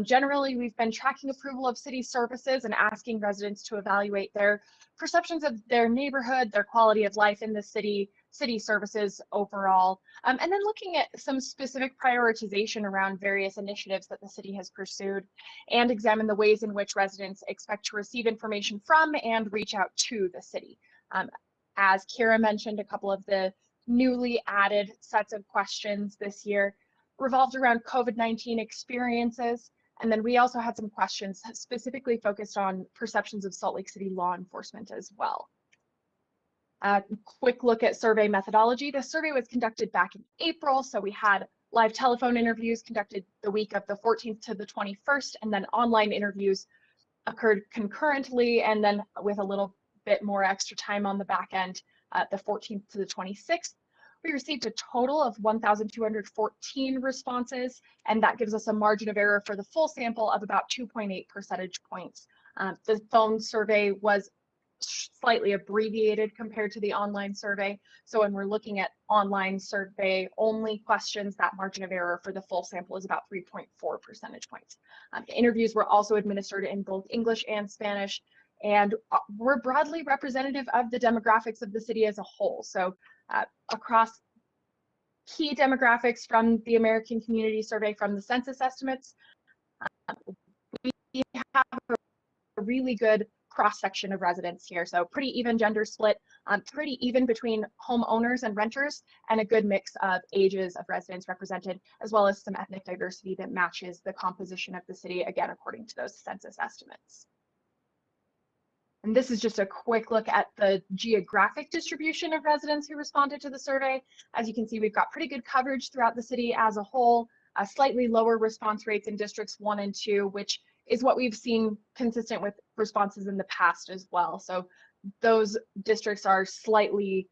Generally, we've been tracking approval of city services and asking residents to evaluate their perceptions of their neighborhood, their quality of life in the city services overall, and then looking at some specific prioritization around various initiatives that the city has pursued, and examine the ways in which residents expect to receive information from and reach out to the city. As Kira mentioned, a couple of the newly added sets of questions this year revolved around COVID-19 experiences. And then we also had some questions specifically focused on perceptions of Salt Lake City law enforcement as well. A quick look at survey methodology. The survey was conducted back in April, so we had live telephone interviews conducted the week of the 14th to the 21st, and then online interviews occurred concurrently, and then with a little bit more extra time on the back end, the 14th to the 26th. We received a total of 1,214 responses, and that gives us a margin of error for the full sample of about 2.8 percentage points. The phone survey was slightly abbreviated compared to the online survey. So when we're looking at online survey only questions, that margin of error for the full sample is about 3.4 percentage points. The interviews were also administered in both English and Spanish, and were broadly representative of the demographics of the city as a whole. So across key demographics from the American Community Survey from the census estimates, we have a really good cross-section of residents here. So pretty even gender split, pretty even between homeowners and renters, and a good mix of ages of residents represented, as well as some ethnic diversity that matches the composition of the city, again, according to those census estimates. And this is just a quick look at the geographic distribution of residents who responded to the survey. As you can see, we've got pretty good coverage throughout the city as a whole, slightly lower response rates in districts 1 and 2, which is what we've seen consistent with responses in the past as well. So those districts are slightly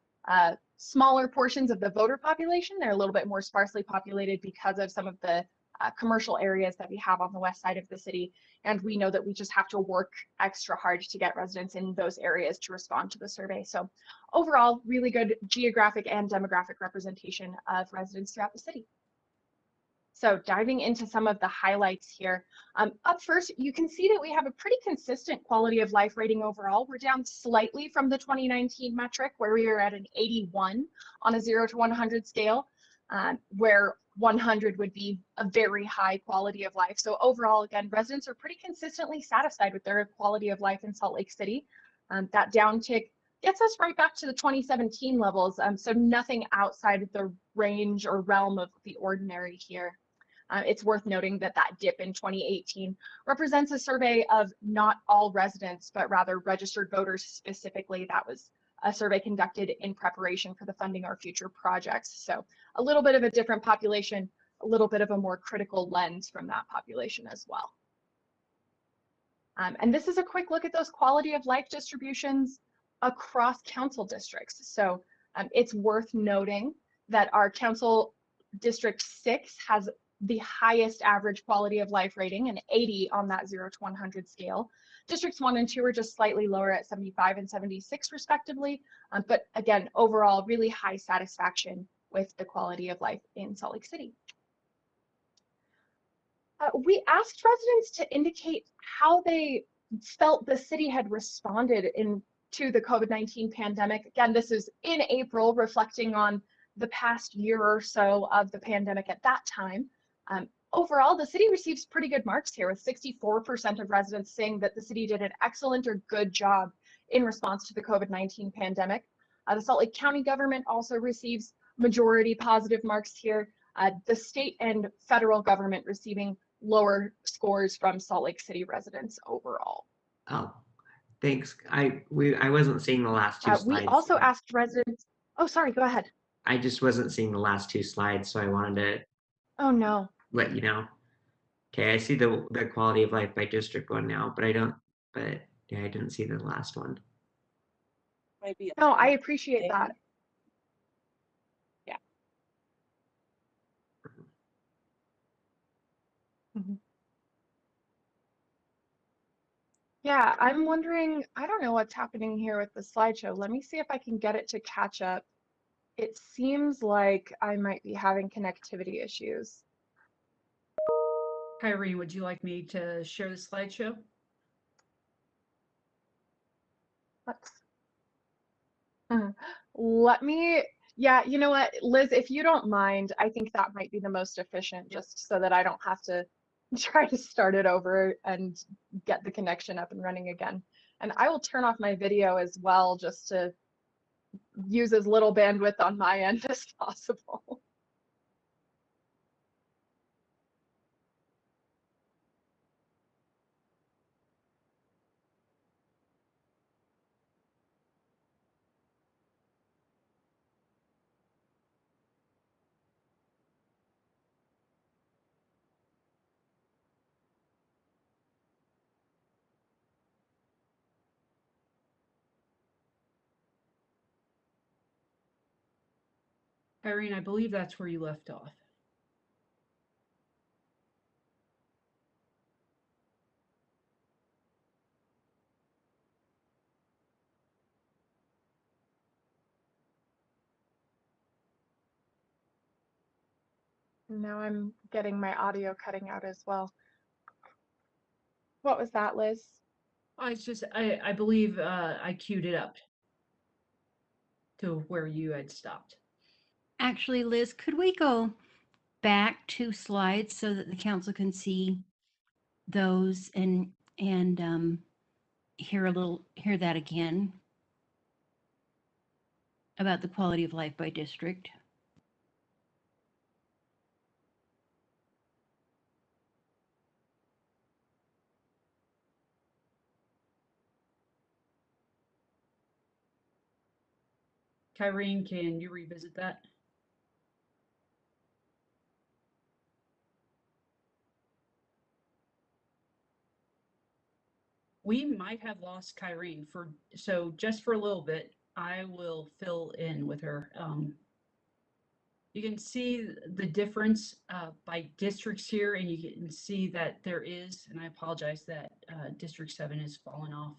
smaller portions of the voter population. They're a little bit more sparsely populated because of some of the commercial areas that we have on the west side of the city. And we know that we just have to work extra hard to get residents in those areas to respond to the survey. So overall, really good geographic and demographic representation of residents throughout the city. So diving into some of the highlights here. Up first, you can see that we have a pretty consistent quality of life rating overall. We're down slightly from the 2019 metric, where we were at an 81 on a 0 to 100 scale, where 100 would be a very high quality of life. So overall, again, residents are pretty consistently satisfied with their quality of life in Salt Lake City. That downtick gets us right back to the 2017 levels. So nothing outside of the range or realm of the ordinary here. It's worth noting that that dip in 2018 represents a survey of not all residents, but rather registered voters specifically. That was a survey conducted in preparation for the Funding Our Future projects. So a little bit of a different population, a little bit of a more critical lens from that population as well. And this is a quick look at those quality of life distributions across council districts. So it's worth noting that our council district 6 has the highest average quality of life rating, an 80 on that 0 to 100 scale. Districts 1 and 2 are just slightly lower at 75 and 76 respectively. But again, overall, really high satisfaction with the quality of life in Salt Lake City. We asked residents to indicate how they felt the city had responded to the COVID-19 pandemic. Again, this is in April, reflecting on the past year or so of the pandemic at that time. Overall, the city receives pretty good marks here, with 64% of residents saying that the city did an excellent or good job in response to the COVID-19 pandemic. The Salt Lake County government also receives majority positive marks here. The state and federal government receiving lower scores from Salt Lake City residents overall. Oh, thanks. I wasn't seeing the last two slides. We also asked residents, oh, sorry, go ahead. I just wasn't seeing the last two slides, so I wanted to Oh, no. let you know. Okay, I see the quality of life by District 1 now, but yeah, I didn't see the last one. No, I appreciate that. Yeah. Yeah, I'm wondering, I don't know what's happening here with the slideshow. Let me see if I can get it to catch up. It seems like I might be having connectivity issues. Kyrene, would you like me to share the slideshow? Let's, let me, yeah, you know what, Liz, if you don't mind, I think that might be the most efficient, just so that I don't have to try to start it over and get the connection up and running again. And I will turn off my video as well, just to use as little bandwidth on my end as possible. Kyrene, I believe that's where you left off. Now I'm getting my audio cutting out as well. What was that, Liz? Oh, it's just, I believe I queued it up to where you had stopped. Actually, Liz, could we go back 2 slides so that the council can see those and hear that again about the quality of life by district? Kyrene, can you revisit that? We might have lost Kyrene so just for a little bit, I will fill in with her. You can see the difference by districts here, and you can see that there is, and I apologize that District 7 has fallen off.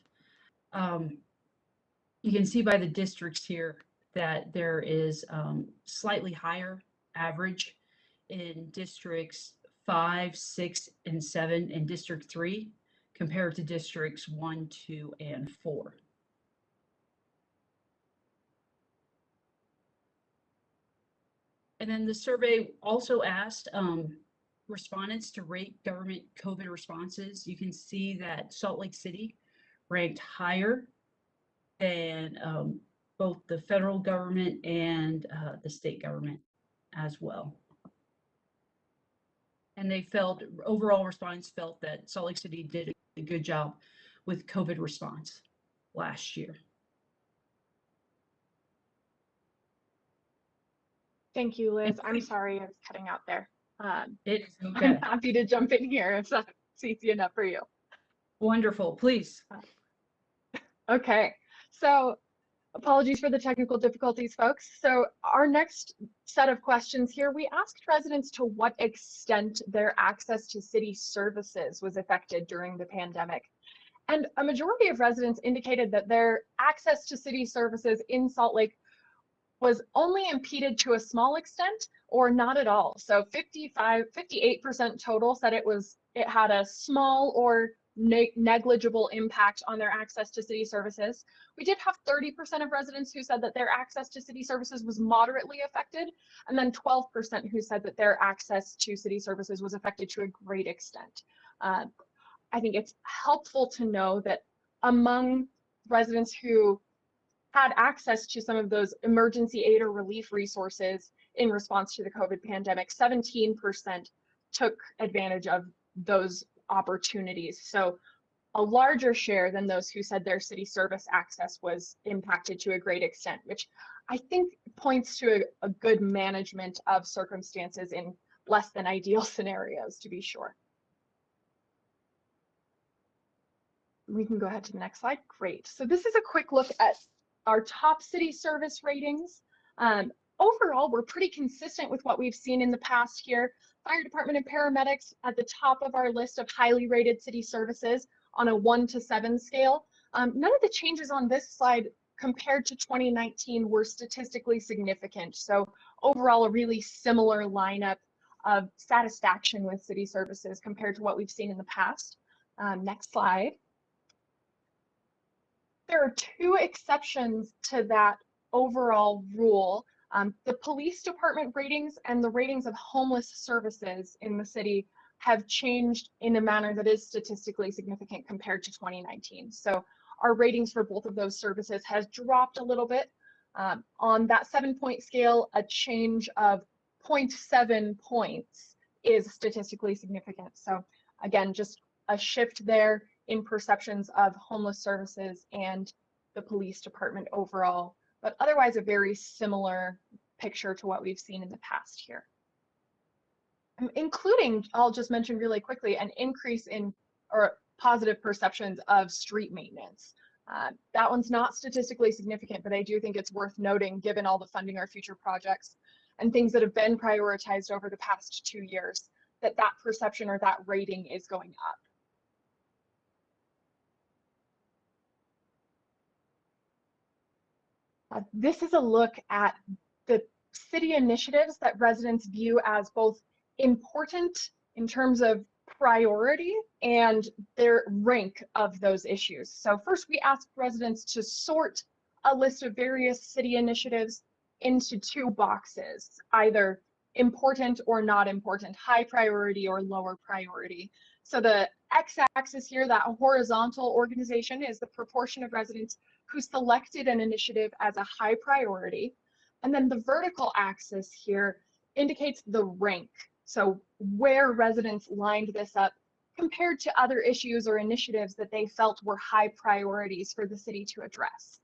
You can see by the districts here that there is slightly higher average in districts 5, 6, and 7 and District 3 compared to districts 1, 2, and 4. And then the survey also asked respondents to rate government COVID responses. You can see that Salt Lake City ranked higher than both the federal government and the state government as well. And they felt, overall respondents felt that Salt Lake City did a good job with COVID response last year. Thank you, Liz. I'm sorry I was cutting out there. It is okay. I'm happy to jump in here if that's easy enough for you. Wonderful, please. Okay, so apologies for the technical difficulties, folks. So our next set of questions here, we asked residents to what extent their access to city services was affected during the pandemic. And a majority of residents indicated that their access to city services in Salt Lake was only impeded to a small extent or not at all. So 58% total said it had a small or negligible impact on their access to city services. We did have 30% of residents who said that their access to city services was moderately affected, and then 12% who said that their access to city services was affected to a great extent. I think it's helpful to know that among residents who had access to some of those emergency aid or relief resources in response to the COVID pandemic, 17% took advantage of those opportunities. So a larger share than those who said their city service access was impacted to a great extent, which I think points to a good management of circumstances in less than ideal scenarios, to be sure. We can go ahead to the next slide. Great. So this is a quick look at our top city service ratings. Overall, we're pretty consistent with what we've seen in the past here. Fire department and paramedics at the top of our list of highly rated city services. on a 1 to 7 scale. None of the changes on this slide compared to 2019 were statistically significant. So overall, a really similar lineup of satisfaction with city services compared to what we've seen in the past. Next slide. There are 2 exceptions to that overall rule. The police department ratings and the ratings of homeless services in the city have changed in a manner that is statistically significant compared to 2019. So our ratings for both of those services has dropped a little bit. On that 7-point scale, a change of 0.7 points is statistically significant. So again, just a shift there in perceptions of homeless services and the police department overall, but otherwise a very similar picture to what we've seen in the past here. Including, I'll just mention really quickly, an increase in or positive perceptions of street maintenance. That one's not statistically significant, but I do think it's worth noting given all the Funding Our Future projects and things that have been prioritized over the past 2 years, that that perception or that rating is going up. This is a look at the city initiatives that residents view as both important in terms of priority and their rank of those issues. So first, we asked residents to sort a list of various city initiatives into 2 boxes, either important or not important, high priority or lower priority. So the x-axis here, that horizontal organization, is the proportion of residents who selected an initiative as a high priority. And then the vertical axis here indicates the rank. So where residents lined this up compared to other issues or initiatives that they felt were high priorities for the city to address.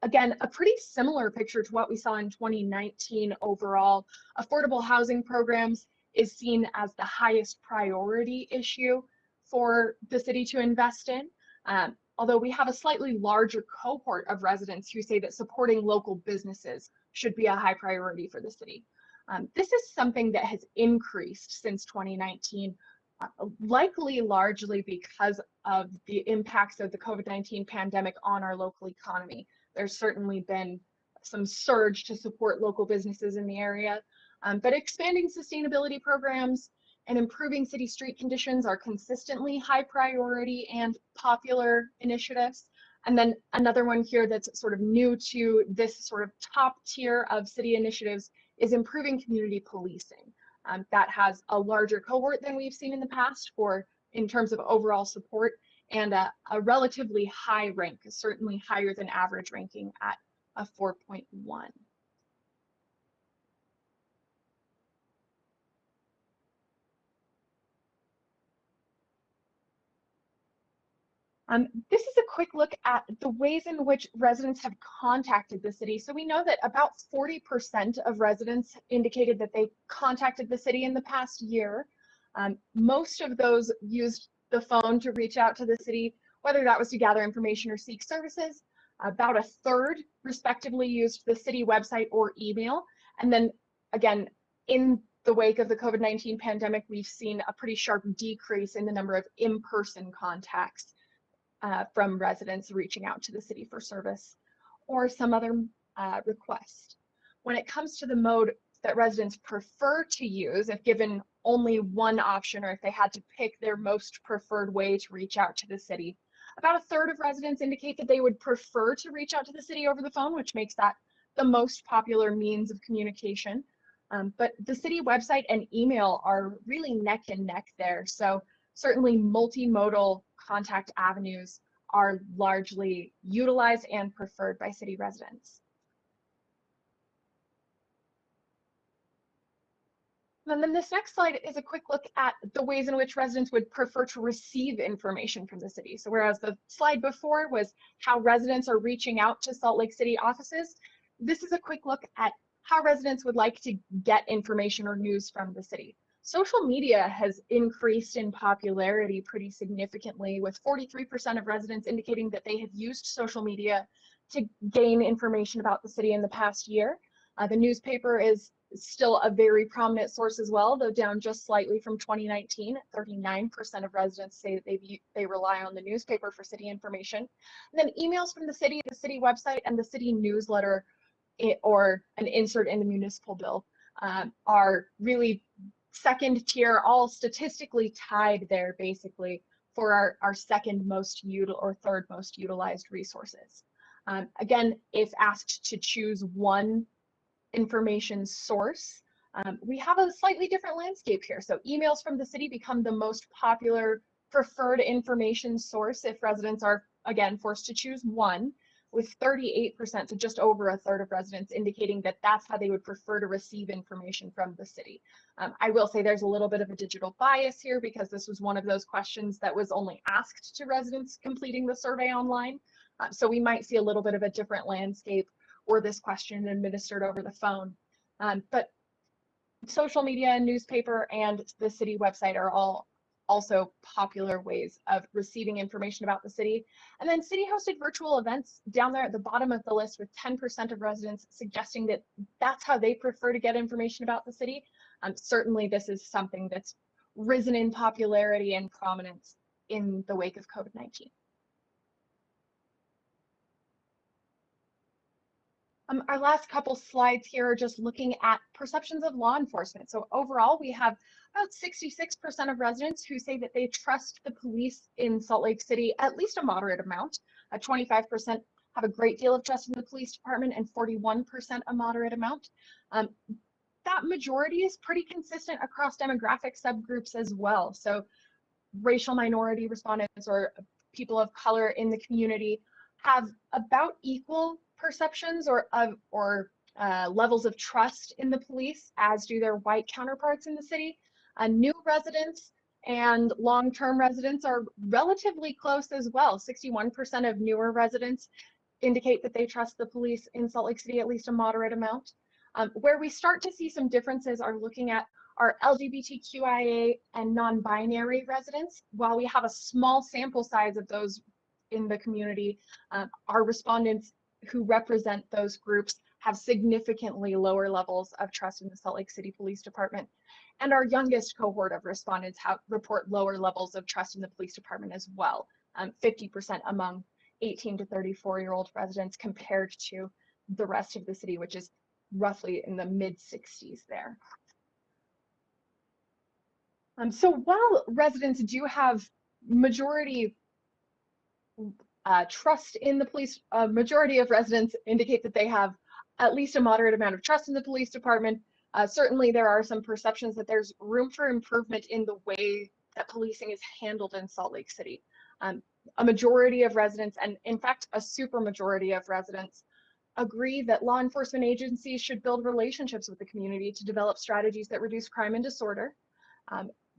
Again, a pretty similar picture to what we saw in 2019 overall. Affordable housing programs is seen as the highest priority issue for the city to invest in. Although we have a slightly larger cohort of residents who say that supporting local businesses should be a high priority for the city. This is something that has increased since 2019, likely largely because of the impacts of the COVID-19 pandemic on our local economy. There's certainly been some surge to support local businesses in the area, but expanding sustainability programs and improving city street conditions are consistently high priority and popular initiatives. And then another one here that's sort of new to this sort of top tier of city initiatives is improving community policing. That has a larger cohort than we've seen in the past in terms of overall support, and a relatively high rank, certainly higher than average ranking at a 4.1. This is a quick look at the ways in which residents have contacted the city. So we know that about 40% of residents indicated that they contacted the city in the past year. Most of those used the phone to reach out to the city, whether that was to gather information or seek services. About a third, respectively, used the city website or email. And then again, in the wake of the COVID-19 pandemic, we've seen a pretty sharp decrease in the number of in-person contacts from residents reaching out to the city for service or some other request. When it comes to the mode that residents prefer to use, if given only one option or if they had to pick their most preferred way to reach out to the city, about a third of residents indicate that they would prefer to reach out to the city over the phone, which makes that the most popular means of communication. But the city website and email are really neck and neck there. So certainly multimodal contact avenues are largely utilized and preferred by city residents. And then this next slide is a quick look at the ways in which residents would prefer to receive information from the city. So whereas the slide before was how residents are reaching out to Salt Lake City offices, this is a quick look at how residents would like to get information or news from the city. Social media has increased in popularity pretty significantly, with 43% of residents indicating that they have used social media to gain information about the city in the past year. The newspaper is Still a very prominent source as well, though down just slightly from 2019. 39% of residents say that they rely on the newspaper for city information. And then emails from the city website, and the city newsletter, or an insert in the municipal bill, are really second tier, all statistically tied there basically for our second most or third most utilized resources. Again, if asked to choose one information source, we have a slightly different landscape here. So emails from the city become the most popular preferred information source if residents are, again, forced to choose one, with 38%, so just over a third of residents indicating that that's how they would prefer to receive information from the city. I will say there's a little bit of a digital bias here because this was one of those questions that was only asked to residents completing the survey online. So we might see a little bit of a different landscape were this question administered over the phone. But social media, newspaper, and the city website are all also popular ways of receiving information about the city. And then city hosted virtual events down there at the bottom of the list, with 10% of residents suggesting that that's how they prefer to get information about the city. Certainly this is something that's risen in popularity and prominence in the wake of COVID-19. Our last couple slides here are just looking at perceptions of law enforcement. So overall, we have about 66% of residents who say that they trust the police in Salt Lake City, at least a moderate amount. 25% have a great deal of trust in the police department, and 41% a moderate amount. That majority is pretty consistent across demographic subgroups as well. So racial minority respondents or people of color in the community have about equal perceptions or levels of trust in the police, as do their white counterparts in the city. New residents and long-term residents are relatively close as well. 61% of newer residents indicate that they trust the police in Salt Lake City at least a moderate amount. Where we start to see some differences are looking at our LGBTQIA and non-binary residents. While we have a small sample size of those in the community, our respondents who represent those groups have significantly lower levels of trust in the Salt Lake City Police Department. And our youngest cohort of respondents report lower levels of trust in the police department as well, 50% among 18 to 34-year-old residents compared to the rest of the city, which is roughly in the mid-60s there. So while residents do have majority trust in the police, a majority of residents indicate that they have at least a moderate amount of trust in the police department. Certainly there are some perceptions that there's room for improvement in the way that policing is handled in Salt Lake City. A majority of residents, and in fact a super majority of residents, agree that law enforcement agencies should build relationships with the community to develop strategies that reduce crime and disorder.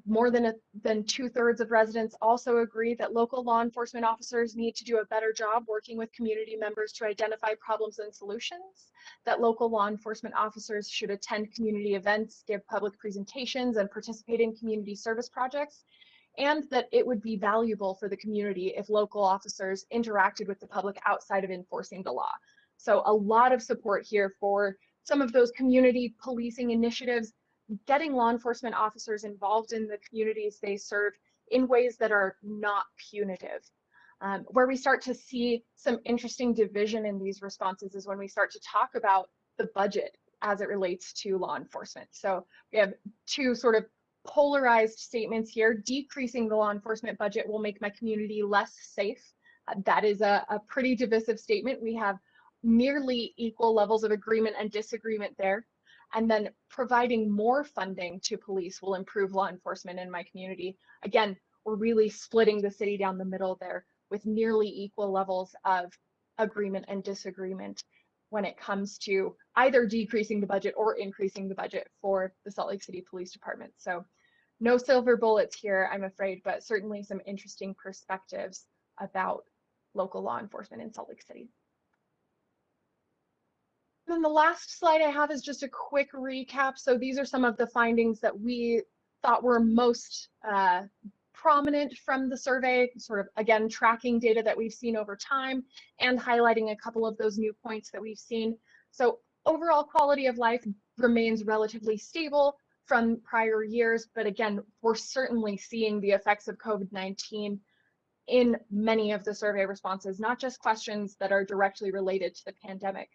More than 2/3 of residents also agree that local law enforcement officers need to do a better job working with community members to identify problems and solutions, that local law enforcement officers should attend community events, give public presentations, and participate in community service projects, and that it would be valuable for the community if local officers interacted with the public outside of enforcing the law. So a lot of support here for some of those community policing initiatives, getting law enforcement officers involved in the communities they serve in ways that are not punitive. Where we start to see some interesting division in these responses is when we start to talk about the budget as it relates to law enforcement. So we have two sort of polarized statements here. Decreasing the law enforcement budget will make my community less safe. That is a pretty divisive statement. We have nearly equal levels of agreement and disagreement there. And then providing more funding to police will improve law enforcement in my community. Again, we're really splitting the city down the middle there with nearly equal levels of agreement and disagreement when it comes to either decreasing the budget or increasing the budget for the Salt Lake City Police Department. So no silver bullets here, I'm afraid, but certainly some interesting perspectives about local law enforcement in Salt Lake City. And then the last slide I have is just a quick recap. So these are some of the findings that we thought were most prominent from the survey, sort of, again, tracking data that we've seen over time and highlighting a couple of those new points that we've seen. So overall quality of life remains relatively stable from prior years, but again, we're certainly seeing the effects of COVID-19 in many of the survey responses, not just questions that are directly related to the pandemic.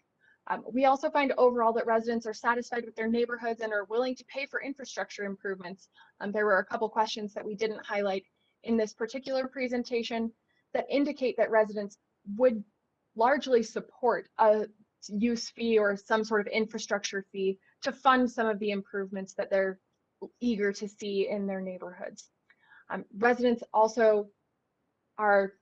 We also find overall that residents are satisfied with their neighborhoods and are willing to pay for infrastructure improvements. There were a couple questions that we didn't highlight in this particular presentation that indicate that residents would largely support a use fee or some sort of infrastructure fee to fund some of the improvements that they're eager to see in their neighborhoods. Residents also are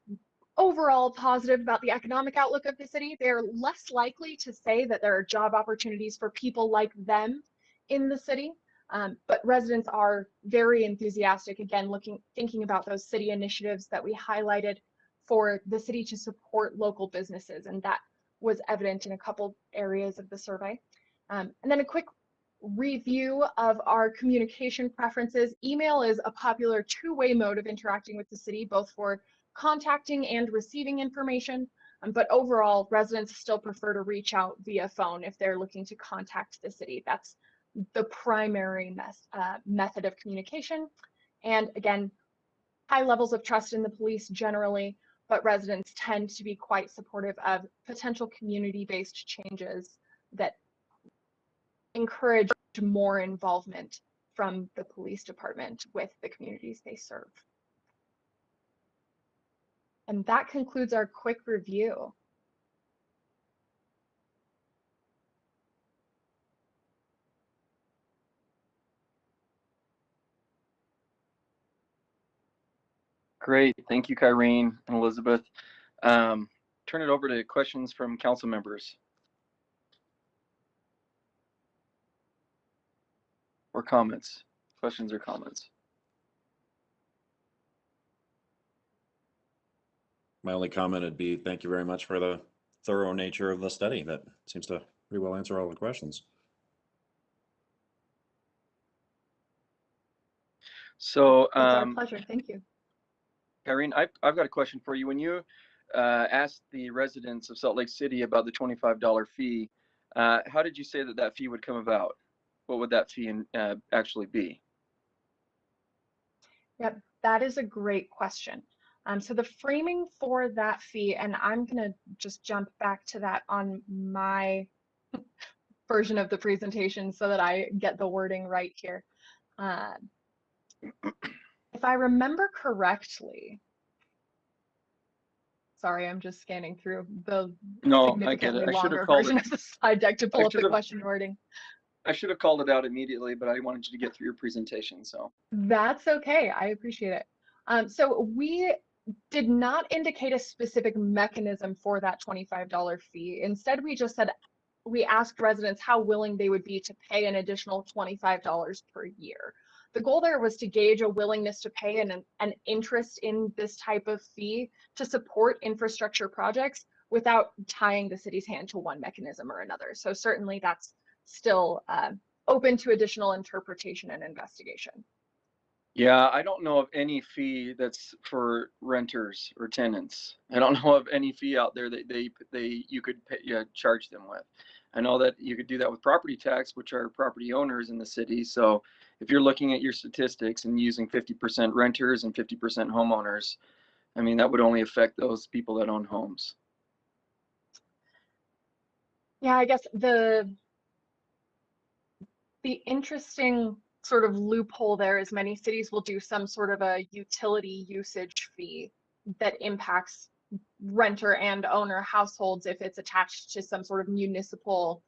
overall positive about the economic outlook of the city. They're less likely to say that there are job opportunities for people like them in the city, but residents are very enthusiastic, again, thinking about those city initiatives that we highlighted for the city to support local businesses, and that was evident in a couple areas of the survey. And then a quick review of our communication preferences. Email is a popular two-way mode of interacting with the city, both for contacting and receiving information, but overall residents still prefer to reach out via phone if they're looking to contact the city. That's the primary method of communication. And again, high levels of trust in the police generally, but residents tend to be quite supportive of potential community-based changes that encourage more involvement from the police department with the communities they serve. And that concludes our quick review. Great, thank you, Kyrene and Elizabeth. Turn it over to questions from council members. Or comments, questions or comments. My only comment would be thank you very much for the thorough nature of the study. That seems to pretty well answer all the questions. So, it's our pleasure. Thank you. Kyrene, I've got a question for you. When you asked the residents of Salt Lake City about the $25 fee, how did you say that that fee would come about? What would that fee actually be? Yep, that is a great question. So the framing for that fee, and I'm going to just jump back to that on my version of the presentation so that I get the wording right here. If I remember correctly, sorry, I'm just scanning through the significantly longer version of the slide deck to pull up the question wording. I should have called it out immediately, but I wanted you to get through your presentation, so. That's okay, I appreciate it. So we did not indicate a specific mechanism for that $25 fee. Instead, we just said, we asked residents how willing they would be to pay an additional $25 per year. The goal there was to gauge a willingness to pay and an interest in this type of fee to support infrastructure projects without tying the city's hand to one mechanism or another. So certainly that's still open to additional interpretation and investigation. Yeah, I don't know of any fee that's for renters or tenants. I don't know of any fee out there that you could pay, charge them with. I know that you could do that with property tax, which are property owners in the city. So if you're looking at your statistics and using 50% renters and 50% homeowners, I mean, that would only affect those people that own homes. Yeah, I guess the interesting sort of loophole there is many cities will do some sort of a utility usage fee that impacts renter and owner households if it's attached to some sort of municipal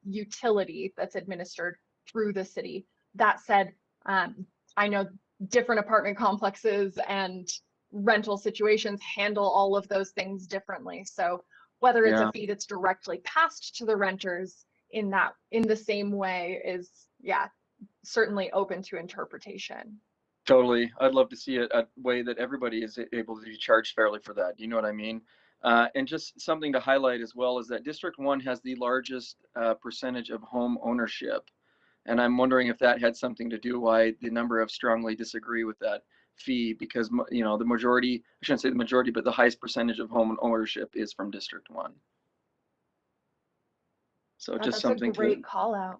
utility that's administered through the city. That said, I know different apartment complexes and rental situations handle all of those things differently. So whether it's a fee that's directly passed to the renters in the same way is, yeah, certainly open to interpretation. Totally. I'd love to see a way that everybody is able to be charged fairly for that. You know what I mean? And just something to highlight as well is that District 1 has the largest percentage of home ownership. And I'm wondering if that had something to do why the number of strongly disagree with that fee, because, you know, the majority, I shouldn't say the majority, but the highest percentage of home ownership is from District 1. So just something to. That's a great call out.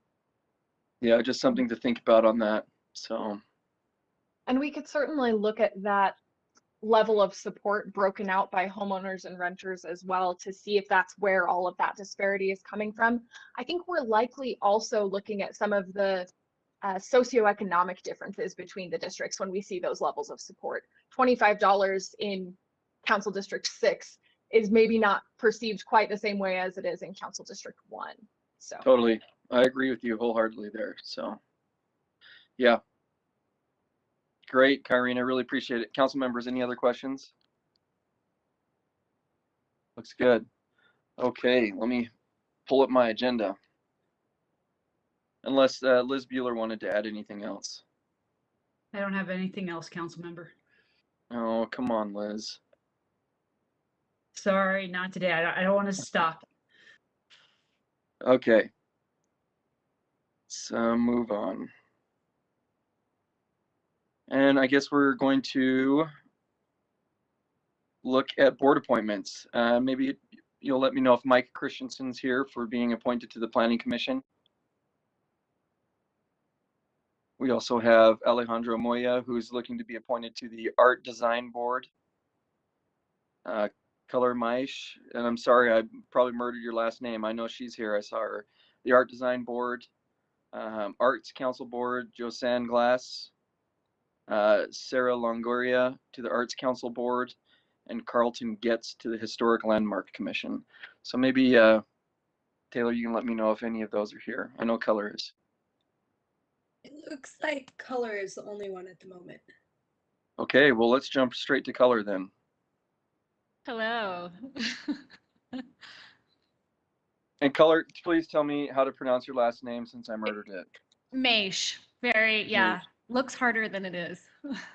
Yeah, just something to think about on that. So, And we could certainly look at that level of support broken out by homeowners and renters as well to see if that's where all of that disparity is coming from. I think we're likely also looking at some of the socioeconomic differences between the districts when we see those levels of support. $25 in Council District 6 is maybe not perceived quite the same way as it is in Council District 1. So totally. I agree with you wholeheartedly there. So, yeah. Great, Kyrene. I really appreciate it. Council members, any other questions? Looks good. Okay, let me pull up my agenda. Unless Liz Bueller wanted to add anything else. I don't have anything else, council member. Oh, come on, Liz. Sorry, not today. I don't want to stop. Okay. So move on. And I guess we're going to look at board appointments. Maybe you'll let me know if Mike Christensen's here for being appointed to the Planning Commission. We also have Alejandro Moya, who's looking to be appointed to the Art Design Board. Color Maish, and I'm sorry, I probably murdered your last name. I know she's here, I saw her. The Art Design Board, Arts Council Board, Josanne Glass, Sarah Longoria to the Arts Council Board, and Carlton Getz to the Historic Landmark Commission. So maybe, Taylor, you can let me know if any of those are here. I know Color is. It looks like Color is the only one at the moment. Okay, well, let's jump straight to Color then. Hello. And Color, please tell me how to pronounce your last name since I murdered it. Maish. Very, yeah. Looks harder than it is.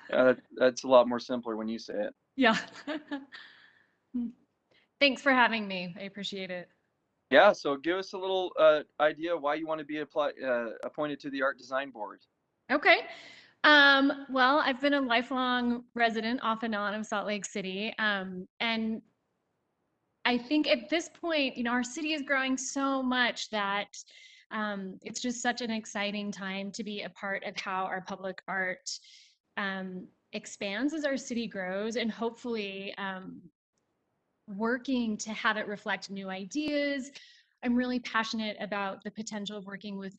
That's a lot more simpler when you say it. Yeah. Thanks for having me. I appreciate it. Yeah, so give us a little idea why you want to be appointed to the Art Design Board. Okay. Well, I've been a lifelong resident off and on of Salt Lake City. And I think at this point, you know, our city is growing so much that it's just such an exciting time to be a part of how our public art expands as our city grows, and hopefully working to have it reflect new ideas. I'm really passionate about the potential of working with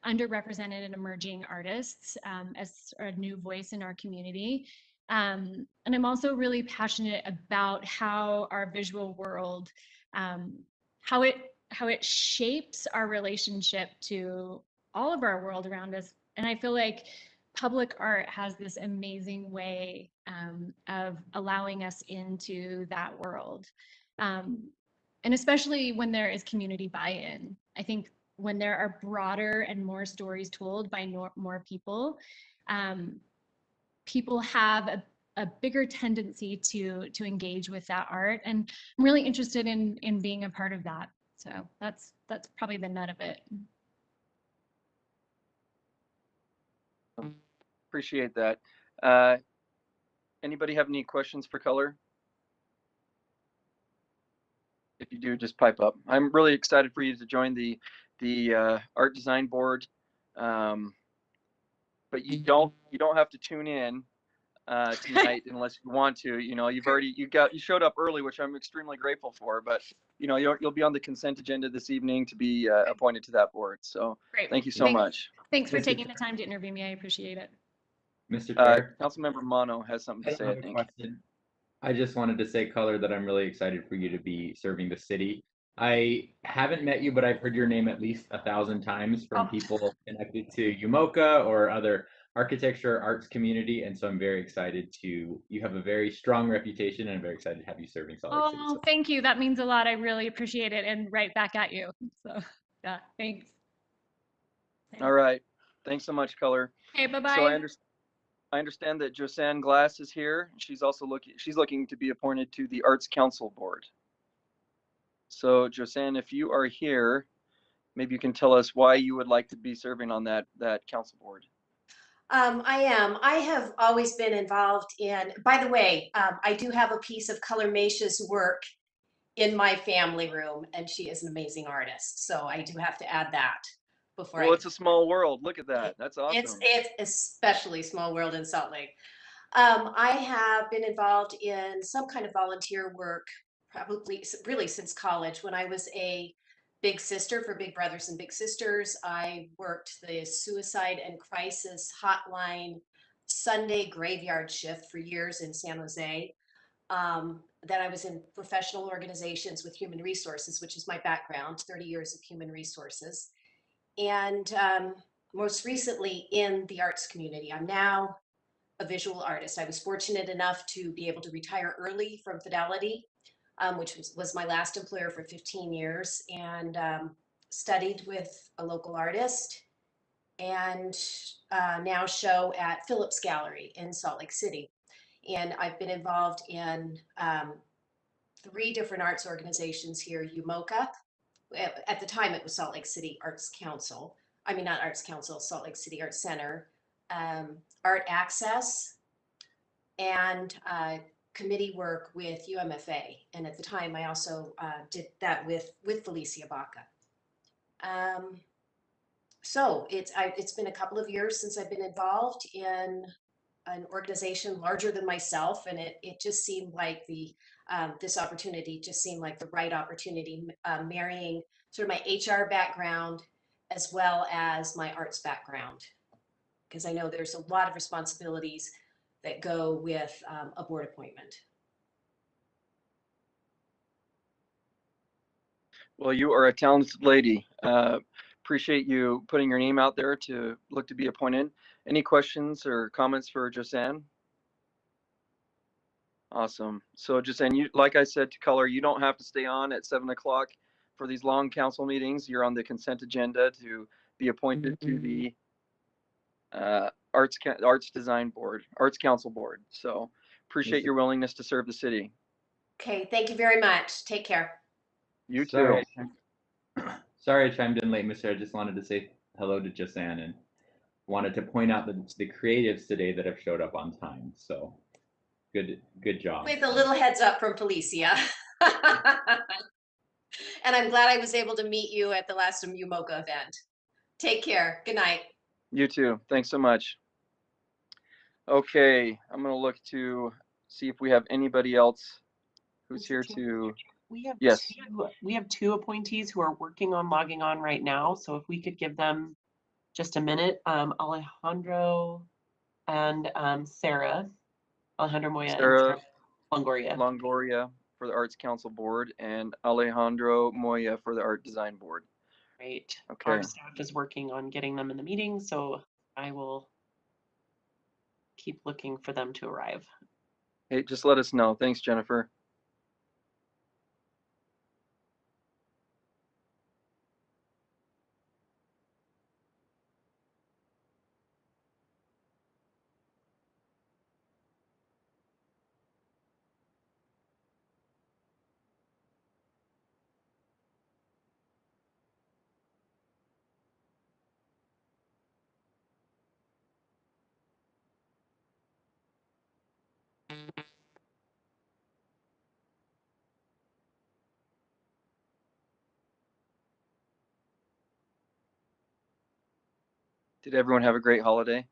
underrepresented and emerging artists as a new voice in our community. And I'm also really passionate about how our visual world, how it shapes our relationship to all of our world around us. And I feel like public art has this amazing way of allowing us into that world. And especially when there is community buy-in. I think when there are broader and more stories told by more people, people have a bigger tendency to engage with that art. And I'm really interested in being a part of that. So that's probably the nut of it. Appreciate that. Anybody have any questions for Color? If you do, just pipe up. I'm really excited for you to join the Art Design Board, but you don't have to tune in tonight unless you want to. You know, you showed up early, which I'm extremely grateful for. But you know, you'll be on the consent agenda this evening to be appointed to that board. So great. Thank you so much. Thanks for taking the time to interview me. I appreciate it. Mr. Chair, Councilmember Mono has something to say, I think. I just wanted to say, Color, that I'm really excited for you to be serving the city. I haven't met you, but I've heard your name at least 1,000 times from people connected to UMOCA or other architecture arts community. And so I'm very excited you have a very strong reputation, and I'm very excited to have you serving Salt Lake City. Oh, thank you. That means a lot. I really appreciate it. And right back at you. So yeah, thanks. All right. Thanks so much, Color. Okay, bye-bye. So I understand that Josanne Glass is here. She's also looking to be appointed to the Arts Council Board. So Josanne, if you are here, maybe you can tell us why you would like to be serving on that council board. I am. I have always been involved in, by the way, I do have a piece of Color Maish's work in my family room, and she is an amazing artist. So I do have to add that. before Well, I. it's a small world. Look at that. That's awesome. It's especially small world in Salt Lake. I have been involved in some kind of volunteer work, probably really since college. When I was a big sister for Big Brothers and Big Sisters, I worked the suicide and crisis hotline Sunday graveyard shift for years in San Jose. Then I was in professional organizations with human resources, which is my background, 30 years of human resources. And most recently in the arts community. I'm now a visual artist. I was fortunate enough to be able to retire early from Fidelity, which was my last employer for 15 years, and studied with a local artist, and now show at Phillips Gallery in Salt Lake City. And I've been involved in 3 different arts organizations here, UMOCA. At the time, it was Salt Lake City Arts Council. I mean, not Arts Council, Salt Lake City Arts Center, Art Access, and committee work with UMFA. And at the time, I also did that with Felicia Baca. So it's been a couple of years since I've been involved in an organization larger than myself, and it just seemed like this opportunity just seemed like the right opportunity, marrying sort of my HR background as well as my arts background, because I know there's a lot of responsibilities that go with a board appointment. Well, you are a talented lady. Appreciate you putting your name out there to look to be appointed. Any questions or comments for Josanne? Awesome. So Josanne, you, like I said to Color, you don't have to stay on at 7 o'clock for these long council meetings. You're on the consent agenda to be appointed to the Arts Council Board. So appreciate your willingness to serve the city. Okay, thank you very much. Take care. You too. Sorry I chimed in late, Mr. I just wanted to say hello to Josanne and wanted to point out the creatives today that have showed up on time. So good job. With a little heads up from Felicia. And I'm glad I was able to meet you at the last UMOCA event. Take care. Good night. You too. Thanks so much. Okay, I'm going to look to see if we have anybody else who's here to. We have yes. we have 2 appointees who are working on logging on right now. So if we could give them just a minute, Alejandro and Sarah, Alejandro Moya and Sarah Longoria. Longoria for the Arts Council Board and Alejandro Moya for the Art Design Board. Great. Okay. Our staff is working on getting them in the meeting, so I will keep looking for them to arrive. Hey, just let us know. Thanks, Jennifer. Did everyone have a great holiday?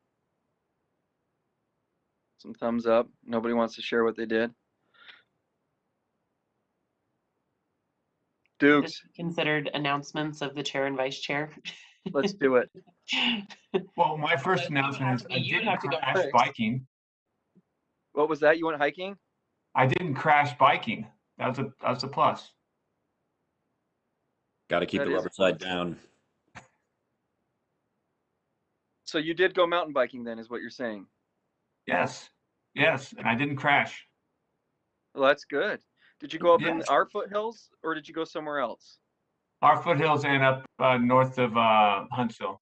Some thumbs up. Nobody wants to share what they did. Dukes. Considered announcements of the chair and vice chair. Let's do it. Well, my first announcement is I didn't crash biking. What was that? You went hiking? I didn't crash biking. That's a plus. Got to keep That the is rubber side down. So you did go mountain biking then, is what you're saying? Yes, and I didn't crash. Well, that's good. Did you go up in Yes. our foothills or did you go somewhere else? Our foothills end up north of Huntsville.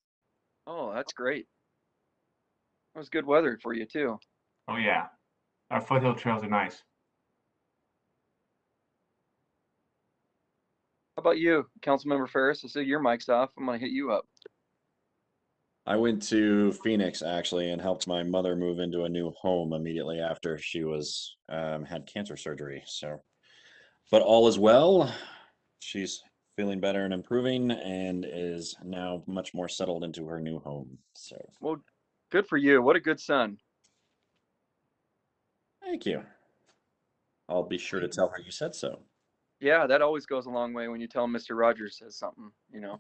Oh, that's great. That was good weather for you too. Oh yeah, our foothill trails are nice. How about you, Councilmember Ferris? I see your mic's off. I'm gonna hit you up. I went to Phoenix actually and helped my mother move into a new home immediately after she was had cancer surgery. So, but all is well. She's feeling better and improving, and is now much more settled into her new home. So, well, good for you. What a good son. thank you. I'll be sure to tell her you said so. Yeah, that always goes a long way when you tell Mr. Rogers says something, you know.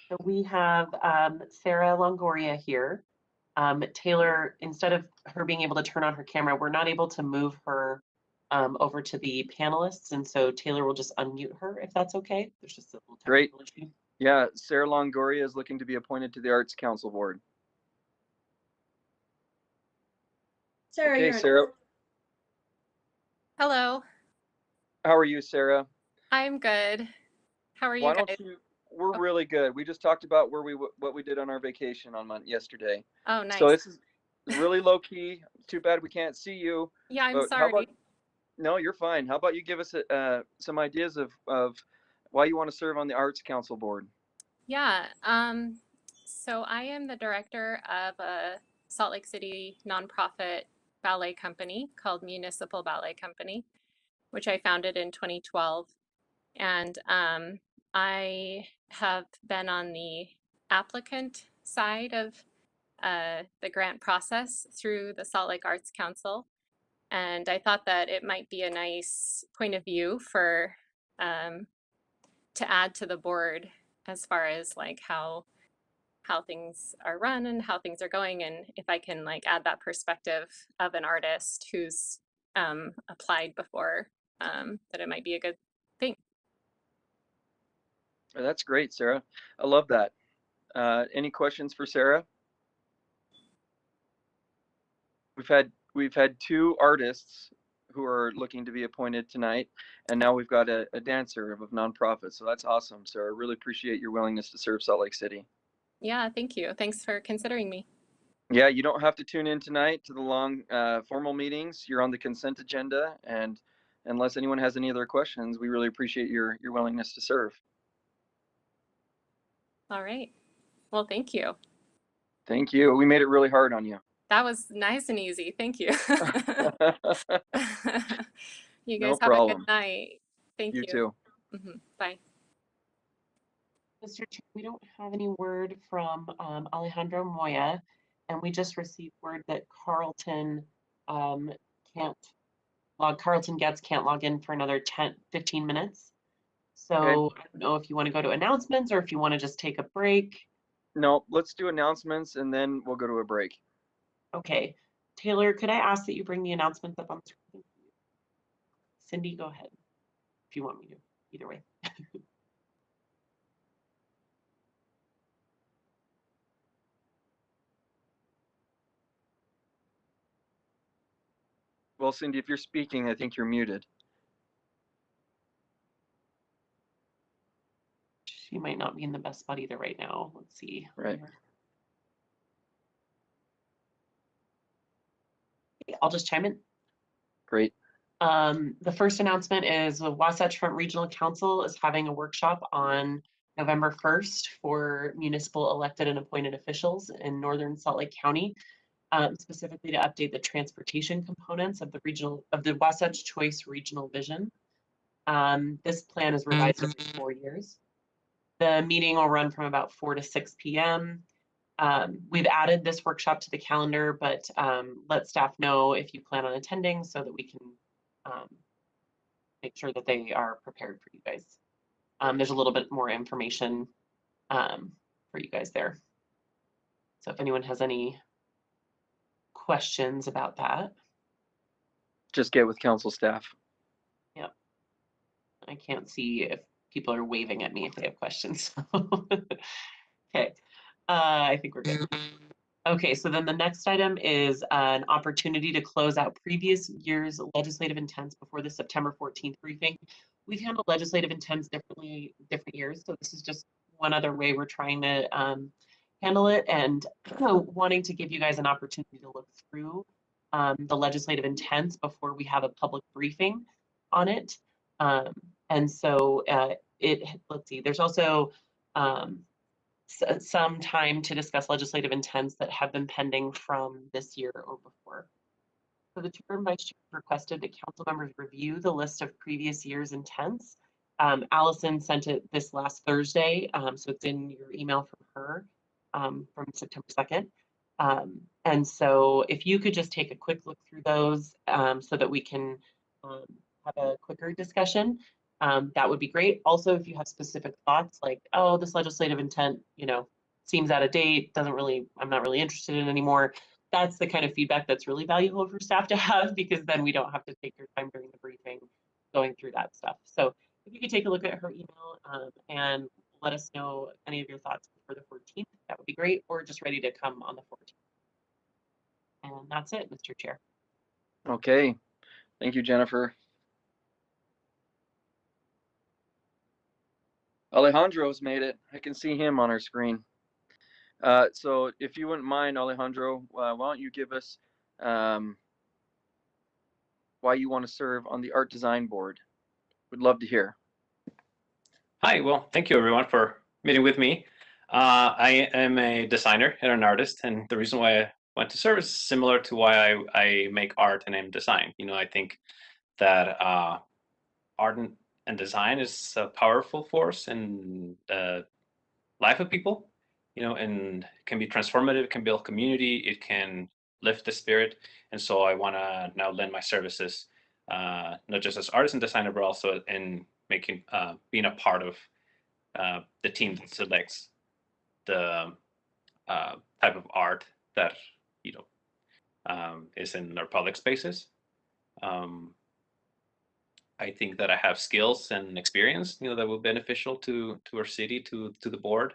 So we have Sarah Longoria here. Taylor, instead of her being able to turn on her camera, we're not able to move her over to the panelists. And so Taylor will just unmute her if that's okay. There's just a little technical issue. Yeah, Sarah Longoria is looking to be appointed to the Arts Council Board. Sarah, Okay, you're Sarah. Hello, How are you, Sarah? I'm good. How are you Why guys? don't you? We're really good. We just talked about what we did on our vacation on yesterday. Oh, nice. So this is really low key. Too bad we can't see you. Yeah, I'm But sorry. how about? No, you're fine. How about you give us some ideas of why you want to serve on the Arts Council Board? Yeah, so I am the director of a Salt Lake City nonprofit ballet company called Municipal Ballet Company, which I founded in 2012. And I have been on the applicant side of the grant process through the Salt Lake Arts Council. And I thought that it might be a nice point of view for to add to the board as far as like how things are run and how things are going, and if I can like add that perspective of an artist who's applied before, that it might be a good thing. That's great, Sarah. I love that. Any questions for Sarah? We've had two artists who are looking to be appointed tonight, and now we've got a dancer of a nonprofit. So that's awesome, Sarah. Really appreciate your willingness to serve Salt Lake City. Yeah, thank you. Thanks for considering me. Yeah, you don't have to tune in tonight to the long formal meetings. You're on the consent agenda, and unless anyone has any other questions, we really appreciate your willingness to serve. All right. Well, thank you. Thank you. We made it really hard on you. That was nice and easy. Thank you. You No guys have problem. a good night. Thank you. You too. Bye. Mr. Chair, we don't have any word from Alejandro Moya, and we just received word that Carlton Getz can't log in for another 15 minutes. So Okay. I don't know if you want to go to announcements or if you want to just take a break. No, let's do announcements and then we'll go to a break. Okay. Taylor, could I ask that you bring the announcements up on the screen? Cindy, go ahead if you want me to, either way. Well, Cindy, if you're speaking, I think you're muted. She might not be in the best spot either right now. Let's see. Right. I'll just chime in. Great. The first announcement is the Wasatch Front Regional Council is having a workshop on November 1st for municipal elected and appointed officials in northern Salt Lake County, specifically to update the transportation components of the Wasatch Choice Regional Vision. This plan is revised every 4 years. The meeting will run from about 4 to 6 p.m. We've added this workshop to the calendar, but let staff know if you plan on attending so that we can make sure that they are prepared for you guys. There's a little bit more information for you guys there. So if anyone has any questions about that. Just get with council staff. Yep. I can't see if people are waving at me if they have questions. Okay. I think we're good. Okay, so then the next item is an opportunity to close out previous year's legislative intents before the September 14th briefing. We've handled legislative intents differently different years, so this is just one other way we're trying to handle it, and wanting to give you guys an opportunity to look through the legislative intents before we have a public briefing on it. And so let's see, there's also some time to discuss legislative intents that have been pending from this year or before. So the chair and vice chair requested that council members review the list of previous year's intents. Allison sent it this last Thursday, so it's in your email from her from September 2nd. And so if you could just take a quick look through those so that we can have a quicker discussion, that would be great. Also, if you have specific thoughts like, oh, this legislative intent, you know, seems out of date, doesn't really, I'm not really interested in anymore. That's the kind of feedback that's really valuable for staff to have, because then we don't have to take your time during the briefing going through that stuff. So if you could take a look at her email and let us know any of your thoughts for the 14th, that would be great, or just ready to come on the 14th. And that's it, Mr. Chair. Okay, thank you, Jennifer. Alejandro's made it. I can see him on our screen. So if you wouldn't mind, Alejandro, why don't you give us why you want to serve on the art design board? We'd love to hear. Hi, well, thank you everyone for meeting with me. I am a designer and an artist, and the reason why I want to serve is similar to why I make art and I'm design. You know, I think that art and design is a powerful force in the life of people, you know, and can be transformative, can build community, it can lift the spirit. And so I want to now lend my services, not just as artist and designer, but also in making, being a part of the team that selects the type of art that, you know, is in our public spaces. I think that I have skills and experience, you know, that will be beneficial to our city, to the board.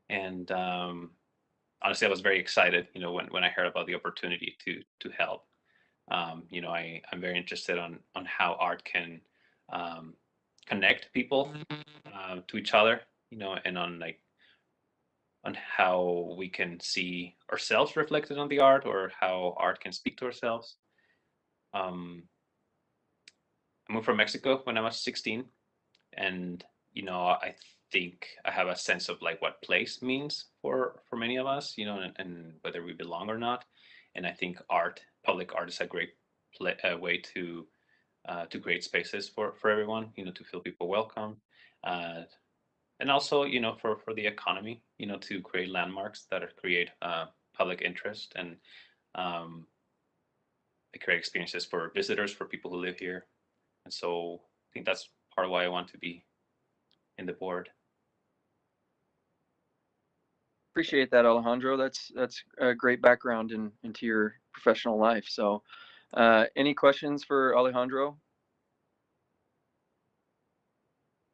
And honestly, I was very excited, you know, when I heard about the opportunity to help. You know, I'm very interested on how art can connect people to each other, you know, and on how we can see ourselves reflected on the art, or how art can speak to ourselves. I moved from Mexico when I was 16, and you know, I think I have a sense of like what place means for many of us, you know, and whether we belong or not. And I think art, public art, is a great way to create spaces for everyone, you know, to feel people welcome, and also, you know, for the economy, you know, to create landmarks that create public interest and create experiences for visitors, for people who live here. And so I think that's part of why I want to be in the board. Appreciate that, Alejandro. That's a great background into your professional life. So any questions for Alejandro?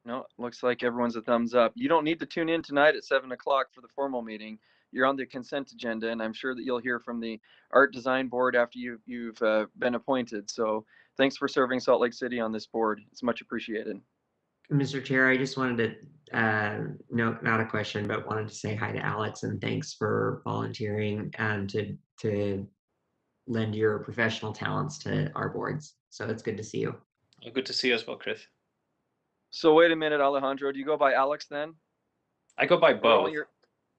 No, looks like everyone's a thumbs up. You don't need to tune in tonight at 7 o'clock for the formal meeting. You're on the consent agenda, and I'm sure that you'll hear from the art design board after you've been appointed. So thanks for serving Salt Lake City on this board. It's much appreciated. Mr. Chair, I just wanted to, not a question, but wanted to say hi to Alex and thanks for volunteering and to lend your professional talents to our boards. So it's good to see you. Well, good to see you as well, Chris. So wait a minute, Alejandro, do you go by Alex then? I go by both.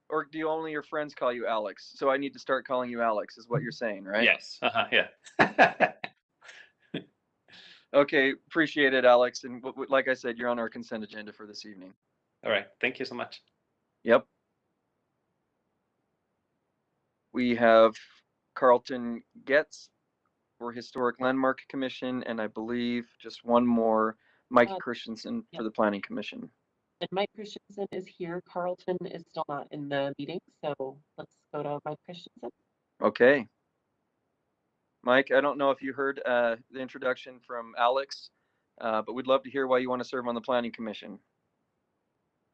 Or do only your friends call you Alex? So I need to start calling you Alex, is what you're saying, right? Yes. Yeah. Okay, appreciate it, Alex. And like I said, you're on our consent agenda for this evening. All right. Thank you so much. Yep. We have Carlton Getz for Historic Landmark Commission, and I believe just one more, Mike Christensen for the Planning Commission. And Mike Christensen is here. Carlton is still not in the meeting, so let's go to Mike Christensen. Okay. Mike, I don't know if you heard the introduction from Alex, but we'd love to hear why you want to serve on the Planning Commission.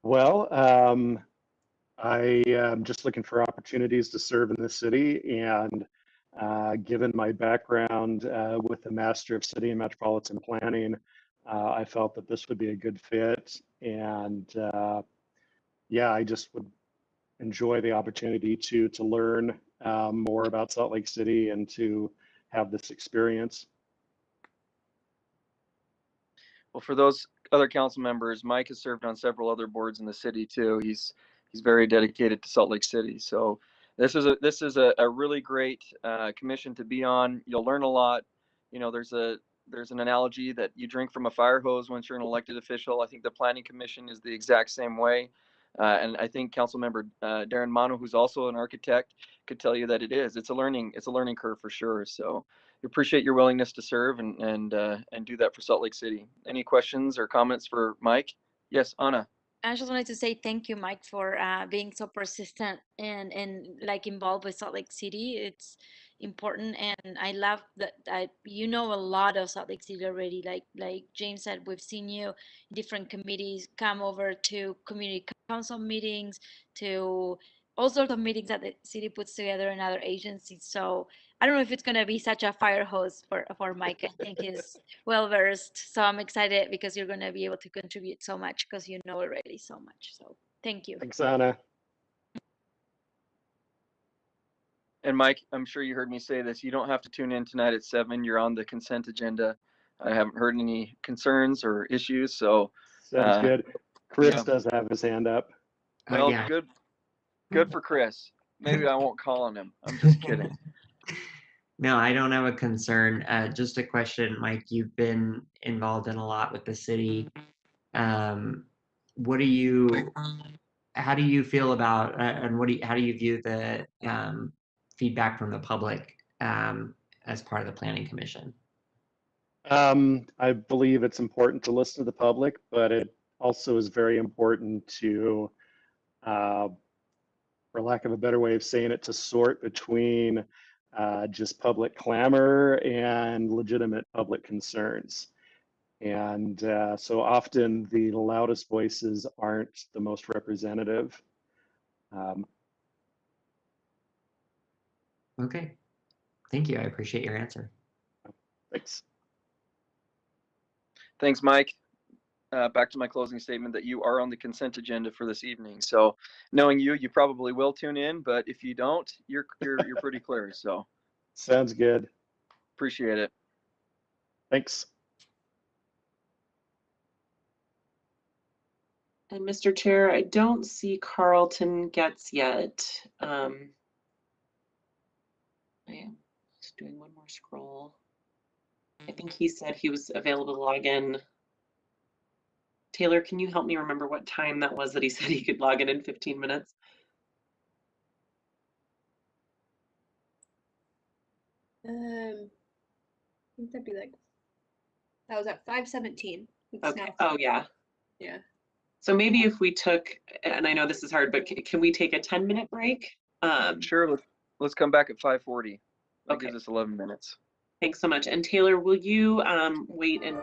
Well, I am just looking for opportunities to serve in the city, and given my background with the Master of City and Metropolitan Planning, I felt that this would be a good fit. And yeah, I just would enjoy the opportunity to learn more about Salt Lake City and to have this experience. Well, for those other council members, Mike has served on several other boards in the city too. He's very dedicated to Salt Lake City. So This is a really great commission to be on. You'll learn a lot. You know, there's an analogy that you drink from a fire hose once you're an elected official. I think the Planning Commission is the exact same way. And I think Councilmember Darren Mano, who's also an architect, could tell you that it is. It's a learning curve for sure. So we appreciate your willingness to serve and do that for Salt Lake City. Any questions or comments for Mike? Yes, Anna. I just wanted to say thank you, Mike, for being so persistent and like involved with Salt Lake City. It's important, and I love that you know a lot of Salt Lake City already. Like James said, we've seen you in different committees, come over to community council meetings, to all sorts of meetings that the city puts together and other agencies. So I don't know if it's going to be such a fire hose for Mike. I think he's well versed. So I'm excited because you're going to be able to contribute so much because you know already so much. So thank you. Thanks, Anna. And Mike, I'm sure you heard me say this. You don't have to tune in tonight at 7. You're on the consent agenda. I haven't heard any concerns or issues. So sounds good. Chris yeah. does have his hand up. Well, yeah. Good for Chris. Maybe I won't call on him. I'm just kidding. No, I don't have a concern. Just a question, Mike. You've been involved in a lot with the city. What do you? How do you feel about? And how do you view the feedback from the public as part of the Planning Commission? I believe it's important to listen to the public, but it also is very important to, for lack of a better way of saying it, to sort between just public clamor and legitimate public concerns. And so often the loudest voices aren't the most representative. Okay, thank you. I appreciate your answer. Thanks. Thanks, Mike. Back to my closing statement that you are on the consent agenda for this evening. So knowing you probably will tune in, but if you don't, you're pretty clear. So sounds good. Appreciate it. Thanks. And Mr. Chair, I don't see Carlton Getz yet. I am just doing one more scroll. I think he said he was available to log in. Taylor, can you help me remember what time that was that he said he could log in 15 minutes? I think that'd be like, that was at 5:17. Okay. Oh, yeah. Yeah. So maybe if we took, and I know this is hard, but can we take a 10-minute break? Sure. Let's come back at 5:40. That Okay. gives us 11 minutes. Thanks so much. And Taylor, will you wait and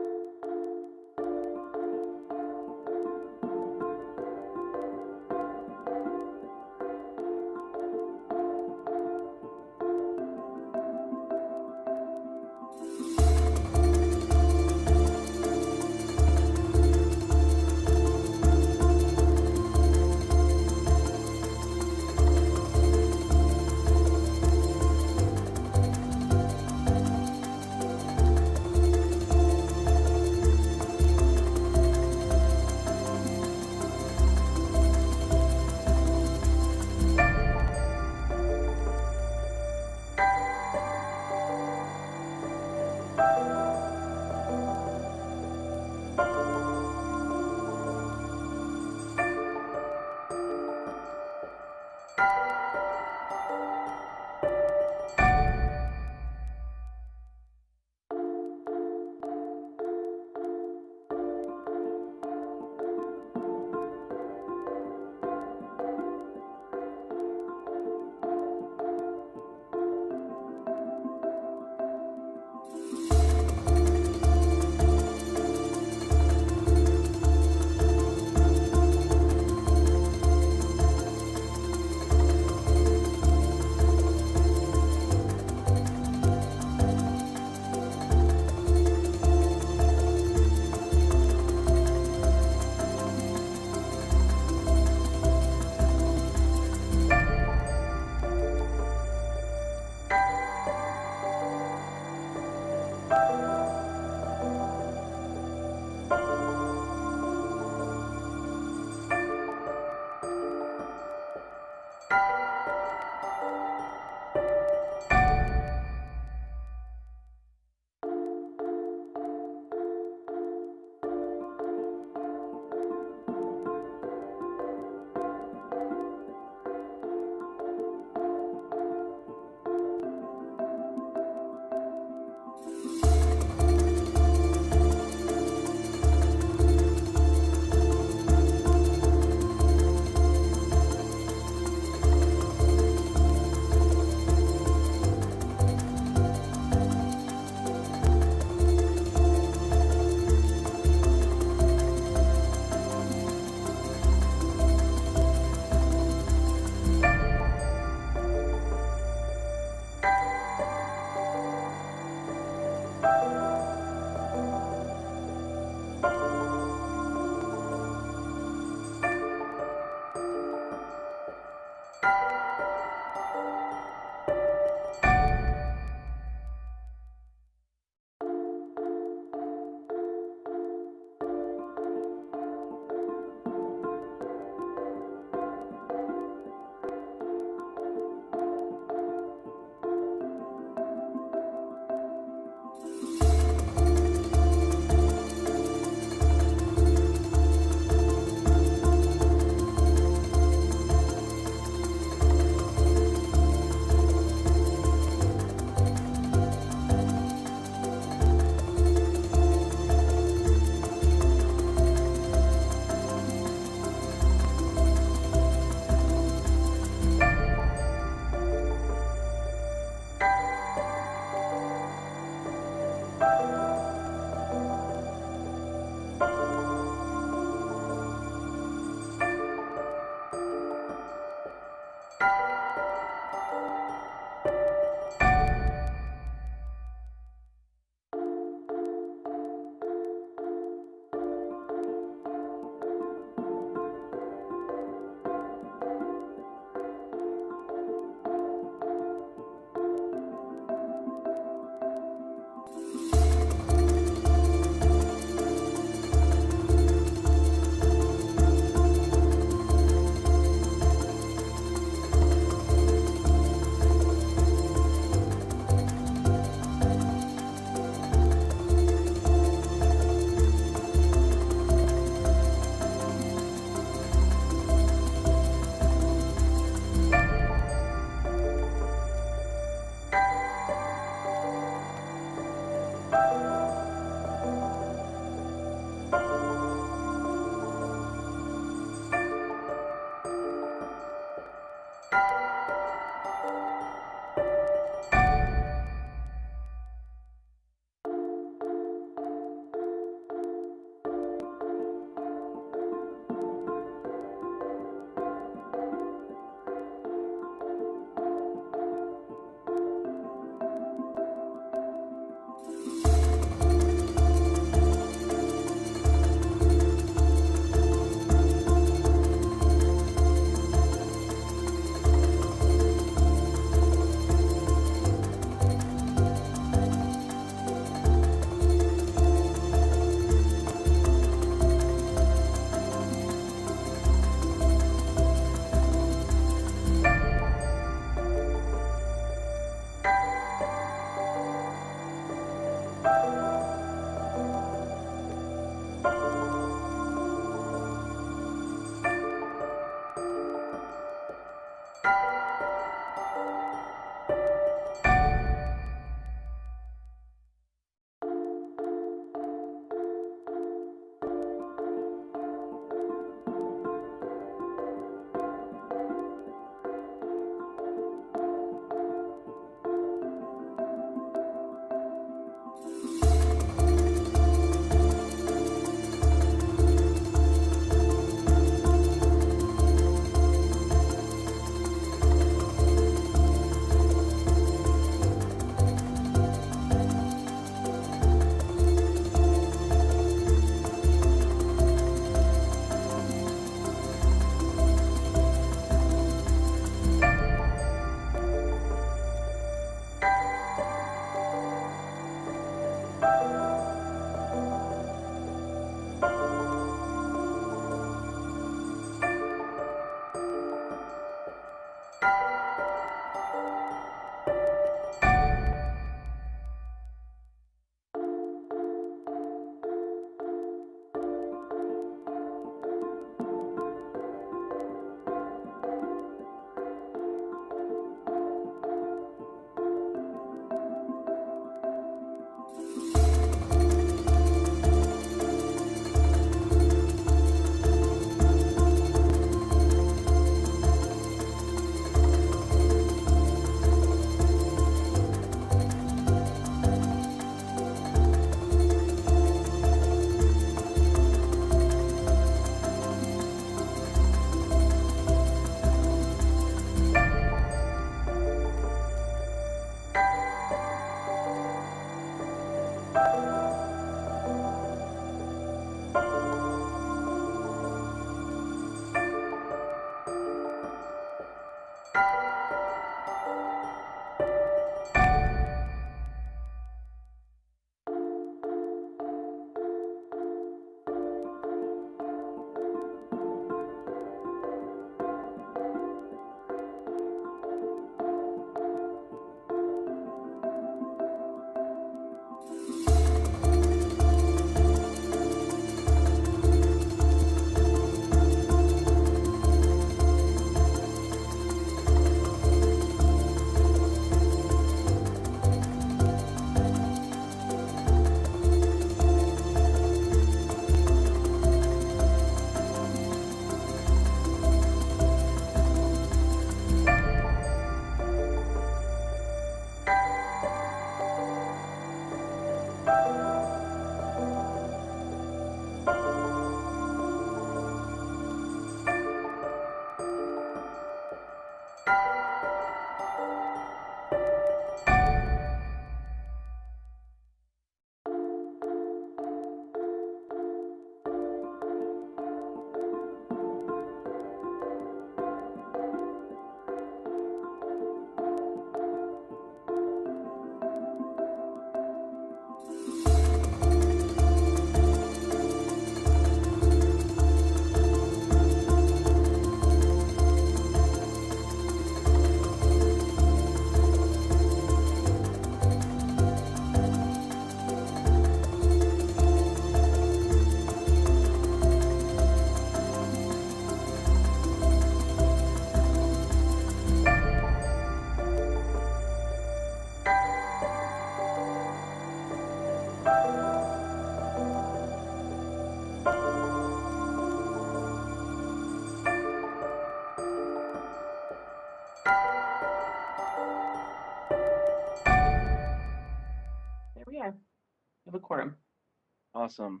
Awesome.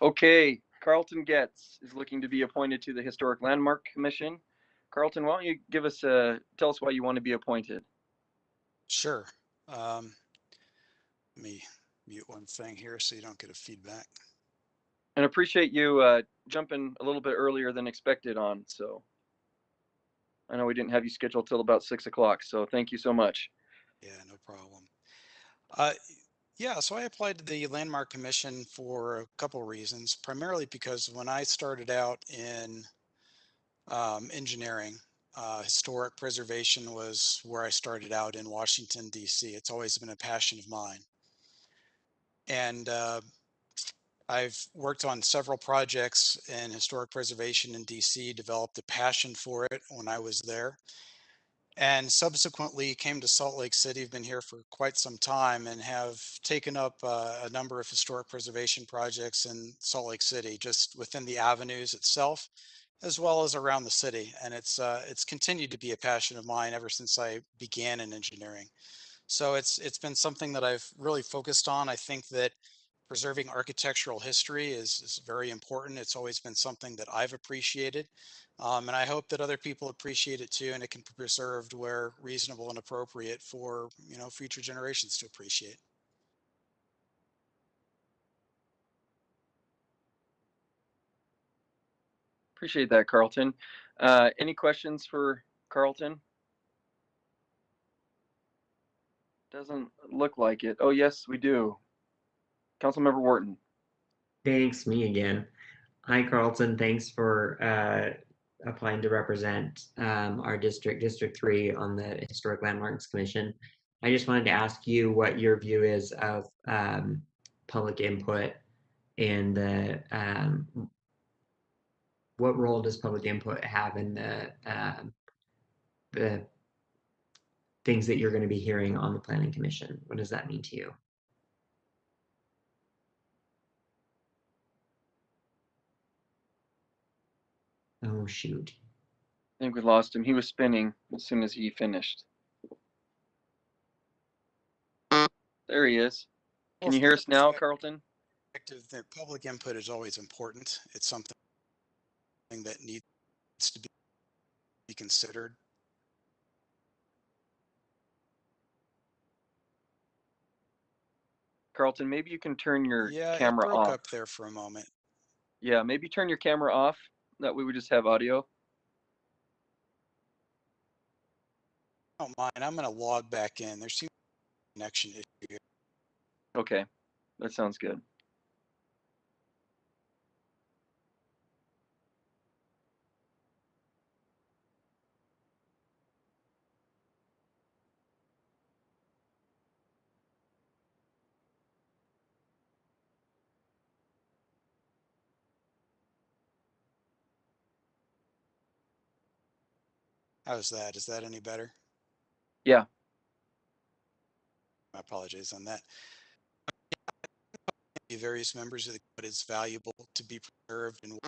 Okay, Carlton Getz is looking to be appointed to the Historic Landmark Commission. Carlton, why don't you give us tell us why you want to be appointed? Sure. Let me mute one thing here so you don't get a feedback. And appreciate you jumping a little bit earlier than expected on. So I know we didn't have you scheduled till about 6 o'clock. So thank you so much. Yeah, no problem. Yeah, so I applied to the Landmark Commission for a couple of reasons, primarily because when I started out in engineering, historic preservation was where I started out in Washington, D.C. It's always been a passion of mine. And I've worked on several projects in historic preservation in DC, developed a passion for it when I was there, and subsequently came to Salt Lake City. I've been here for quite some time and have taken up a number of historic preservation projects in Salt Lake City, just within the avenues itself, as well as around the city. And it's continued to be a passion of mine ever since I began in engineering. So it's been something that I've really focused on. I think that preserving architectural history is very important. It's always been something that I've appreciated. And I hope that other people appreciate it too, and it can be preserved where reasonable and appropriate for, future generations to appreciate. Appreciate that, Carlton. Any questions for Carlton? Doesn't look like it. Oh, yes, we do. Councilmember Wharton. Thanks, me again. Hi, Carlton. Thanks for applying to represent our district, District 3, on the Historic Landmarks Commission. I just wanted to ask you what your view is of public input and what role does public input have in the things that you're going to be hearing on the Planning Commission? What does that mean to you? Oh, shoot. I think we lost him. He was spinning as soon as he finished. There he is. Can you hear us now, Carlton? The public input is always important. It's something that needs to be considered. Carlton, maybe you can turn your Yeah, camera it broke off. up there for a moment. Yeah, maybe turn your camera off. That way we just have audio. Don't mind. I'm going to log back in. There seems to be a connection issue here. Okay, that sounds good. How's that? Is that any better? Yeah. I apologize on that. Various members of the code is valuable to be preserved, and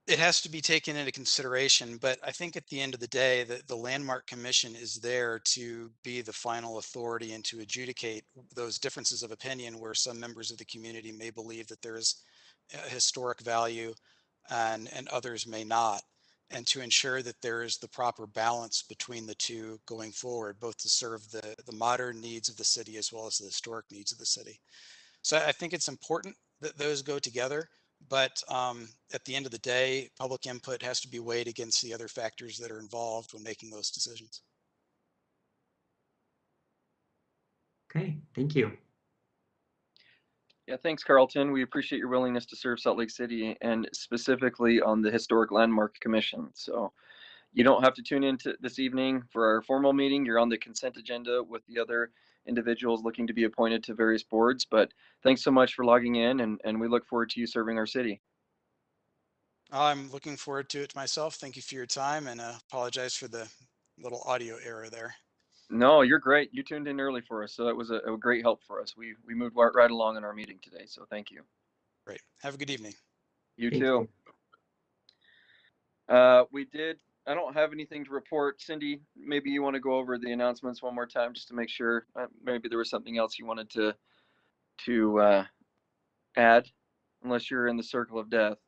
it has to be taken into consideration. But I think at the end of the day, the Landmark Commission is there to be the final authority and to adjudicate those differences of opinion where some members of the community may believe that there is a historic value and others may not, and to ensure that there is the proper balance between the two going forward, both to serve the modern needs of the city as well as the historic needs of the city. So I think it's important that those go together, but at the end of the day, public input has to be weighed against the other factors that are involved when making those decisions. Okay, thank you. Yeah, thanks, Carlton. We appreciate your willingness to serve Salt Lake City and specifically on the Historic Landmark Commission. So you don't have to tune in this evening for our formal meeting. You're on the consent agenda with the other individuals looking to be appointed to various boards. But thanks so much for logging in, and we look forward to you serving our city. I'm looking forward to it myself. Thank you for your time, and apologize for the little audio error there. No, you're great. You tuned in early for us, so that was a great help for us. We moved right along in our meeting today, so thank you. Great. Have a good evening. You Thank too. you. We did I don't have anything to report. Cindy, maybe you want to go over the announcements one more time just to make sure. Maybe there was something else you wanted to add, unless you're in the circle of death.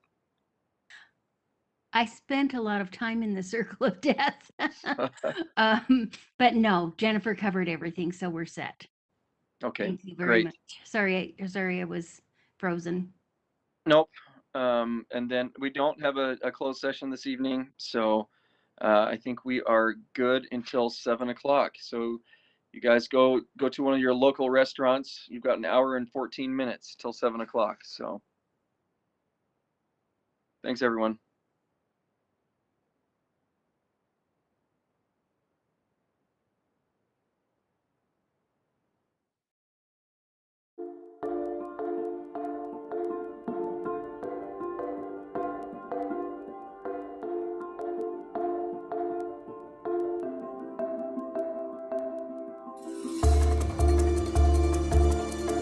I spent a lot of time in the circle of death. But no, Jennifer covered everything, so we're set. Okay, Thank you very great. much. Sorry, I was frozen. Nope. And then we don't have a closed session this evening, so I think we are good until 7 o'clock. So you guys go to one of your local restaurants. You've got an hour and 14 minutes till 7 o'clock. So thanks, everyone.